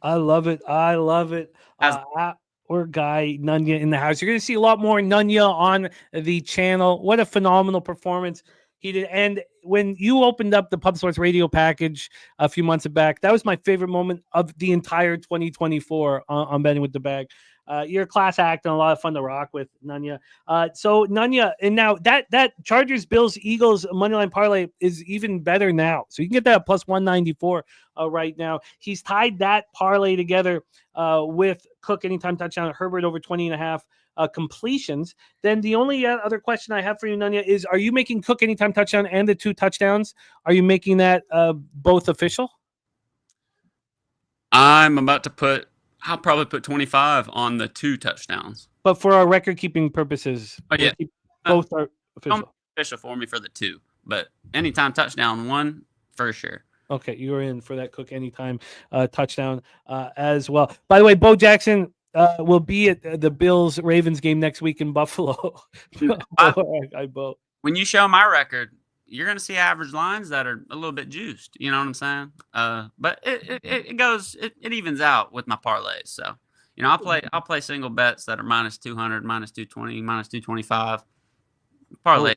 I love it. Or guy Nunya in the house. You're going to see a lot more Nunya on the channel. What a phenomenal performance he did. And when you opened up the Pub Sports Radio package a few months back, that was my favorite moment of the entire 2024 on Betting with the Bag. You're a class act and a lot of fun to rock with, Nunya. So Nunya, and now that Chargers, Bills, Eagles moneyline parlay is even better now. So you can get that at plus 194 right now. He's tied that parlay together with Cook anytime touchdown, Herbert over 20.5 completions. Then the only other question I have for you, Nunya, is: are you making Cook anytime touchdown and the 2 touchdowns? Are you making that both official? I'm about to put. I'll probably put 25 on the 2 touchdowns. But for our record-keeping purposes, both are official. Official for me for the 2, but anytime touchdown 1 for sure. Okay, you're in for that Cook anytime touchdown as well. By the way, Bo Jackson will be at the Bills-Ravens game next week in Buffalo. Bo. When you show my record, you're going to see average lines that are a little bit juiced. You know what I'm saying? But it evens out with my parlays. So, I'll play single bets that are minus 200, minus 220, minus 225. Parlay.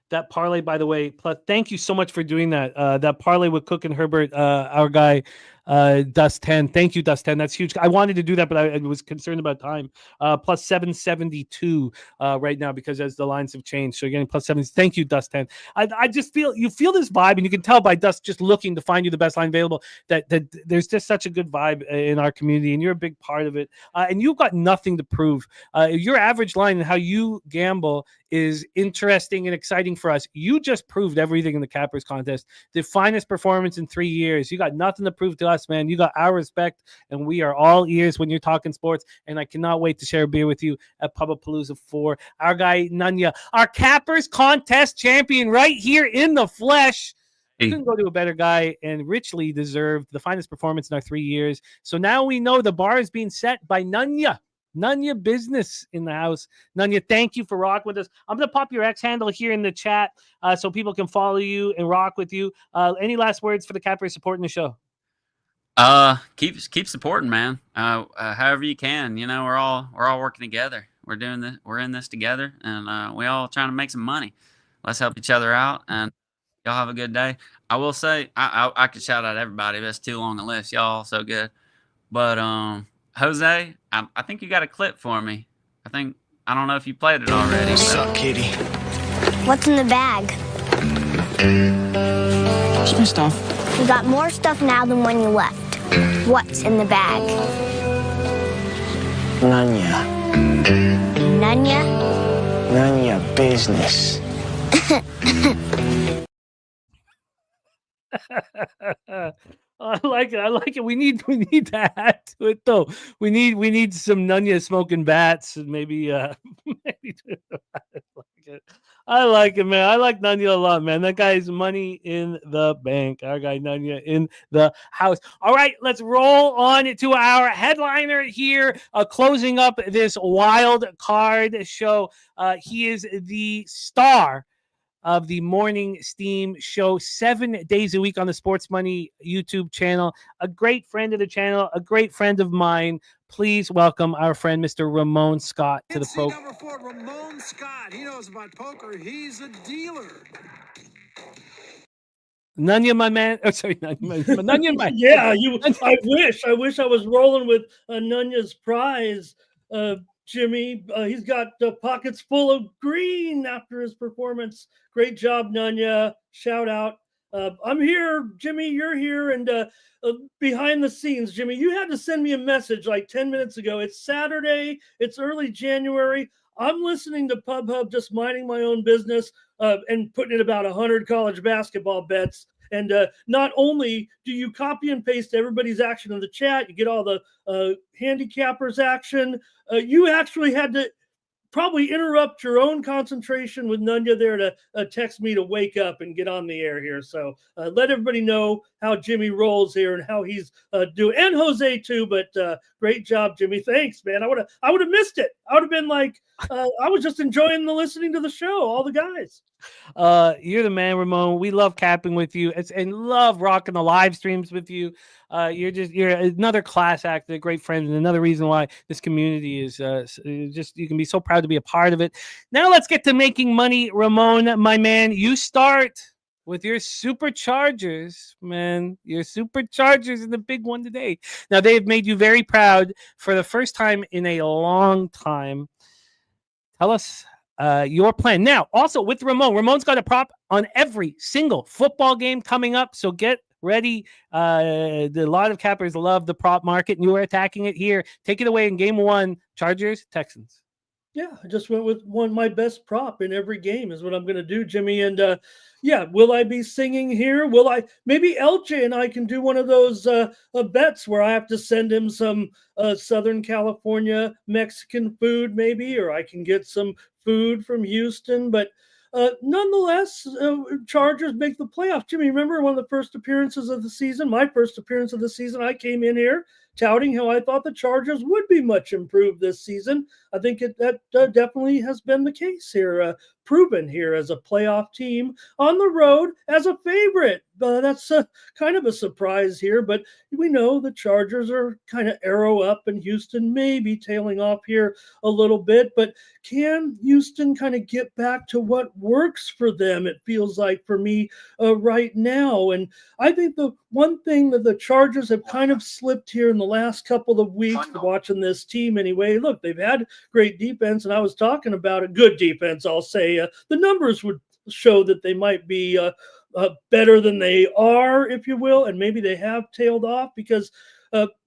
That parlay, by the way, plus thank you so much for doing that. That parlay with Cook and Herbert, our guy, Dust 10. Thank you, Dust 10. That's huge. I wanted to do that, but I was concerned about time. Plus 772 right now because as the lines have changed. So you're getting plus 7. Thank you, Dust 10. I just feel this vibe, and you can tell by Dust just looking to find you the best line available that there's just such a good vibe in our community, and you're a big part of it. And you've got nothing to prove. Your average line and how you gamble is interesting and exciting for us. You just proved everything in the Cappers contest. The finest performance in 3 years. You got nothing to prove to us. us, man. You got our respect, and we are all ears when you're talking sports. And I cannot wait to share a beer with you at Pubapalooza 4. Our guy Nunya, our Cappers contest champion, right here in the flesh. Couldn't go to a better guy, and richly deserved the finest performance in our 3 years. So now we know the bar is being set by Nunya. Nunya business in the house. Nunya, thank you for rocking with us. I'm going to pop your X handle here in the chat so people can follow you and rock with you. Any last words for the Cappers supporting the show? Keep supporting, man. However you can. You know, we're all working together. We're doing this. We're in this together, and we all trying to make some money. Let's help each other out, and y'all have a good day. I will say, I could shout out everybody, but it's too long a list. Y'all so good. But Jose, I think you got a clip for me. I don't know if you played it already. What's up, kitty? What's in the bag? What's my stuff? You got more stuff now than when you left. What's in the bag? Nunya. Nunya? Nunya business. I like it. We need to add to it though. We need some Nunya smoking bats and maybe I like it, man. I like Nunya a lot, man. That guy's money in the bank. Our guy Nunya in the house. All right, let's roll on to our headliner here, closing up this wild card show. He is the star of the Morning Steam show 7 days a week on the Sports Money YouTube channel. A great friend of the channel, a great friend of mine. Please welcome our friend, Mr. Ramon Scott, to the program. Number 4, Ramon Scott. He knows about poker. He's a dealer. Nunya, my man. Oh, sorry, Nunya, my yeah, I wish I was rolling with Nunya's prize. Jimmy, he's got pockets full of green after his performance. Great job, Nunya. Shout out. I'm here, Jimmy. You're here, and behind the scenes, Jimmy, you had to send me a message like 10 minutes ago. It's Saturday. It's early January. I'm listening to Pub Hub, just minding my own business and putting in about 100 college basketball bets. And not only do you copy and paste everybody's action in the chat, you get all the handicappers action. You actually had to probably interrupt your own concentration with Nunya there to text me to wake up and get on the air here. So let everybody know how Jimmy rolls here and how he's doing, and Jose too. But great job, Jimmy. Thanks, man. I would have missed it. I would have been like, I was just enjoying listening to the show. All the guys. You're the man, Ramon. We love capping with you and love rocking the live streams with you. You're another class act, a great friend, and another reason why this community is just, you can be so proud to be a part of it. Now let's get to making money. Ramon, my man, you start with your Superchargers, man. Your Superchargers in the big one today. Now they have made you very proud for the first time in a long time. Tell us your plan. Now, also with Ramon. Ramon's got a prop on every single football game coming up, so get ready. A lot of cappers love the prop market, and you are attacking it here. Take it away in game one, Chargers, Texans. Yeah, I just went with my best prop in every game is what I'm going to do, Jimmy. And yeah, will I be singing here? Maybe LJ and I can do one of those bets where I have to send him some Southern California Mexican food maybe, or I can get some food from Houston. But nonetheless, Chargers make the playoff. Jimmy, remember one of the first appearances of the season, my first appearance of the season, I came in here touting how I thought the Chargers would be much improved this season. I think that definitely has been the case here, proven here as a playoff team on the road as a favorite. That's kind of a surprise here, but we know the Chargers are kind of arrow up and Houston may be tailing off here a little bit, but can Houston kind of get back to what works for them? It feels like for me right now. And I think the one thing that the Chargers have kind of slipped here in the last couple of weeks, watching this team anyway, look, they've had great defense, and I was talking about a good defense, I'll say. The numbers would show that they might be better than they are, if you will, and maybe they have tailed off because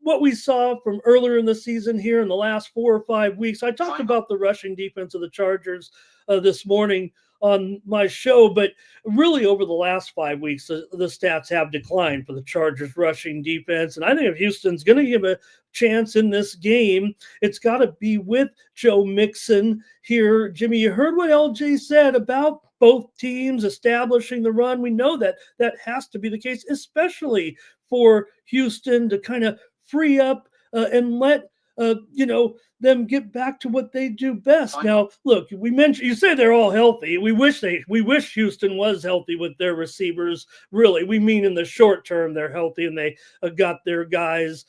what we saw from earlier in the season here in the last 4 or 5 weeks, I talked about the rushing defense of the Chargers this morning on my show, but really over the last 5 weeks, the stats have declined for the Chargers rushing defense. And I think if Houston's going to give a chance in this game, it's got to be with Joe Mixon here. Jimmy, you heard what LJ said about both teams establishing the run. We know that has to be the case, especially for Houston to kind of free up and let them get back to what they do best. Now, look, you say they're all healthy. We wish Houston was healthy with their receivers. Really, we mean in the short term they're healthy and they got their guys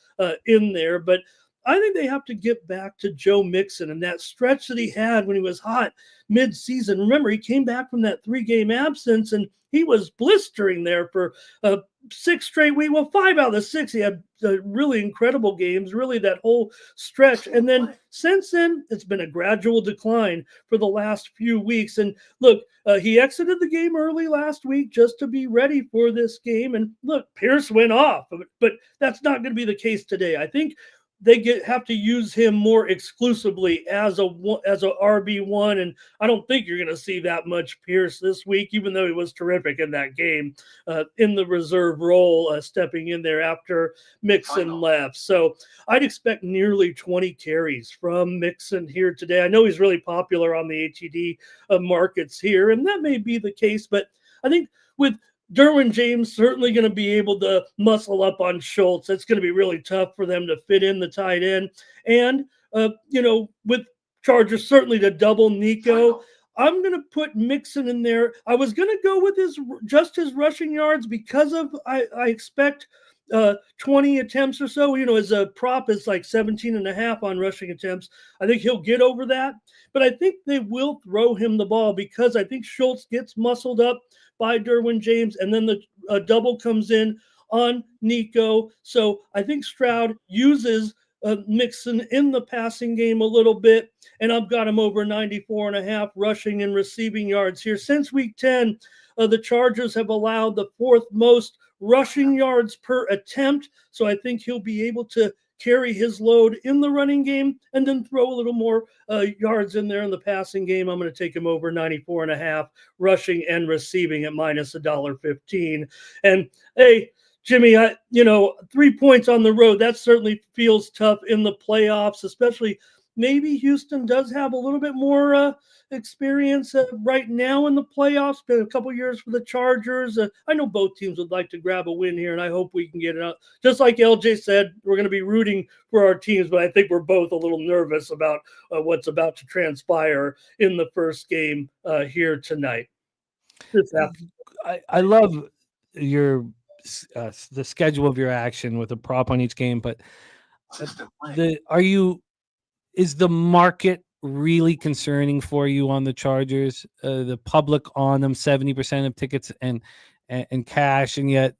in there. But I think they have to get back to Joe Mixon and that stretch that he had when he was hot mid-season. Remember, he came back from that 3-game absence and he was blistering there for 6 straight weeks. Well, 5 out of the 6, he had really incredible games, really that whole stretch. And then since then, it's been a gradual decline for the last few weeks. And look, he exited the game early last week just to be ready for this game. And look, Pierce went off, but that's not going to be the case today. I think they have to use him more exclusively as a RB1, and I don't think you're going to see that much Pierce this week, even though he was terrific in that game in the reserve role, stepping in there after Mixon left. So I'd expect nearly 20 carries from Mixon here today. I know he's really popular on the ATD markets here, and that may be the case, but I think with Derwin James certainly going to be able to muscle up on Schultz. It's going to be really tough for them to fit in the tight end. And, with Chargers certainly to double Nico, I'm going to put Mixon in there. I was going to go with his rushing yards because of I expect 20 attempts or so. As a prop is like 17.5 on rushing attempts. I think he'll get over that. But I think they will throw him the ball because I think Schultz gets muscled up by Derwin James, and then the double comes in on Nico. So I think Stroud uses Mixon in the passing game a little bit, and I've got him over 94.5 rushing and receiving yards here. Since week 10, the Chargers have allowed the 4th most rushing yards per attempt, so I think he'll be able to carry his load in the running game and then throw a little more yards in there in the passing game. I'm going to take him over 94.5 rushing and receiving at minus $1.15. And hey, Jimmy, 3 points on the road, that certainly feels tough in the playoffs, especially maybe Houston does have a little bit more experience right now in the playoffs. Been a couple years for the Chargers. I know both teams would like to grab a win here, and I hope we can get it out. Just like LJ said, we're going to be rooting for our teams, but I think we're both a little nervous about what's about to transpire in the first game here tonight. I love your the schedule of your action with a prop on each game, but is the market really concerning for you on the Chargers? The public on them, 70% of tickets and cash, and yet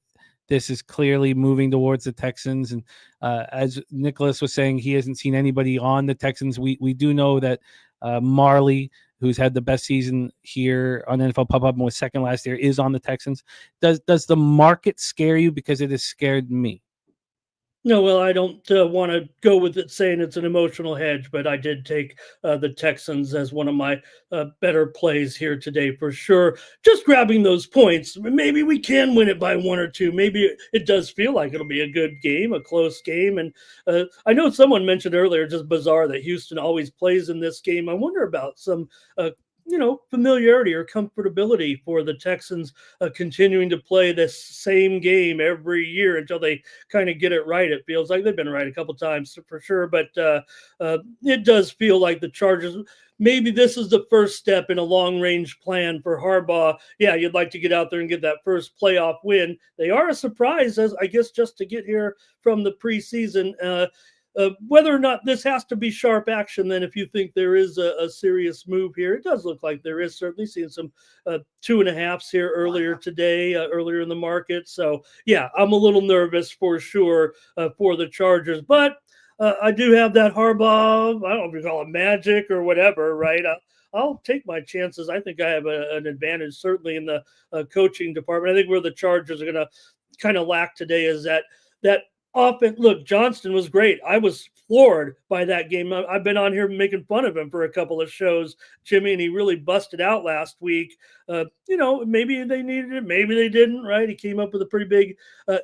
this is clearly moving towards the Texans. And as Nicholas was saying, he hasn't seen anybody on the Texans. We do know that Marley, who's had the best season here on NFL Pop Up and was second last year, is on the Texans. Does the market scare you? Because it has scared me. No, well, I don't want to go with it saying it's an emotional hedge, but I did take the Texans as one of my better plays here today for sure. Just grabbing those points. Maybe we can win it by 1 or 2. Maybe it does feel like it'll be a good game, a close game. And I know someone mentioned earlier, just bizarre that Houston always plays in this game. I wonder about some familiarity or comfortability for the Texans continuing to play this same game every year until they kind of get it right. It feels like they've been right a couple times for sure, but it does feel like the Chargers, maybe this is the first step in a long-range plan for Harbaugh. Yeah, you'd like to get out there and get that first playoff win. They are a surprise, as I guess, just to get here from the preseason. Whether or not this has to be sharp action, then if you think there is a serious move here, it does look like there is. Certainly seeing some 2.5s here earlier today, earlier in the market. So, yeah, I'm a little nervous for sure for the Chargers. But I do have that Harbaugh, I don't know if you call it magic or whatever, right? I'll take my chances. I think I have an advantage, certainly in the coaching department. I think where the Chargers are going to kind of lack today is that offense. Look, Johnston was great. I was floored by that game. I've been on here making fun of him for a couple of shows, Jimmy, and he really busted out last week. Maybe they needed it, maybe they didn't, right? He came up with a pretty big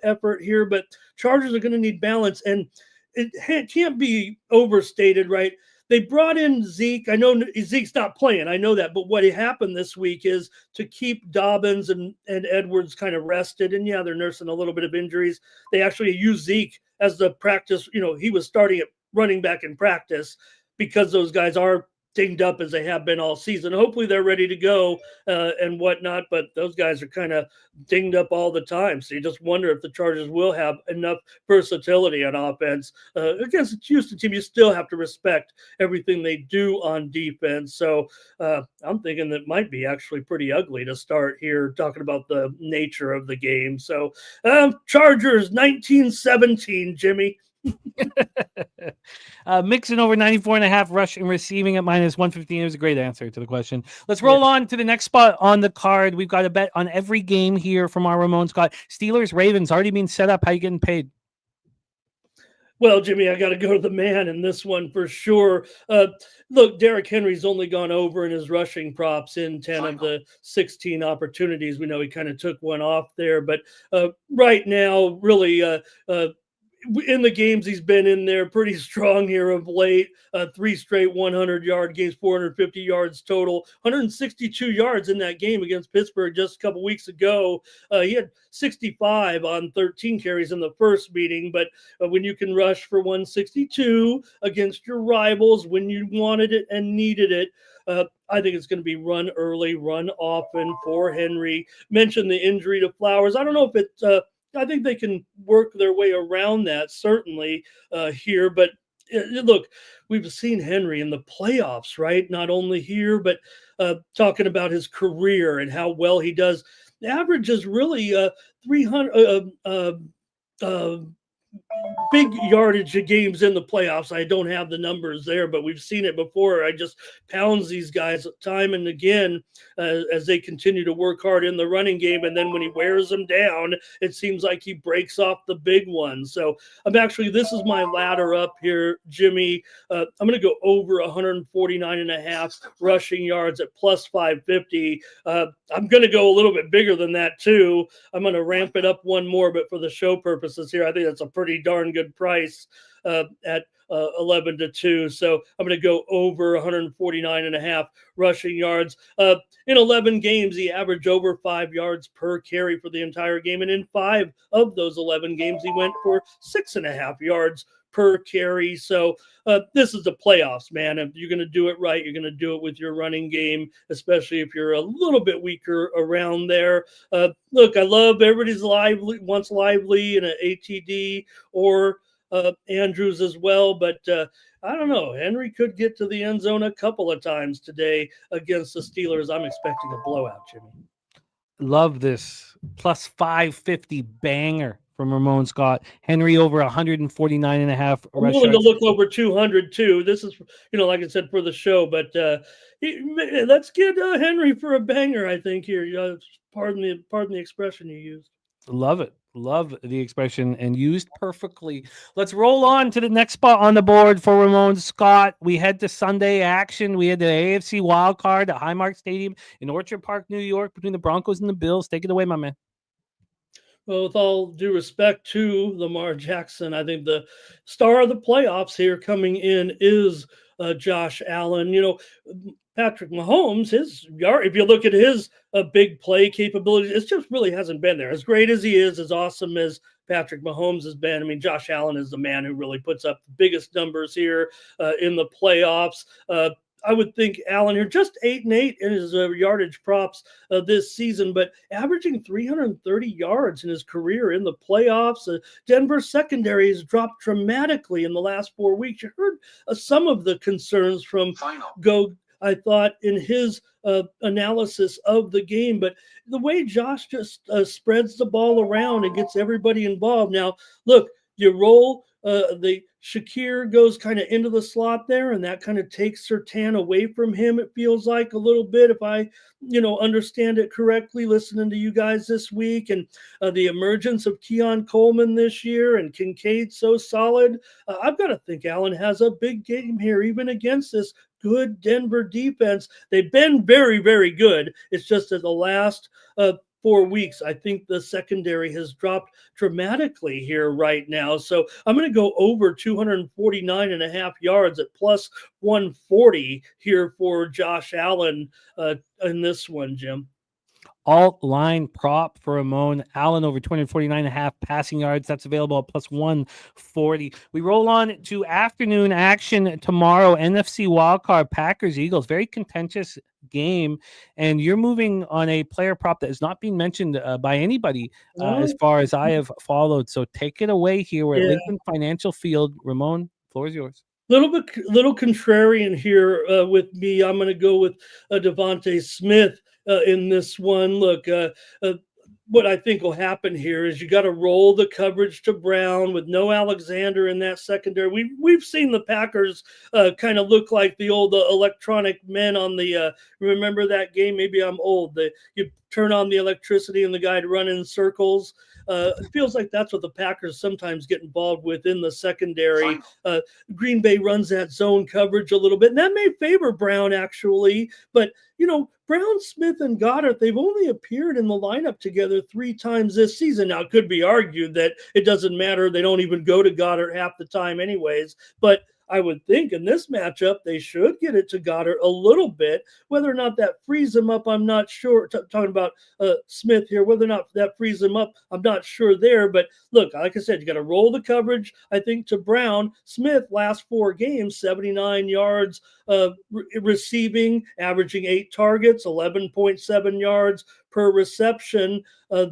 effort here, but Chargers are going to need balance, and it can't be overstated, right? They brought in Zeke. I know Zeke's not playing. I know that. But what happened this week is to keep Dobbins and Edwards kind of rested. And, yeah, they're nursing a little bit of injuries. They actually used Zeke as the practice. He was starting at running back in practice because those guys are dinged up as they have been all season. Hopefully they're ready to go and whatnot, but those guys are kind of dinged up all the time. So you just wonder if the Chargers will have enough versatility on offense. Against the Houston team, you still have to respect everything they do on defense. So I'm thinking that might be actually pretty ugly to start here talking about the nature of the game. So Chargers 19-17, Jimmy. Mixon over 94.5 rushing receiving at -115. It was a great answer to the question. Let's roll on to the next spot on the card. We've got a bet on every game here from our Ramon Scott. Steelers Ravens already being set up. How you getting paid? Well, Jimmy, I got to go to the man in this one for sure. Look, Derrick Henry's only gone over in his rushing props in 10 of the 16 opportunities. We know he kind of took one off there, but right now, really, in the games he's been in there pretty strong here of late. 3 straight 100-yard games, 450 yards total, 162 yards in that game against Pittsburgh just a couple weeks ago. He had 65 on 13 carries in the first meeting, but when you can rush for 162 against your rivals when you wanted it and needed it, I think it's going to be run early, run often for Henry. Mentioned the injury to Flowers. I don't know if it's I think they can work their way around that, certainly here. But look, we've seen Henry in the playoffs, right? Not only here, but talking about his career and how well he does. The average is really 300 big yardage games in the playoffs. I don't have the numbers there, but we've seen it before. I just pounds these guys time and again as they continue to work hard in the running game. And then when he wears them down, it seems like he breaks off the big ones. So this is my ladder up here, Jimmy. I'm going to go over 149.5 rushing yards at plus 550. I'm going to go a little bit bigger than that too. I'm going to ramp it up one more, but for the show purposes here, I think that's a pretty darn good price at 11-2. So I'm going to go over 149.5 rushing yards. In 11 games, he averaged over 5 yards per carry for the entire game. And in 5 of those 11 games, he went for 6.5 yards per carry. So this is the playoffs, man. If you're going to do it right, you're going to do it with your running game, especially if you're a little bit weaker around there. Look, I love everybody's wants lively in an ATD or Andrews as well, but I don't know. Henry could get to the end zone a couple of times today against the Steelers. I'm expecting a blowout, Jimmy. Love this plus 550 banger from Ramon Scott. Henry over 149.5. I'm willing to look over 200 too. This is, like I said, for the show, but let's get Henry for a banger. I think here. Pardon the expression you used. Love it. Love the expression and used perfectly. Let's roll on to the next spot on the board for Ramon Scott. We head to Sunday action. We had the AFC wild card at Highmark Stadium in Orchard Park, New York, between the Broncos and the Bills. Take it away, my man. Well, with all due respect to Lamar Jackson, I think the star of the playoffs here coming in is Josh Allen. Patrick Mahomes, his yard, if you look at his big play capabilities, it just really hasn't been there. As great as he is, as awesome as Patrick Mahomes has been, I mean, Josh Allen is the man who really puts up the biggest numbers here in the playoffs. I would think Allen here, just 8-8 in his yardage props this season, but averaging 330 yards in his career in the playoffs. Denver secondary has dropped dramatically in the last 4 weeks. You heard some of the concerns from I thought, in his analysis of the game. But the way Josh just spreads the ball around and gets everybody involved. Now, look, you roll the Shakir goes kind of into the slot there, and that kind of takes Surtain away from him. It feels like a little bit, if I, understand it correctly, listening to you guys this week, and the emergence of Keon Coleman this year and Kincaid so solid. I've got to think Allen has a big game here, even against this good Denver defense. They've been very, very good. It's just that the last 4 weeks, I think the secondary has dropped dramatically here right now. So I'm going to go over 249.5 yards at plus 140 here for Josh Allen in this one, Jim. Alt line prop for Ramon Allen over 249.5 passing yards. That's available at plus 140. We roll on to afternoon action tomorrow. NFC wildcard Packers Eagles. Very contentious game, and you're moving on a player prop that is not being mentioned by anybody as far as I have followed. So take it away here. We're at Lincoln Financial Field. Ramon, floor is yours. Little contrarian here with me. I'm going to go with Devontae Smith in this one. Look, what I think will happen here is you got to roll the coverage to Brown with no Alexander in that secondary. We've seen the Packers kind of look like the old electronic men on the remember that game? Maybe I'm old. You turn on the electricity and the guy'd run in circles. It feels like that's what the Packers sometimes get involved with in the secondary. Green Bay runs that zone coverage a little bit, and that may favor Brown actually. But Brown, Smith, and Goddard, they've only appeared in the lineup together 3 times this season. Now, it could be argued that it doesn't matter. They don't even go to Goddard half the time anyways. But I would think in this matchup, they should get it to Goddard a little bit. Whether or not that frees him up, I'm not sure. Talking about Smith here, whether or not that frees him up, I'm not sure there. But look, like I said, you got to roll the coverage, I think, to Brown. Smith, last 4 games, 79 yards receiving, averaging 8 targets, 11.7 yards per reception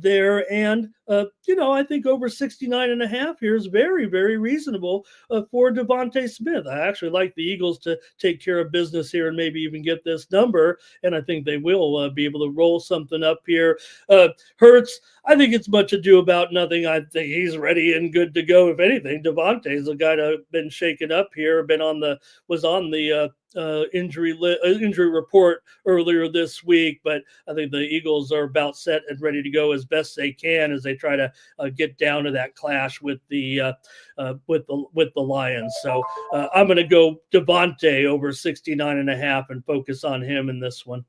there. And, I think over 69.5 here is very, very reasonable for Devontae Smith. I actually like the Eagles to take care of business here and maybe even get this number. And I think they will be able to roll something up here. Hurts, I think it's much ado about nothing. I think he's ready and good to go. If anything, Devontae's the guy that's been shaken up here, was on the injury report earlier this week, but I think the Eagles are about set and ready to go as best they can as they try to get down to that clash with the Lions. So I'm going to go Devontae over 69.5 and focus on him in this one.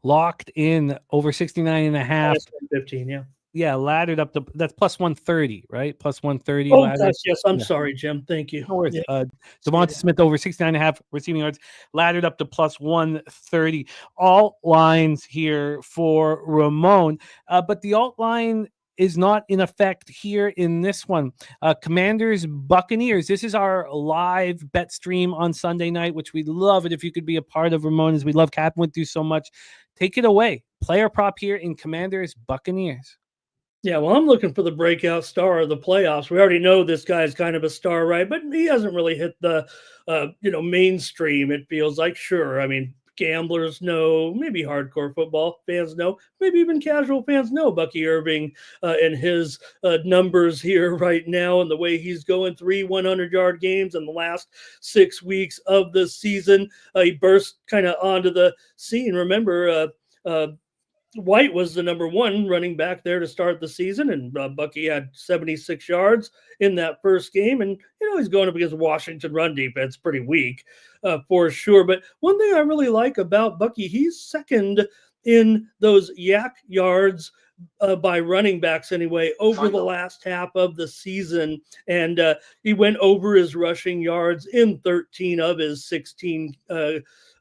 Locked in over 69.5. 15, yeah. Yeah, laddered up to that's plus 130, right? Plus 130. Oh, yes. I'm sorry, Jim. Thank you. No worries. Devontae Smith over 69.5 receiving yards, laddered up to plus 130. Alt lines here for Ramon, but the alt line is not in effect here in this one. Commanders Buccaneers. This is our live bet stream on Sunday night, which we'd love it if you could be a part of, Ramon, as we love Cap went through so much. Take it away. Player prop here in Commanders Buccaneers. Yeah, well, I'm looking for the breakout star of the playoffs. We already know this guy's kind of a star, right? But he hasn't really hit the, mainstream. It feels like, sure. I mean, gamblers know, maybe hardcore football fans know, maybe even casual fans know Bucky Irving and his numbers here right now and the way he's going. 3 100-yard games in the last 6 weeks of the season. He burst kind of onto the scene. Remember, White was the number 1 running back there to start the season, and Bucky had 76 yards in that first game. And, he's going up against Washington run defense, pretty weak for sure. But one thing I really like about Bucky, he's second in those yak yards by running backs anyway over the last half of the season. And he went over his rushing yards in 13 of his 16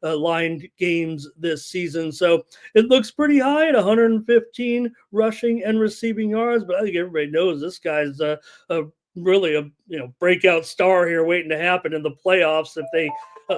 lined games this season. So it looks pretty high at 115 rushing and receiving yards, but I think everybody knows this guy's really a breakout star here waiting to happen in the playoffs. If they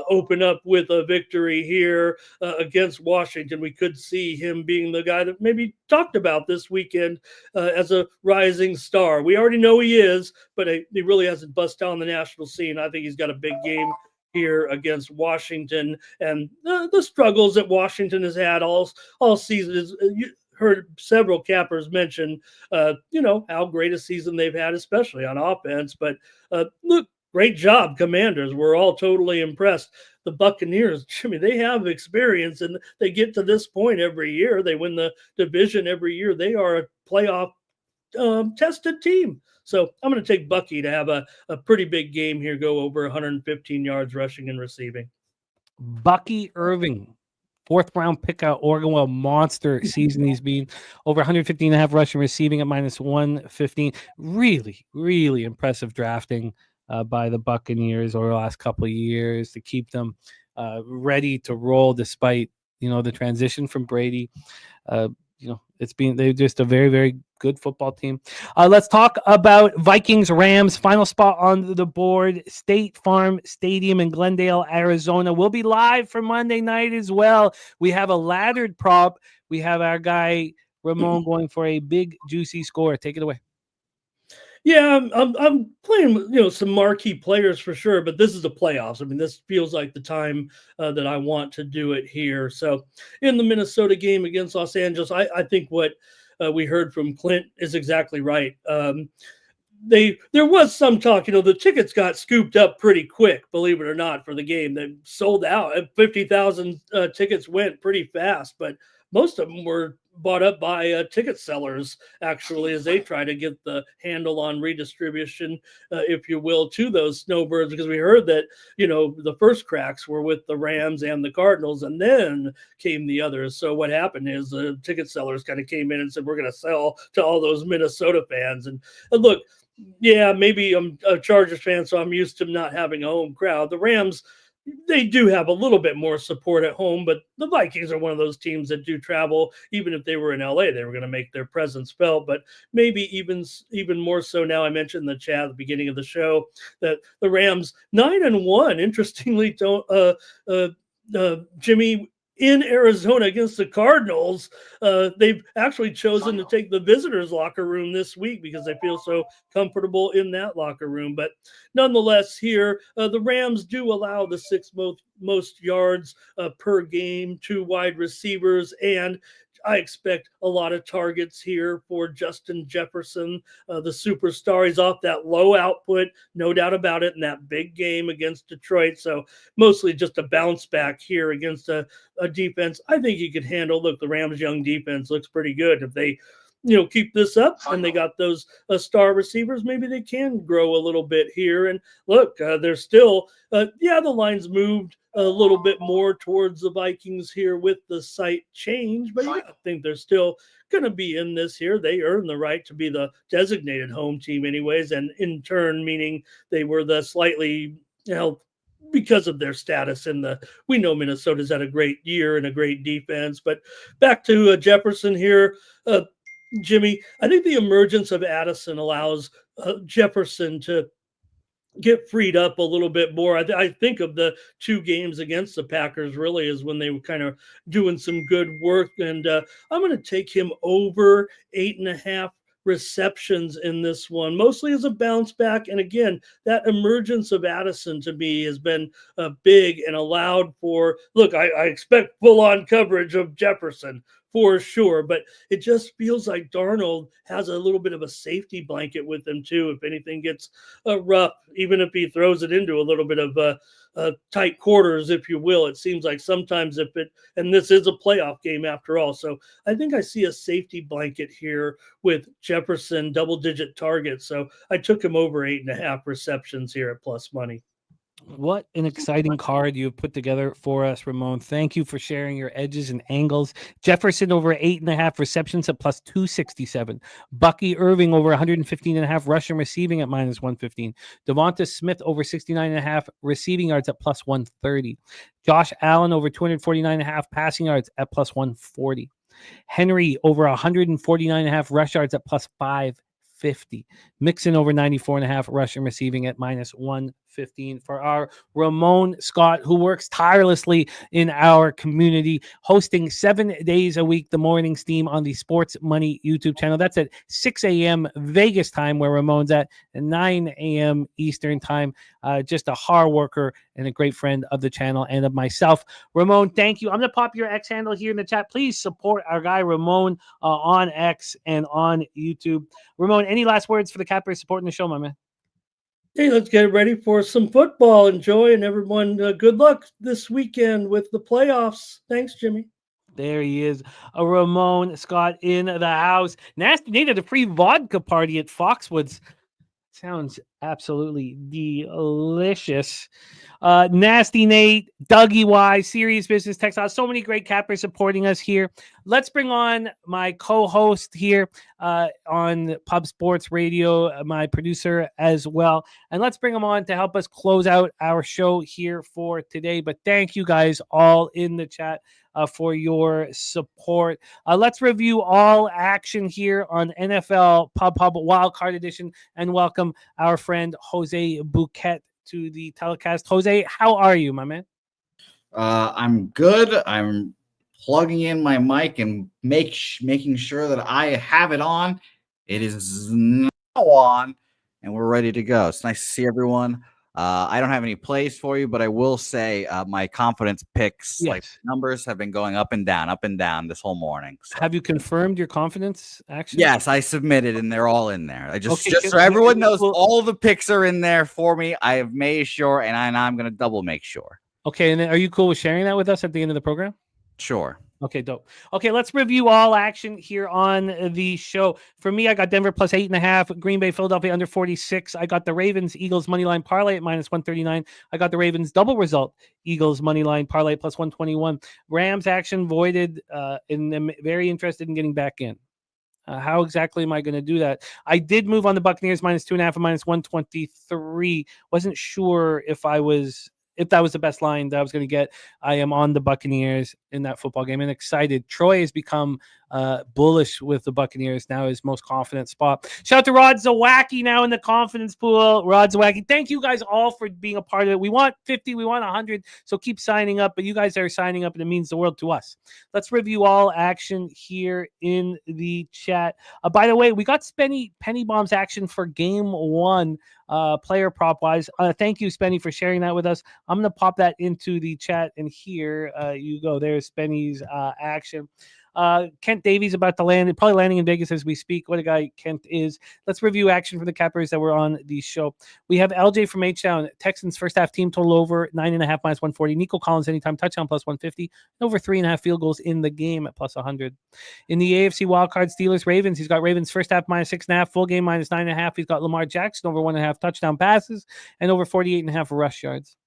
open up with a victory here against Washington, we could see him being the guy that maybe talked about this weekend as a rising star. We already know he is, but he really hasn't busted on the national scene. I think he's got a big game here against Washington, and the struggles that Washington has had all season is heard several cappers mention, how great a season they've had, especially on offense. But look, great job, Commanders. We're all totally impressed. The Buccaneers, Jimmy, they have experience, and they get to this point every year. They win the division every year. They are a playoff tested team. So I'm going to take Bucky to have a pretty big game here, go over 115 yards rushing and receiving. Bucky Irving, 4th round pick out Oregon. Well, monster season he's been. Over 115.5 rushing receiving at -115. Really, really impressive drafting by the Buccaneers over the last couple of years to keep them ready to roll despite, the transition from Brady. They're just a very, very good football team. Let's talk about Vikings Rams. Final spot on the board, State Farm Stadium in Glendale, Arizona. We'll be live for Monday night as well. We have a laddered prop. We have our guy Ramon going for a big, juicy score. Take it away. Yeah, I'm playing, some marquee players for sure, but this is the playoffs. I mean, this feels like the time that I want to do it here. So in the Minnesota game against Los Angeles, I think what we heard from Clint is exactly right. There was some talk, the tickets got scooped up pretty quick, believe it or not, for the game. They sold out. 50,000 tickets went pretty fast, but most of them were bought up by ticket sellers, actually, as they try to get the handle on redistribution, if you will, to those snowbirds, because we heard that, the first cracks were with the Rams and the Cardinals, and then came the others. So what happened is the ticket sellers kind of came in and said, we're going to sell to all those Minnesota fans. And look, yeah, maybe I'm a Chargers fan, so I'm used to not having a home crowd. The Rams, they do have a little bit more support at home, but the Vikings are one of those teams that do travel. Even if they were in LA, they were going to make their presence felt, but maybe even more so now. I mentioned in the chat at the beginning of the show that the Rams 9-1, interestingly, don't Jimmy, in Arizona against the Cardinals. They've actually chosen to take the visitors' locker room this week because they feel so comfortable in that locker room. But nonetheless, here, the Rams do allow the 6th most yards per game to wide receivers, and I expect a lot of targets here for Justin Jefferson, the superstar. He's off that low output, no doubt about it, in that big game against Detroit. So mostly just a bounce back here against a defense I think he could handle. Look, the Rams' young defense looks pretty good. If they keep this up and they got those star receivers, maybe they can grow a little bit here. And look, they're still, the line's moved a little bit more towards the Vikings here with the site change, but I think they're still going to be in this here. They earned the right to be the designated home team anyways, and in turn, meaning they were the slightly, because of their status we know Minnesota's had a great year and a great defense. But back to Jefferson here, Jimmy, I think the emergence of Addison allows Jefferson to get freed up a little bit more. I think of the 2 games against the Packers really is when they were kind of doing some good work. And I'm going to take him over 8.5 receptions in this one, mostly as a bounce back. And again, that emergence of Addison to me has been big and allowed for, look, I expect full-on coverage of Jefferson for sure, but it just feels like Darnold has a little bit of a safety blanket with him too. If anything gets rough, even if he throws it into a little bit of tight quarters, if you will, it seems like sometimes and this is a playoff game after all. So I think I see a safety blanket here with Jefferson, double-digit targets. So I took him over 8.5 receptions here at plus money. What an exciting card you've put together for us, Ramon. Thank you for sharing your edges and angles. Jefferson over 8.5 receptions at plus 267. Bucky Irving over 115.5 rushing receiving at minus 115. Devonta Smith over 69.5 receiving yards at plus 130. Josh Allen over 249.5 passing yards at plus 140. Henry over 149.5 rush yards at plus 550. Mixon over 94.5 rushing receiving at minus 115 for our Ramon Scott, who works tirelessly in our community, hosting 7 days a week the morning steam on the Sports Money YouTube channel. That's at 6 a.m. Vegas time, where Ramon's at 9 a.m. Eastern time. just a hard worker and a great friend of the channel and of myself. Ramon, thank you. I'm going to pop your X handle here in the chat. Please support our guy Ramon on X and on YouTube. Ramon, any last words for the Cappers supporting the show, my man? Hey, let's get ready for some football. Enjoy, and everyone, good luck this weekend with the playoffs. Thanks, Jimmy. There he is, a Ramon Scott in the house. Nasty Nate at a free vodka party at Foxwoods. Sounds absolutely delicious. Nasty Nate, Dougie Y, Serious Business Textiles. So many great cappers supporting us here. Let's bring on my co-host here on Pub Sports Radio, my producer as well. And let's bring him on to help us close out our show here for today. But thank you guys all in the chat for your support. Let's review all action here on NFL Pub Wildcard Edition and welcome our friend Jose Bouquet to the telecast. Jose, how are you, my man? I'm good. I'm plugging in my mic and making sure that I have it on. It is now on, and we're ready to go. It's nice to see everyone. I don't have any plays for you, but I will say my confidence picks, like numbers, have been going up and down this whole morning. So. Have you confirmed your confidence action? Yes, I submitted, and they're all in there. I just so everyone knows, all the picks are in there for me. I have made sure, and I'm going to double make sure. Okay, and then are you cool with sharing that with us at the end of the program? Sure. Okay, dope. Okay, let's review all action here on the show. For me, I got Denver plus 8.5, Green Bay, Philadelphia under 46. I got the Ravens, Eagles moneyline parlay at minus 139. I got the Ravens double result, Eagles moneyline parlay plus 121. Rams action voided, and I'm very interested in getting back in. How exactly am I going to do that? I did move on the Buccaneers minus 2.5 and minus 123. Wasn't sure if that was the best line that I was going to get. I am on the Buccaneers in that football game and excited. Troy has become bullish with the Buccaneers, now his most confident spot. Shout out to Rod Zawacki now in the confidence pool. Rod Zawacki, thank you guys all for being a part of it. We want 50, we want 100, so keep signing up. But you guys are signing up, and it means the world to us. Let's review all action here in the chat. By the way, we got Penny Bombs action for game 1. Player prop wise. Thank you, Spenny, for sharing that with us. I'm going to pop that into the chat, and here you go. There's Spenny's action. Kent Davies about to land, probably landing in Vegas as we speak. What a guy Kent is. Let's review action for the Cappers that were on the show. We have LJ from H-Town. Texans first half team total over 9.5 minus 140. Nico Collins anytime touchdown plus 150. Over 3.5 field goals in the game at plus 100. In the AFC wildcard, Steelers Ravens. He's got Ravens first half minus 6.5, full game minus 9.5. He's got Lamar Jackson over 1.5 touchdown passes and over 48.5 rush yards.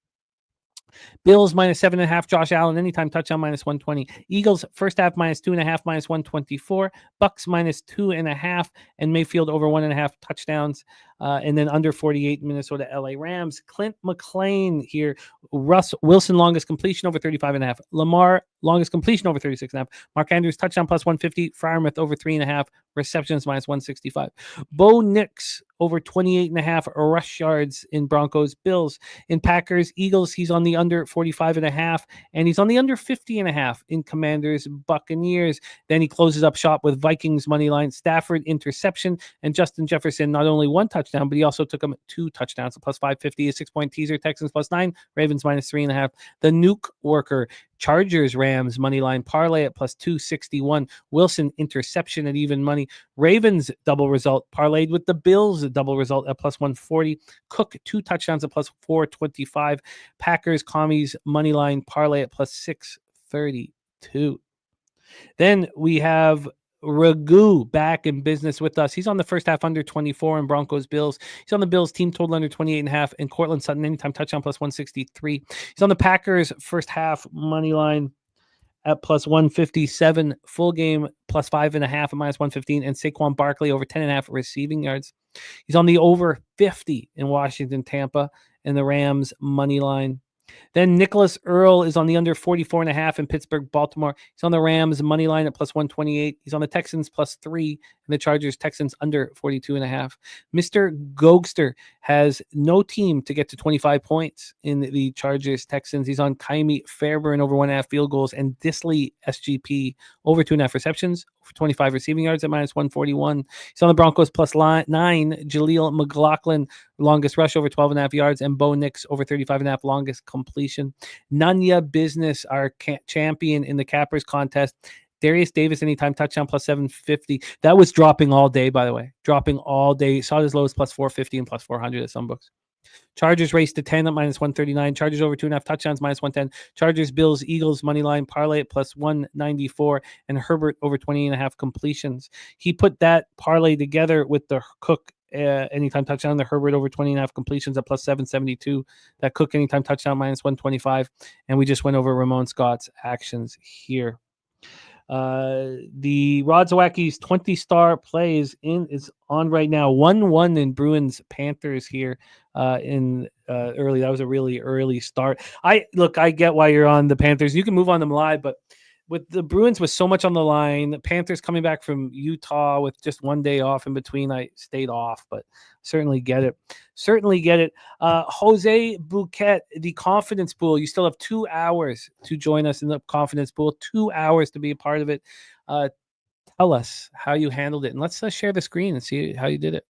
Bills minus 7.5, Josh Allen anytime touchdown minus 120. Eagles first half minus 2.5 minus 124. Bucks minus 2.5 and Mayfield over 1.5 touchdowns. And then under 48 Minnesota LA Rams. Clint McLean here. Russ Wilson longest completion over 35.5. Lamar longest completion over 36.5. Mark Andrews touchdown plus 150. Freiermuth over 3.5. Receptions minus 165. Bo Nix over 28.5 rush yards in Broncos. Bills. In Packers Eagles, he's on the under 45.5 and he's on the under 50.5 in Commanders Buccaneers. Then he closes up shop with Vikings money line, Stafford interception, and Justin Jefferson not only one touchdown, but he also took him 2 touchdowns. So plus 550, a 6-point teaser. Texans plus 9, Ravens minus 3.5. The Nuke Worker, Chargers Rams money line parlay at plus 261. Wilson interception at even money. Ravens double result parlayed with the Bills double result at plus 140. Cook 2 touchdowns at plus 425. Packers Commies money line parlay at plus 632. Then we have Ragu back in business with us. He's on the first half under 24 in Broncos Bills. He's on the Bills team total under 28.5 and Cortland Sutton anytime touchdown plus 163. He's on the Packers first half money line at plus 157, full game plus 5.5 at minus 115, and Saquon Barkley over 10.5 receiving yards. He's on the over 50 in Washington, Tampa, and the Rams money line. Then Nicholas Earl is on the under 44.5 in Pittsburgh, Baltimore. He's on the Rams money line at plus 128. He's on the Texans plus 3 the Chargers Texans under 42.5. Mr. Goster has no team to get to 25 points in the Chargers Texans. He's on Kaimi Fairburn over 1.5 field goals and Disley SGP over 2.5 receptions for 25 receiving yards at minus 141. He's on the Broncos plus 9. Jaleel McLaughlin longest rush over 12.5 yards, and Bo Nix over 35.5 longest completion. Nanya Business, our champion in the Cappers contest. Darius Davis anytime touchdown plus 750. That was dropping all day, by the way. Dropping all day. Saw it as low as plus 450 and plus 400 at some books. Chargers race to 10 at minus 139. Chargers over 2.5 touchdowns minus 110. Chargers, Bills, Eagles, Moneyline, parlay at plus 194. And Herbert over 20.5 completions. He put that parlay together with the Cook anytime touchdown, the Herbert over 20.5 completions at plus 772. That Cook anytime touchdown minus 125. And we just went over Ramon Scott's actions here. The Rod Zawacki's 20-star play is on right now. 1-1 in Bruins Panthers here early. That was a really early start. I get why you're on the Panthers. You can move on them live, but with the Bruins with so much on the line, the Panthers coming back from Utah with just one day off in between, I stayed off, but certainly get it. Jose Bouquet, the confidence pool. You still have 2 hours to join us in the confidence pool, 2 hours to be a part of it. Tell us how you handled it, and let's share the screen and see how you did it.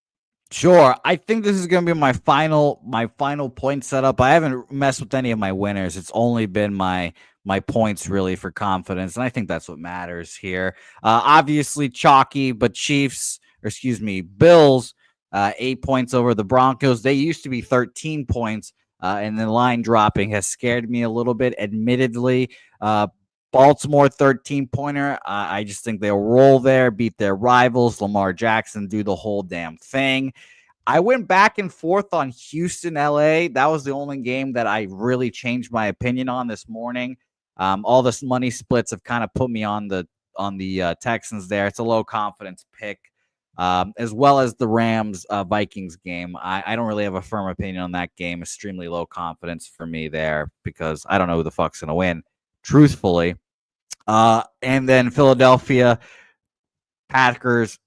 Sure. I think this is going to be my final point setup. I haven't messed with any of my winners. It's only been my points really for confidence, and I think that's what matters here. Obviously chalky, but Bills 8 points over the Broncos. They used to be 13 points, and the line dropping has scared me a little bit, admittedly. Baltimore 13-pointer. I just think they'll roll there, beat their rivals. Lamar Jackson do the whole damn thing. I went back and forth on Houston, LA. That was the only game that I really changed my opinion on this morning. All this money splits have kind of put me on the Texans there. It's a low confidence pick, as well as the Rams Vikings game. I don't really have a firm opinion on that game. Extremely low confidence for me there because I don't know who the fuck's going to win, truthfully. And then Philadelphia Packers.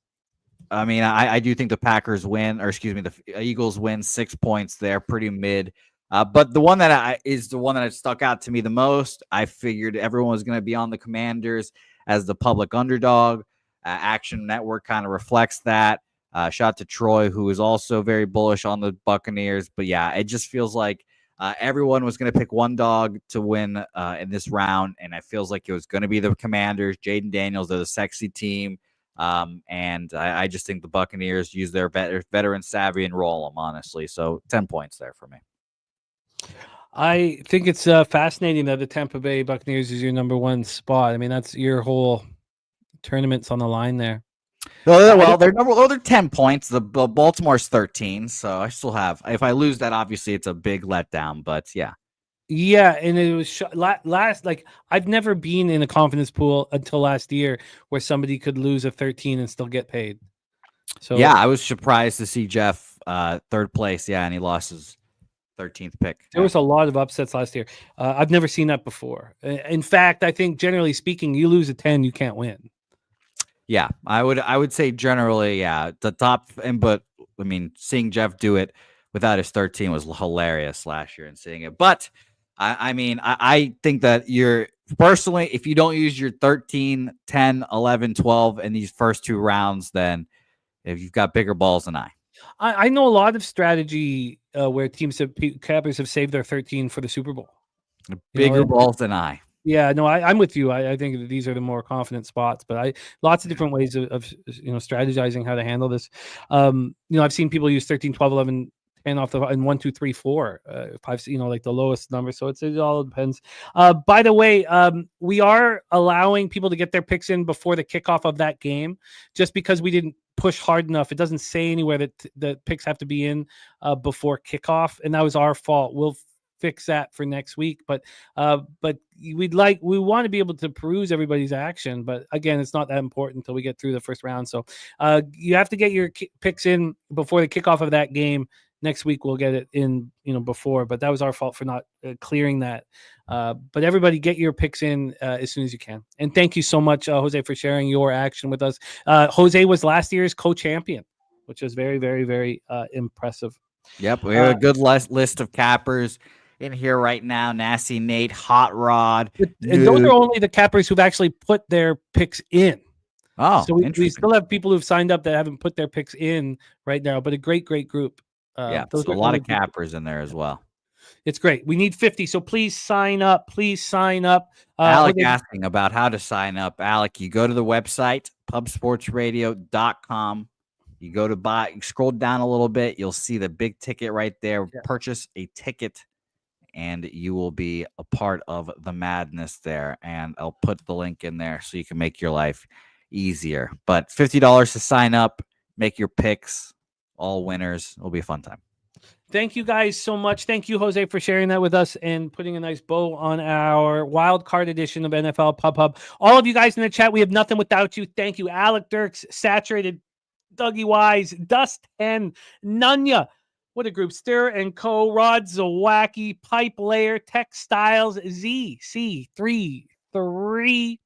I mean, I do think the Packers win, the Eagles win 6 points there, pretty mid. But the one that stuck out to me the most. I figured everyone was going to be on the Commanders as the public underdog. Action Network kind of reflects that. Shout to Troy, who is also very bullish on the Buccaneers. But yeah, it just feels like everyone was going to pick one dog to win in this round, and it feels like it was going to be the Commanders. Jaden Daniels, they're the sexy team. And I just think the Buccaneers use their veteran savvy and roll them, honestly. So 10 points there for me. I think it's fascinating that the Tampa Bay Buccaneers is your number one spot. I mean, that's your whole tournament's on the line there. Well, they're 10 points. The Baltimore's 13, so I still have. If I lose that, obviously it's a big letdown. But yeah. Yeah, and it was last. Like, I've never been in a confidence pool until last year where somebody could lose a 13 and still get paid. So yeah, I was surprised to see Jeff third place. Yeah, and he lost his 13th pick. There was a lot of upsets last year. I've never seen that before. In fact, I think generally speaking, you lose a 10, you can't win. Yeah, I would say generally, yeah, the top. But I mean, seeing Jeff do it without his 13 was hilarious last year, and seeing it. But I mean, I think that you're personally, if you don't use your 13, 10, 11, 12 in these first two rounds, then if you've got bigger balls than I know a lot of strategy where cappers have saved their 13 for the Super Bowl. Bigger balls than I. Yeah, no, I'm with you. I think that these are the more confident spots, but lots of different ways of strategizing how to handle this. I've seen people use 13, 12, 11, 10 off and 1, 2, 3, 4, 5, like the lowest number. So it all depends. By the way, we are allowing people to get their picks in before the kickoff of that game, just because we didn't push hard enough. It doesn't say anywhere that the picks have to be in before kickoff, and that was our fault. We'll fix that for next week, but we want to be able to peruse everybody's action, but again, it's not that important until we get through the first round. So you have to get your picks in before the kickoff of that game, next week we'll get it in, before, but that was our fault for not clearing that. But everybody get your picks in as soon as you can. And thank you so much, Jose, for sharing your action with us. Jose was last year's co-champion, which was very, very, very impressive. Yep, we have a good list of cappers in here right now. Nasty Nate, Hot Rod. And those are only the cappers who've actually put their picks in. Oh, so we still have people who've signed up that haven't put their picks in right now, but a great group. Yeah, so a lot of cappers in there as well. It's great. We need 50, so please sign up. Alec asking about how to sign up. Alec, you go to the website, pubsportsradio.com. You go to buy, scroll down a little bit. You'll see the big ticket right there. Yeah. Purchase a ticket, and you will be a part of the madness there. And I'll put the link in there so you can make your life easier. But $50 to sign up, make your picks, all winners. It'll be a fun time. Thank you guys so much. Thank you, Jose, for sharing that with us and putting a nice bow on our wild card edition of NFL Pub Hub. All of you guys in the chat, we have nothing without you. Thank you. Alec Dirks, Saturated, Dougie Wise, Dust, and Nunya. What a group. Stir and Co. Rod Zawacki, Pipe Layer, Textiles, ZC33,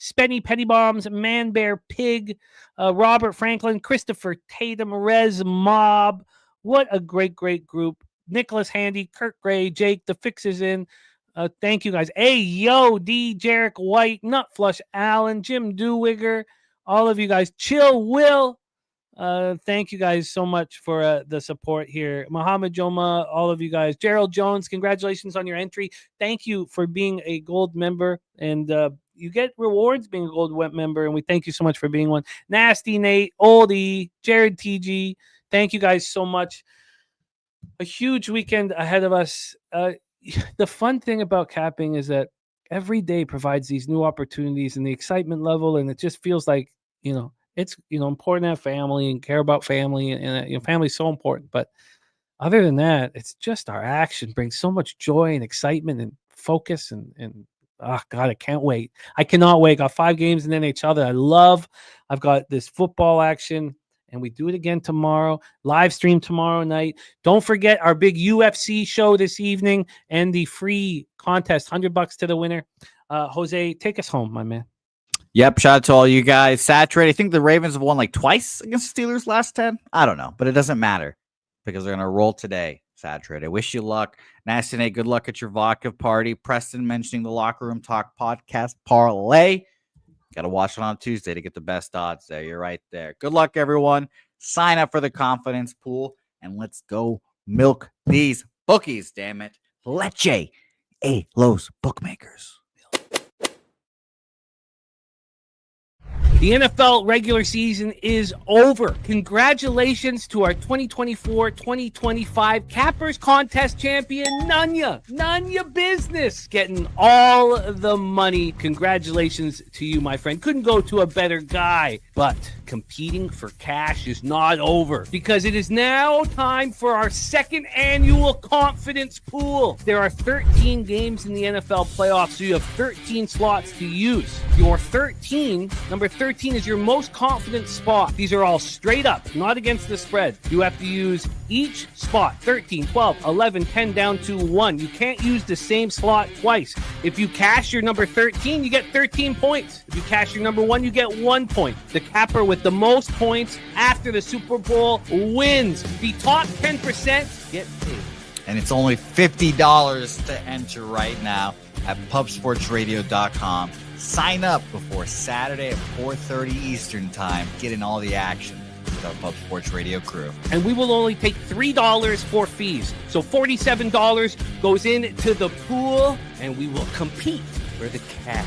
Spenny Petty Bombs, Man Bear Pig, Robert Franklin, Christopher Tatum, Rez Mob. What a great group. Nicholas Handy, Kirk Gray, Jake, the Fix is in. Thank you guys. Hey, yo, D, Jarek White, Nut Flush Allen, Jim Dewigger, all of you guys. Chill Will. Thank you guys so much for the support here. Muhammad Joma, all of you guys. Gerald Jones, congratulations on your entry. Thank you for being a gold member, and you get rewards being a gold member, and we thank you so much for being one. Nasty Nate, Oldie, Jared TG, thank you guys so much. A huge weekend ahead of us. The fun thing about capping is that every day provides these new opportunities and the excitement level, and it just feels like, it's important to have family and care about family, and family is so important. But other than that, it's just our action brings so much joy and excitement and focus, and oh God, I can't wait. I cannot wait. Got 5 games in the NHL that I love. I've got this football action, and we do it again tomorrow. Live stream tomorrow night. Don't forget our big UFC show this evening and the free contest, $100 to the winner. Jose, take us home, my man. Yep, shout out to all you guys. Saturated. I think the Ravens have won like twice against the Steelers last 10. I don't know, but it doesn't matter because they're going to roll today. Saturated. Wish you luck. Nasty Nate, good luck at your vodka party. Preston mentioning the Locker Room Talk podcast parlay. Got to watch it on Tuesday to get the best odds there. You're right there. Good luck, everyone. Sign up for the confidence pool, and let's go milk these bookies, damn it. Leche a los bookmakers. The NFL regular season is over. Congratulations to our 2024-2025 Cappers Contest champion, Nunya Business, getting all the money. Congratulations to you, my friend. Couldn't go to a better guy. But competing for cash is not over, because it is now time for our second annual confidence pool. There are 13 games in the NFL playoffs, so you have 13 slots to use. Your number 13 is your most confident spot. These are all straight up, not against the spread. You have to use each spot, 13, 12, 11, 10, down to 1. You can't use the same slot twice. If you cash your number 13, you get 13 points. If you cash your number 1, you get 1 point. The capper with the most points after the Super Bowl wins. The top 10% get paid. And it's only $50 to enter right now at pubsportsradio.com. Sign up before Saturday at 4:30 Eastern time. Get in all the action with our Pub Sports Radio crew. And we will only take $3 for fees. So $47 goes into the pool, and we will compete for the cash.